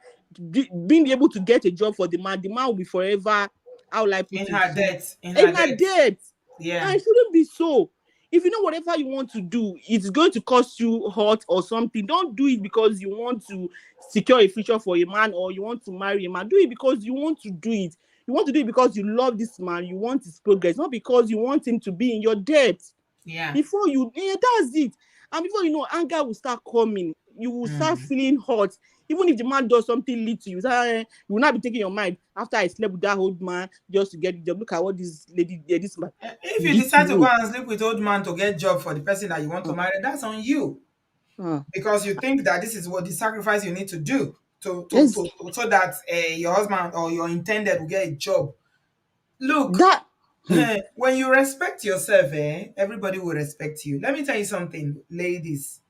being able to get a job for the man will be forever, how will I put In it? her death. In her In her death. debt. Yeah. And it shouldn't be so. If you know whatever you want to do, it's going to cost you hurt or something. Don't do it because you want to secure a future for a man or you want to marry a man. Do it because you want to do it. You want to do it because you love this man. You want his progress, not because you want him to be in your debt. Yeah. Before that's it. And before you know, anger will start coming. You will start feeling hurt. Even if the man does something little, you will not be taking your mind after I slept with that old man just to get the job. Look at what this lady did, this man If you did to decide to go me. and sleep with old man to get job for the person that you want to Uh, marry, that's on you. uh, Because you think that this is what the sacrifice you need to do yes, so that your husband or your intended will get a job. Look, that. When you respect yourself, everybody will respect you. Let me tell you something, ladies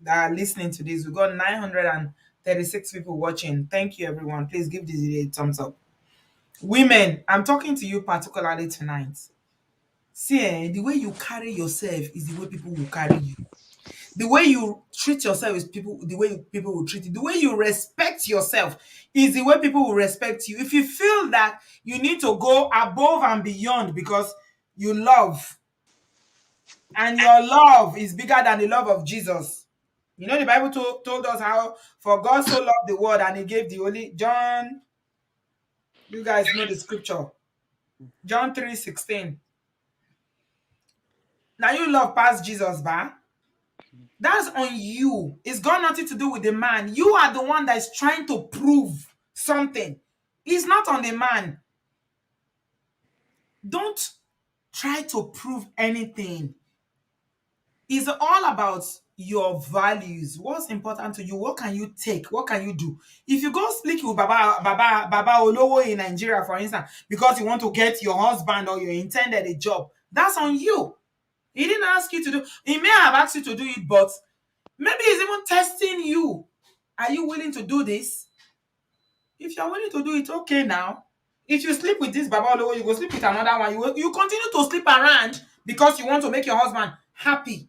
that are listening to this. We got 936 people watching. Thank you, everyone. Please give this video a thumbs up. Women, I'm talking to you particularly tonight. See, the way you carry yourself is the way people will carry you. The way you treat yourself is the way people will treat you. The way you respect yourself is the way people will respect you. If you feel that you need to go above and beyond because you love, and your love is bigger than the love of Jesus. You know, the Bible told us how for God so loved the world and he gave the Holy John. You guys know the scripture. John 3:16. Now you love past Jesus, ba? That's on you. It's got nothing to do with the man. You are the one that is trying to prove something. It's not on the man. Don't try to prove anything. It's all about your values. What's important to you? What can you take? What can you do? If you go sleep with Baba Olowo in Nigeria, for instance, because you want to get your husband or your intended a job, that's on you. He didn't ask you to do. He may have asked you to do it, but maybe he's even testing you. Are you willing to do this? If you're willing to do it, okay now. If you sleep with this Baba Olowo, you go sleep with another one. You continue to sleep around because you want to make your husband happy.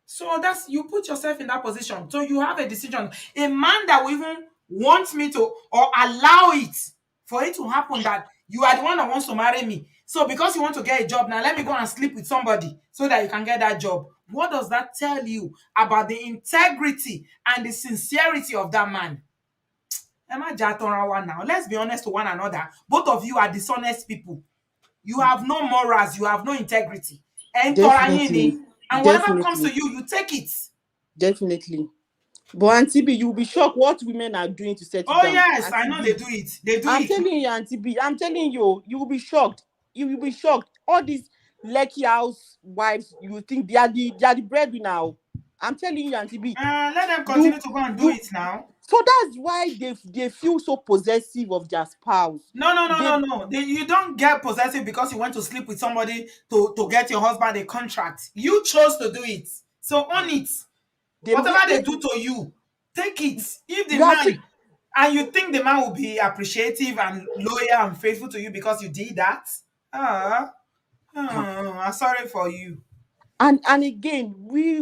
So that's, you put yourself in that position. So you have a decision. A man that will even want me to, or allow it for it to happen, that you are the one that wants to marry me. So because you want to get a job now, let me go and sleep with somebody so that you can get that job. What does that tell you about the integrity and the sincerity of that man? Emma Jatorawa now. Let's be honest to one another. Both of you are dishonest people. You have no morals. You have no integrity. And Definitely. whatever comes to Definitely. you, you take it. Definitely. But Auntie B, you'll be shocked what women are doing to settle Oh down. yes, Auntie I know B, they do it. They do I'm it. telling you, Auntie B, I'm telling you, you will be shocked. You will be shocked. All these Lekki house wives, you think they are the breadwinner now. I'm telling you, Auntie B, Let them you continue to go and do you it now. so that's why they feel so possessive of their spouse. No, no, no, They no, no. You don't get possessive because you went to sleep with somebody to get your husband a contract. You chose to do it. So own it. they Whatever make they do to you, take it. If the you are man, and you think the man will be appreciative and loyal and faithful to you because you did that, I'm sorry for you. and again, we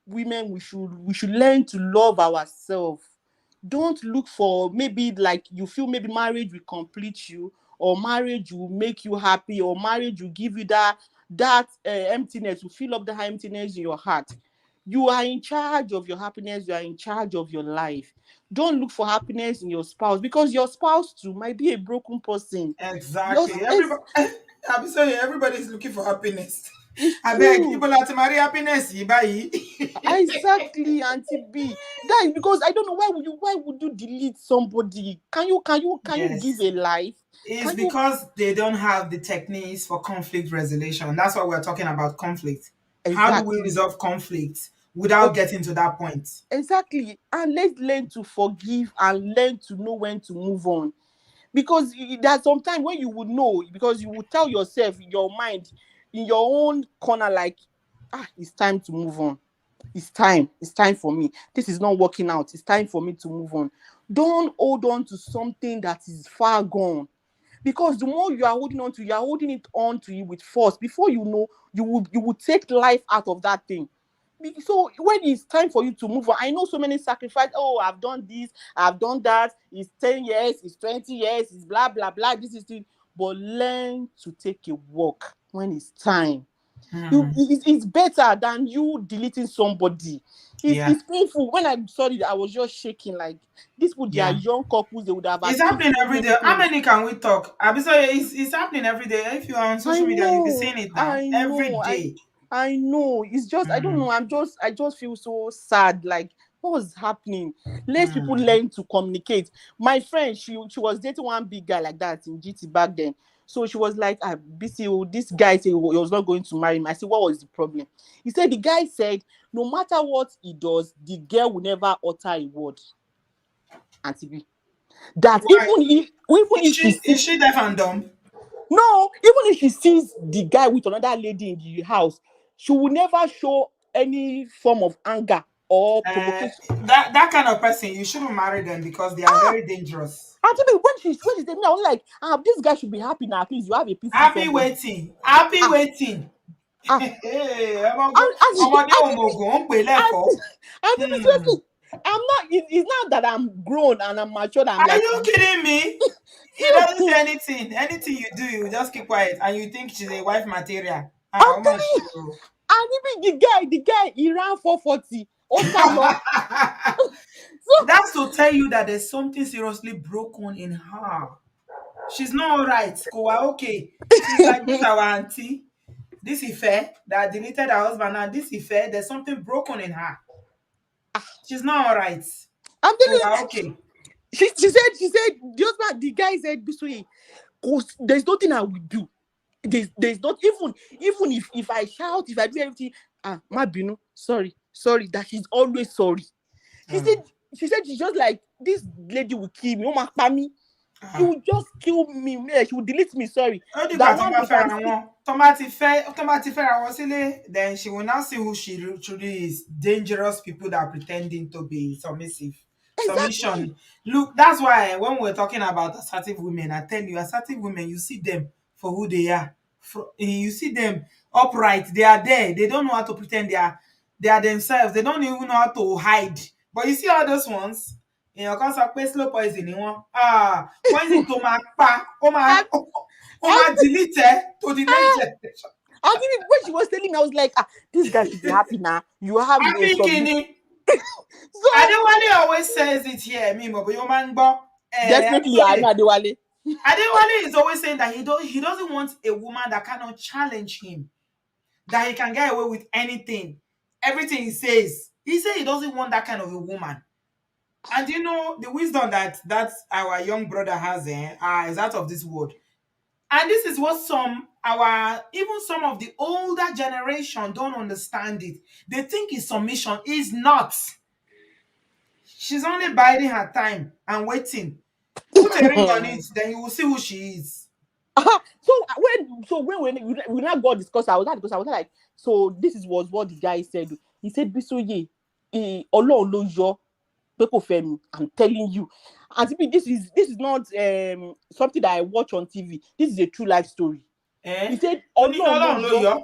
women, we should learn to love ourselves. Don't look for, maybe like you feel maybe marriage will complete you, or marriage will make you happy, or marriage will give you that emptiness, will fill up the emptiness in your heart. You are in charge of your happiness. You are in charge of your life. Don't look for happiness in your spouse, because your spouse too might be a broken person. Exactly. Yours is, Everybody, I'm sorry, everybody's looking for happiness. it's I beg, true. people have to marry happiness. You buy. Exactly, Auntie B. That is because I don't know, why would you delete somebody? Can you give Yes. a life? It's Can you because they don't have the techniques for conflict resolution. That's why we're talking about conflict. How do we exactly resolve conflict without okay, getting to that point? exactly, and let's learn to forgive and learn to know when to move on. Because there's some time when you would know, because you would tell yourself in your mind, in your own corner, like, it's time to move on. It's time for me. This is not working out. It's time for me to move on. Don't hold on to something that is far gone, because the more you are holding on to, you are holding it on to you with force. Before you know, you will take life out of that thing. So when it's time for you to move on, I know so many sacrifices. Oh, I've done this, I've done that. It's 10 years, it's 20 years, it's blah blah blah. This is it. But learn to take a walk when it's time. Hmm. It's better than you deleting somebody. it's, Yeah, it's painful. When I saw it, I was just shaking. Like, these people, they are yeah. young couples, they would have It's achieved happening so every many day. How things. many can we talk? Abisoye, it's happening every day. If you are on I social media, you'll be know, seeing it now. I Every know, I day. I know. It's just, I don't Hmm. know. I just feel so sad. Like, what was happening? Let people Hmm. learn to communicate. My friend, she was dating one big guy like that in GT back then. So she was like, BCO, this guy said he was not going to marry me. I said, what was the problem? He said the guy said, no matter what he does, the girl will never utter a word. Auntie B. That Why? even if he Is sees, she deaf and dumb? No, even if she sees the guy with another lady in the house, she will never show any form of anger or Uh, provocation. that kind of person, you shouldn't marry them because they are Ah, very dangerous. actually, when she said me, I was like, this guy should be happy now. At least you have a peaceful Happy somebody. waiting, happy Ah, waiting. ah, Hey, and ọmọdé òmùgọ̀ ń pè and lẹ́fọ̀ọ́. and Hmm. seriously, I'm not. It's not that I'm grown and I'm matured. I'm Are like, you kidding me? He doesn't say anything. Anything you do, you just keep quiet, and you think she's a wife material. I'm Ah, telling much you. And even the guy, he ran 440. Osalo. So That's to tell you that there's something seriously broken in her. She's not all right. Kowa, okay. She's like this our auntie. This Ife that deleted her husband now. This Ife, there's something broken in her. She's not all right. I'm telling Kowa, you, okay. she said the guy said this way, cause there's nothing I will do. There's not even if I shout, if I do everything, Mabino, sorry, that she's always sorry. She said Ah, she said she's just like this lady will kill me. Oh my me. She ah. will just kill me. Yeah, she will delete me, sorry. Ó dìgbà That tó one bá day if I fẹ́ra see wọn. Tó bá ti fẹ́ra wọn sílé, then she will now see who she truly is. Dangerous people that are pretending to be submissive. exactly. Submission. Look, that's why when we're talking about assertive women, I tell you, assertive women, you see them for who they are. You see them upright. They are there. They don't know how to pretend they are themselves. They don't even know how to hide. But you see all those ones, kan sọ pé slow poison ni wọ́n. Poison tó máa pa, ó máa And ó and máa delete ẹ to the next generation. and even when she was telling me, I was like, this guy should be happy now. You have a Happy submit. kini. So Adewale always says it here, mi mọ̀ bóyá ó máa ń gbọ́. definitely I know Adewale. Adewale is always saying that he doesn't want a woman that cannot challenge him, that he can get away with anything. Everything he says. He said he doesn't want that kind of a woman. And you know the wisdom that our young brother has is out of this world. And this is what even some of the older generation don't understand it. They think his submission is not. She's only biding her time and waiting. Put a ring on it, then you will see who she is. So when we now got discussed, I was like, so was what the guy said. He said, Bisoye, Ọlọ́run ló yọ pé kò fẹ́ mi. I'm telling you. And this is not something that I watch on TV. This is a true life story. He said, Ó ní Ọlọ́run ló yọ.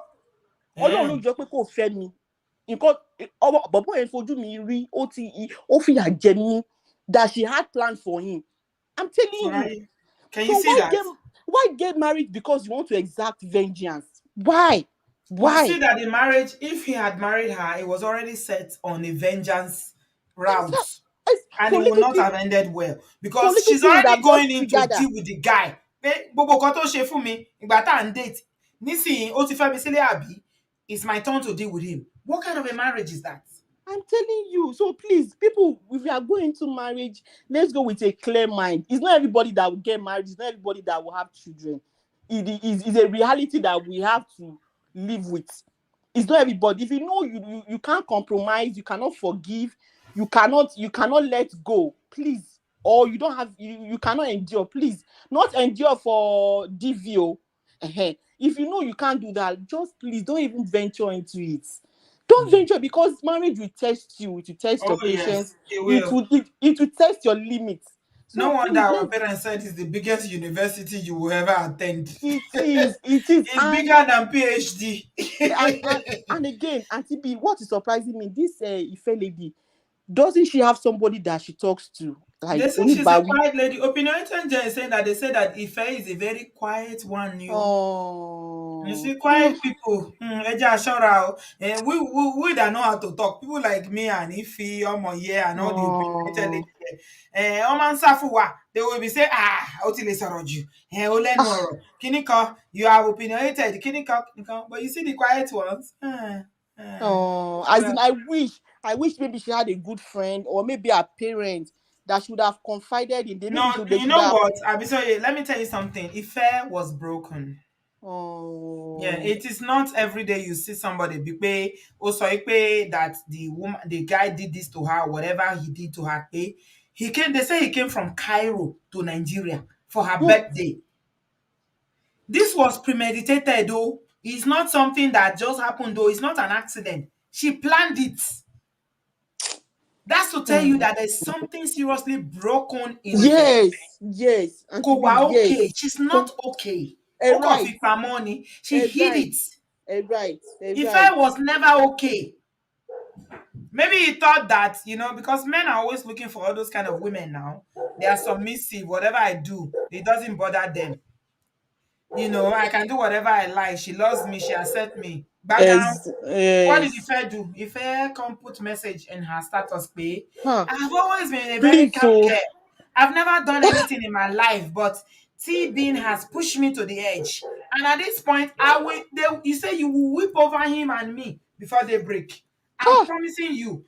Ọlọ́run ló yọ pé kò fẹ́ mi. Nǹkan bọ̀bọ̀ yẹn fojú mi rí, ó fìyà jẹ mí, that she had plans for him. I'm telling you. Can So you see that? why get married because you want to exact vengeance? Why? You see that the marriage, if he had married her, it was already set on a vengeance route. And So it will little not thing, have ended well. so Because little she's thing would already have just going in to triggered her. deal with the guy. Pé gbogbo nǹkan tó ṣe fún mi, ìgbà tá à ń date. Nísìnyí, ó ti fẹ́ mi sílé àbí? It's my turn to deal with him. What kind of a marriage is that? I'm telling you. So please, people, if you are going into marriage, let's go with a clear mind. It's not everybody that will get married. It's not everybody that will have children. It's a reality that we have to live with. It's not everybody. If you know you can't compromise, you cannot forgive, you cannot let go, please. Or you don't have you cannot endure, please. Not endure for DVO. If you know you can't do that, just please don't even venture into it. Don't venture, because marriage will test you, it will test Oh your yes, patience, it it will. will test your limits. No So wonder please, our parents said it's the biggest university you will ever attend. it is, It's bigger than PhD. and again, Auntie B, what is surprising me, this Ife lady, doesn't she have somebody that she talks to, like They say she's a Onibawi? quiet lady. Opinionated Jen is saying that they say that Ife is a very quiet one. You Oh, see, quiet people. Ẹ jẹ́ a ṣọ́ra o. We that know how to talk. People like me and Ife, Omo here, and all the opinionated oh, lady here. Ọmọ ń sá fún wa. They will be say, ó ti lè sọ̀rọ̀ jù. Ó lẹ́nu ọ̀rọ̀. Kíní kan, you are opinionated. Kíní kan, kíní kan. But you see the quiet ones. as in, I wish maybe she had a good friend, or maybe a parent that should have confided in them. Maybe No, they you should know have. what? Abisoye, let me tell you something. Ife was broken. Yeah, Oh, it is not every day you see somebody be pé ó sọ pé that the guy did this to her, whatever he did to her. They say he came from Cairo to Nigeria for her no, birthday. This was premeditated, though. It's not something that just happened, though. It's not an accident. She planned it. That's to tell you Hmm. that there's something seriously broken in the family. Yes, yes, Auntie B, Kowa okay. yes. She's not okay. Oko Right, fifa money. She hid right, it. right, right. Ife was never okay. Maybe he thought that, because men are always looking for all those kind of women now. They are submissive. Whatever I do, it doesn't bother them. I can do whatever I like. She loves me. She accepts me. Background. What did Yes. Ife do? Ife come put message in her status pay. Huh. I've always been a very Please, calm so girl. I've never done anything in my life, but T Bean has pushed me to the edge. And at this point, you say you will whip over him and me before they break. I'm huh. promising you.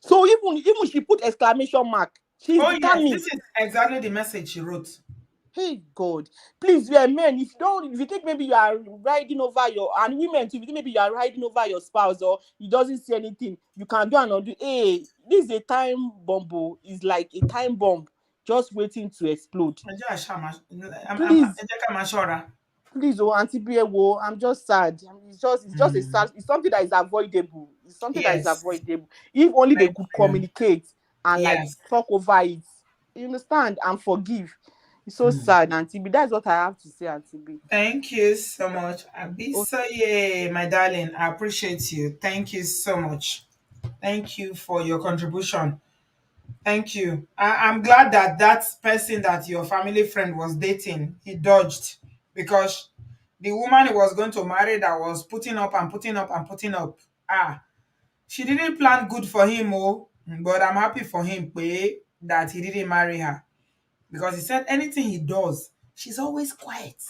So even she put exclamation mark. She's Oh yes, determined. this is exactly the message she wrote. Hey God, please, we are men. If you think maybe you are riding over your and women too, if you think maybe you are riding over your spouse or he doesn't see anything, you can do and undo. Hey, this is a time bomb. Oh. It's like a time bomb just waiting to explode. Please, please, oh Auntie Biewo, I'm just sad. It's just a sad. It's something that is avoidable. It's something that is Yes, avoidable. If only they thank could you. communicate and like Yes. talk over it, you understand, and forgive. It's so sad, Auntie B. That's what I have to say, Auntie B. Thank you so much. Oh, Abisoye, my darling, I appreciate you. Thank you so much. Thank you for your contribution. Thank you. I'm glad that that person that your family friend was dating, he dodged because the woman he was going to marry that was putting up and putting up and putting up. She didn't plan good for him, oh, but I'm happy for him, that he didn't marry her because he said anything he does, she's always quiet.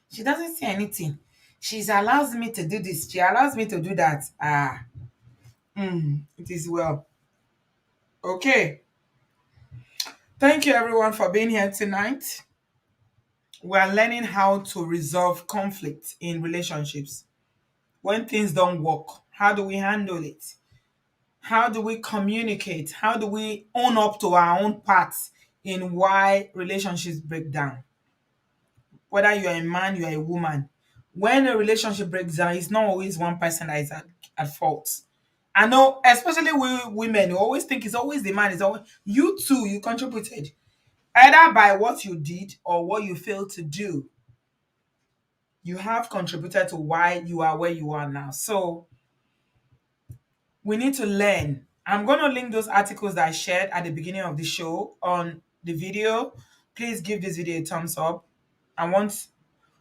She doesn't say anything. She allows me to do this. She allows me to do that. It is well. Okay. Thank you everyone for being here tonight. We are learning how to resolve conflict in relationships. When things don't work, how do we handle it? How do we communicate? How do we own up to our own parts in why relationships break down? Whether you're a man, you're a woman. When a relationship breaks down, it's not always one person that is at fault. I know, especially we women, who always think it's always the man. It's always you too. You contributed either by what you did or what you failed to do. You have contributed to why you are where you are now. So we need to learn. I'm going to link those articles that I shared at the beginning of the show on the video. Please give this video a thumbs up. I want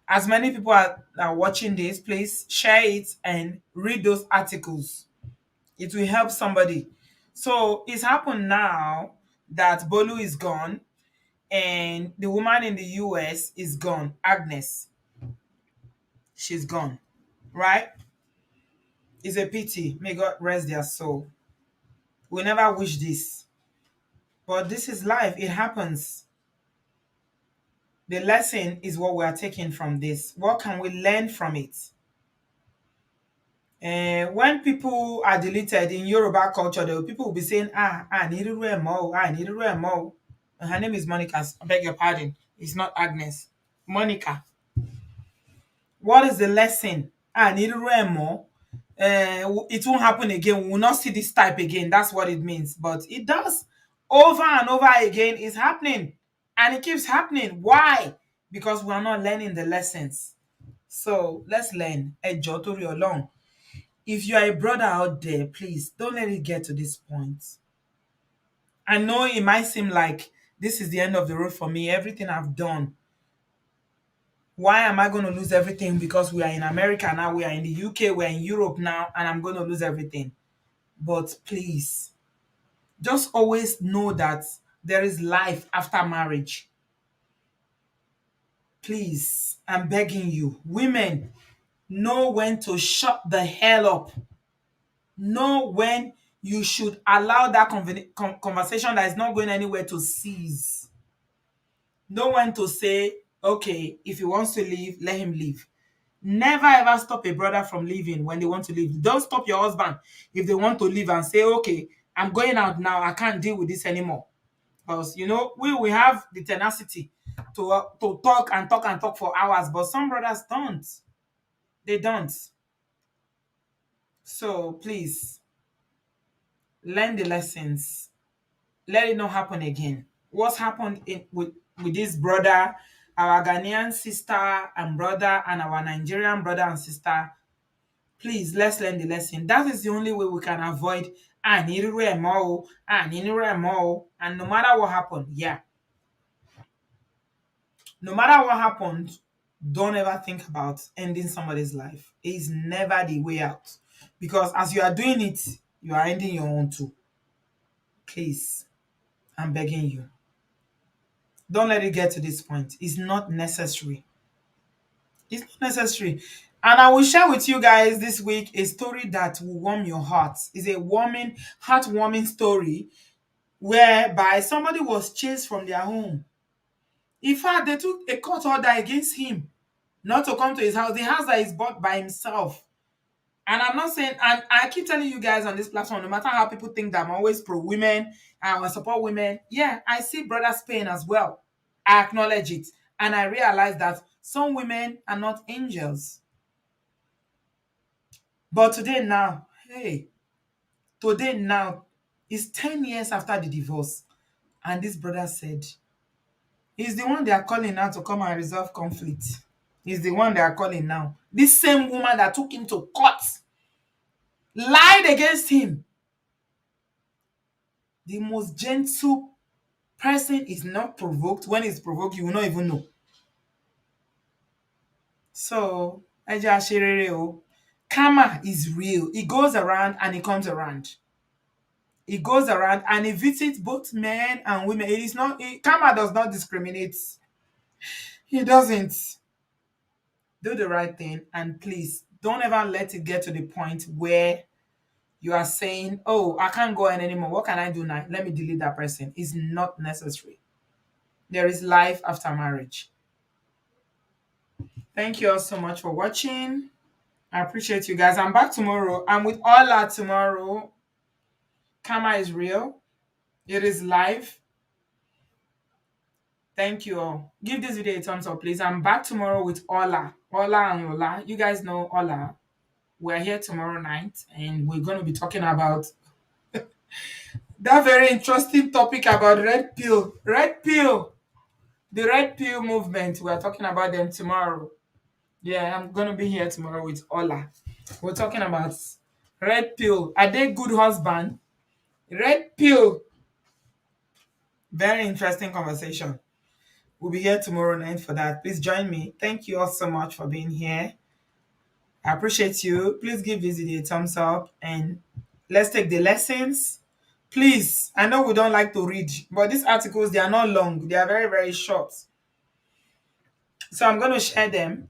as many people are watching this, please share it and read those articles. It will help somebody. So it's happened now that Bolu is gone and the woman in the US is gone. Agnes, she's gone, right? It's a pity. May God rest their soul. We never wish this, but this is life. It happens. The lesson is what we are taking from this. What can we learn from it? When people are deleted in Yoruba culture, the people will be saying, I need a remo, I need a remo. Her name is Monica. I beg your pardon. It's not Agnes. Monica. What is the lesson? I need a remo. It won't happen again. We will not see this type again. That's what it means. But it does over and over again. It's happening. And it keeps happening. Why? Because we are not learning the lessons. So let's learn. Ejo tori Olorun. If you are a brother out there, please don't let it get to this point. I know it might seem like this is the end of the road for me, everything I've done. Why am I going to lose everything? Because we are in America now, we are in the UK, we're in Europe now, and I'm going to lose everything. But please, just always know that there is life after marriage. Please, I'm begging you, women, know when to shut the hell up. Know when you should allow that conversation that is not going anywhere to cease. Know when to say, okay, if he wants to leave, let him leave. Never ever stop a brother from leaving when they want to leave. Don't stop your husband if they want to leave and say, okay, I'm going out now. I can't deal with this anymore. Because, we have the tenacity. to talk and talk and talk for hours, but some brothers don't. They don't. So please learn the lessons. Let it not happen again. What's happened with this brother, our Ghanaian sister and brother, and our Nigerian brother and sister? Please, let's learn the lesson. That is the only way we can avoid and no matter what happened, yeah. No matter what happened, don't ever think about ending somebody's life. It is never the way out. Because as you are doing it, you are ending your own too. Please, I'm begging you. Don't let it get to this point. It's not necessary. It's not necessary. And I will share with you guys this week a story that will warm your heart. It's a heartwarming story whereby somebody was chased from their home. In fact, they took a court order against him not to come to his house. The house that is bought by himself. And I'm not saying, and I keep telling you guys on this platform, no matter how people think that I'm always pro women and I support women, yeah, I see brothers' pain as well. I acknowledge it. And I realize that some women are not angels. But today now, today now is 10 years after the divorce. And this brother said, he's the one they are calling now to come and resolve conflict. He's the one they are calling now. This same woman that took him to court lied against him. The most gentle person is not provoked. When it's provoked, you will not even know. So, karma is real. It goes around and it comes around. It goes around and it visits both men and women. Karma does not discriminate. It doesn't. Do the right thing, and please don't ever let it get to the point where you are saying, oh, I can't go on anymore. What can I do now? Let me delete that person. It's not necessary. There is life after marriage. Thank you all so much for watching. I appreciate you guys. I'm back tomorrow. I'm with Ola tomorrow. Karma is real. It is live. Thank you all. Give this video a thumbs up, please. I'm back tomorrow with Ola. Ola and Ola. You guys know Ola. We're here tomorrow night and we're going to be talking about that very interesting topic about red pill. Red pill. The red pill movement. We're talking about them tomorrow. Yeah, I'm going to be here tomorrow with Ola. We're talking about red pill. Are they good husband? Red pill. Very interesting conversation. We'll be here tomorrow night for that. Please join me. Thank you all so much for being here. I appreciate you. Please give this video a thumbs up and let's take the lessons. Please, I know we don't like to read, but these articles, they are not long. They are very, very short. So I'm going to share them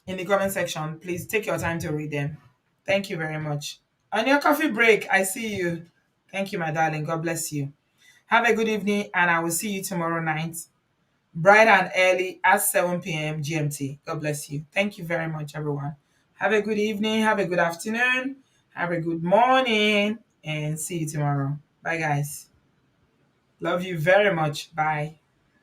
in the comment section. Please take your time to read them. Thank you very much. On your coffee break, I see you. Thank you, my darling. God bless you. Have a good evening, and I will see you tomorrow night, bright and early at 7 p.m. GMT. God bless you. Thank you very much, everyone. Have a good evening. Have a good afternoon. Have a good morning, and see you tomorrow. Bye, guys. Love you very much. Bye.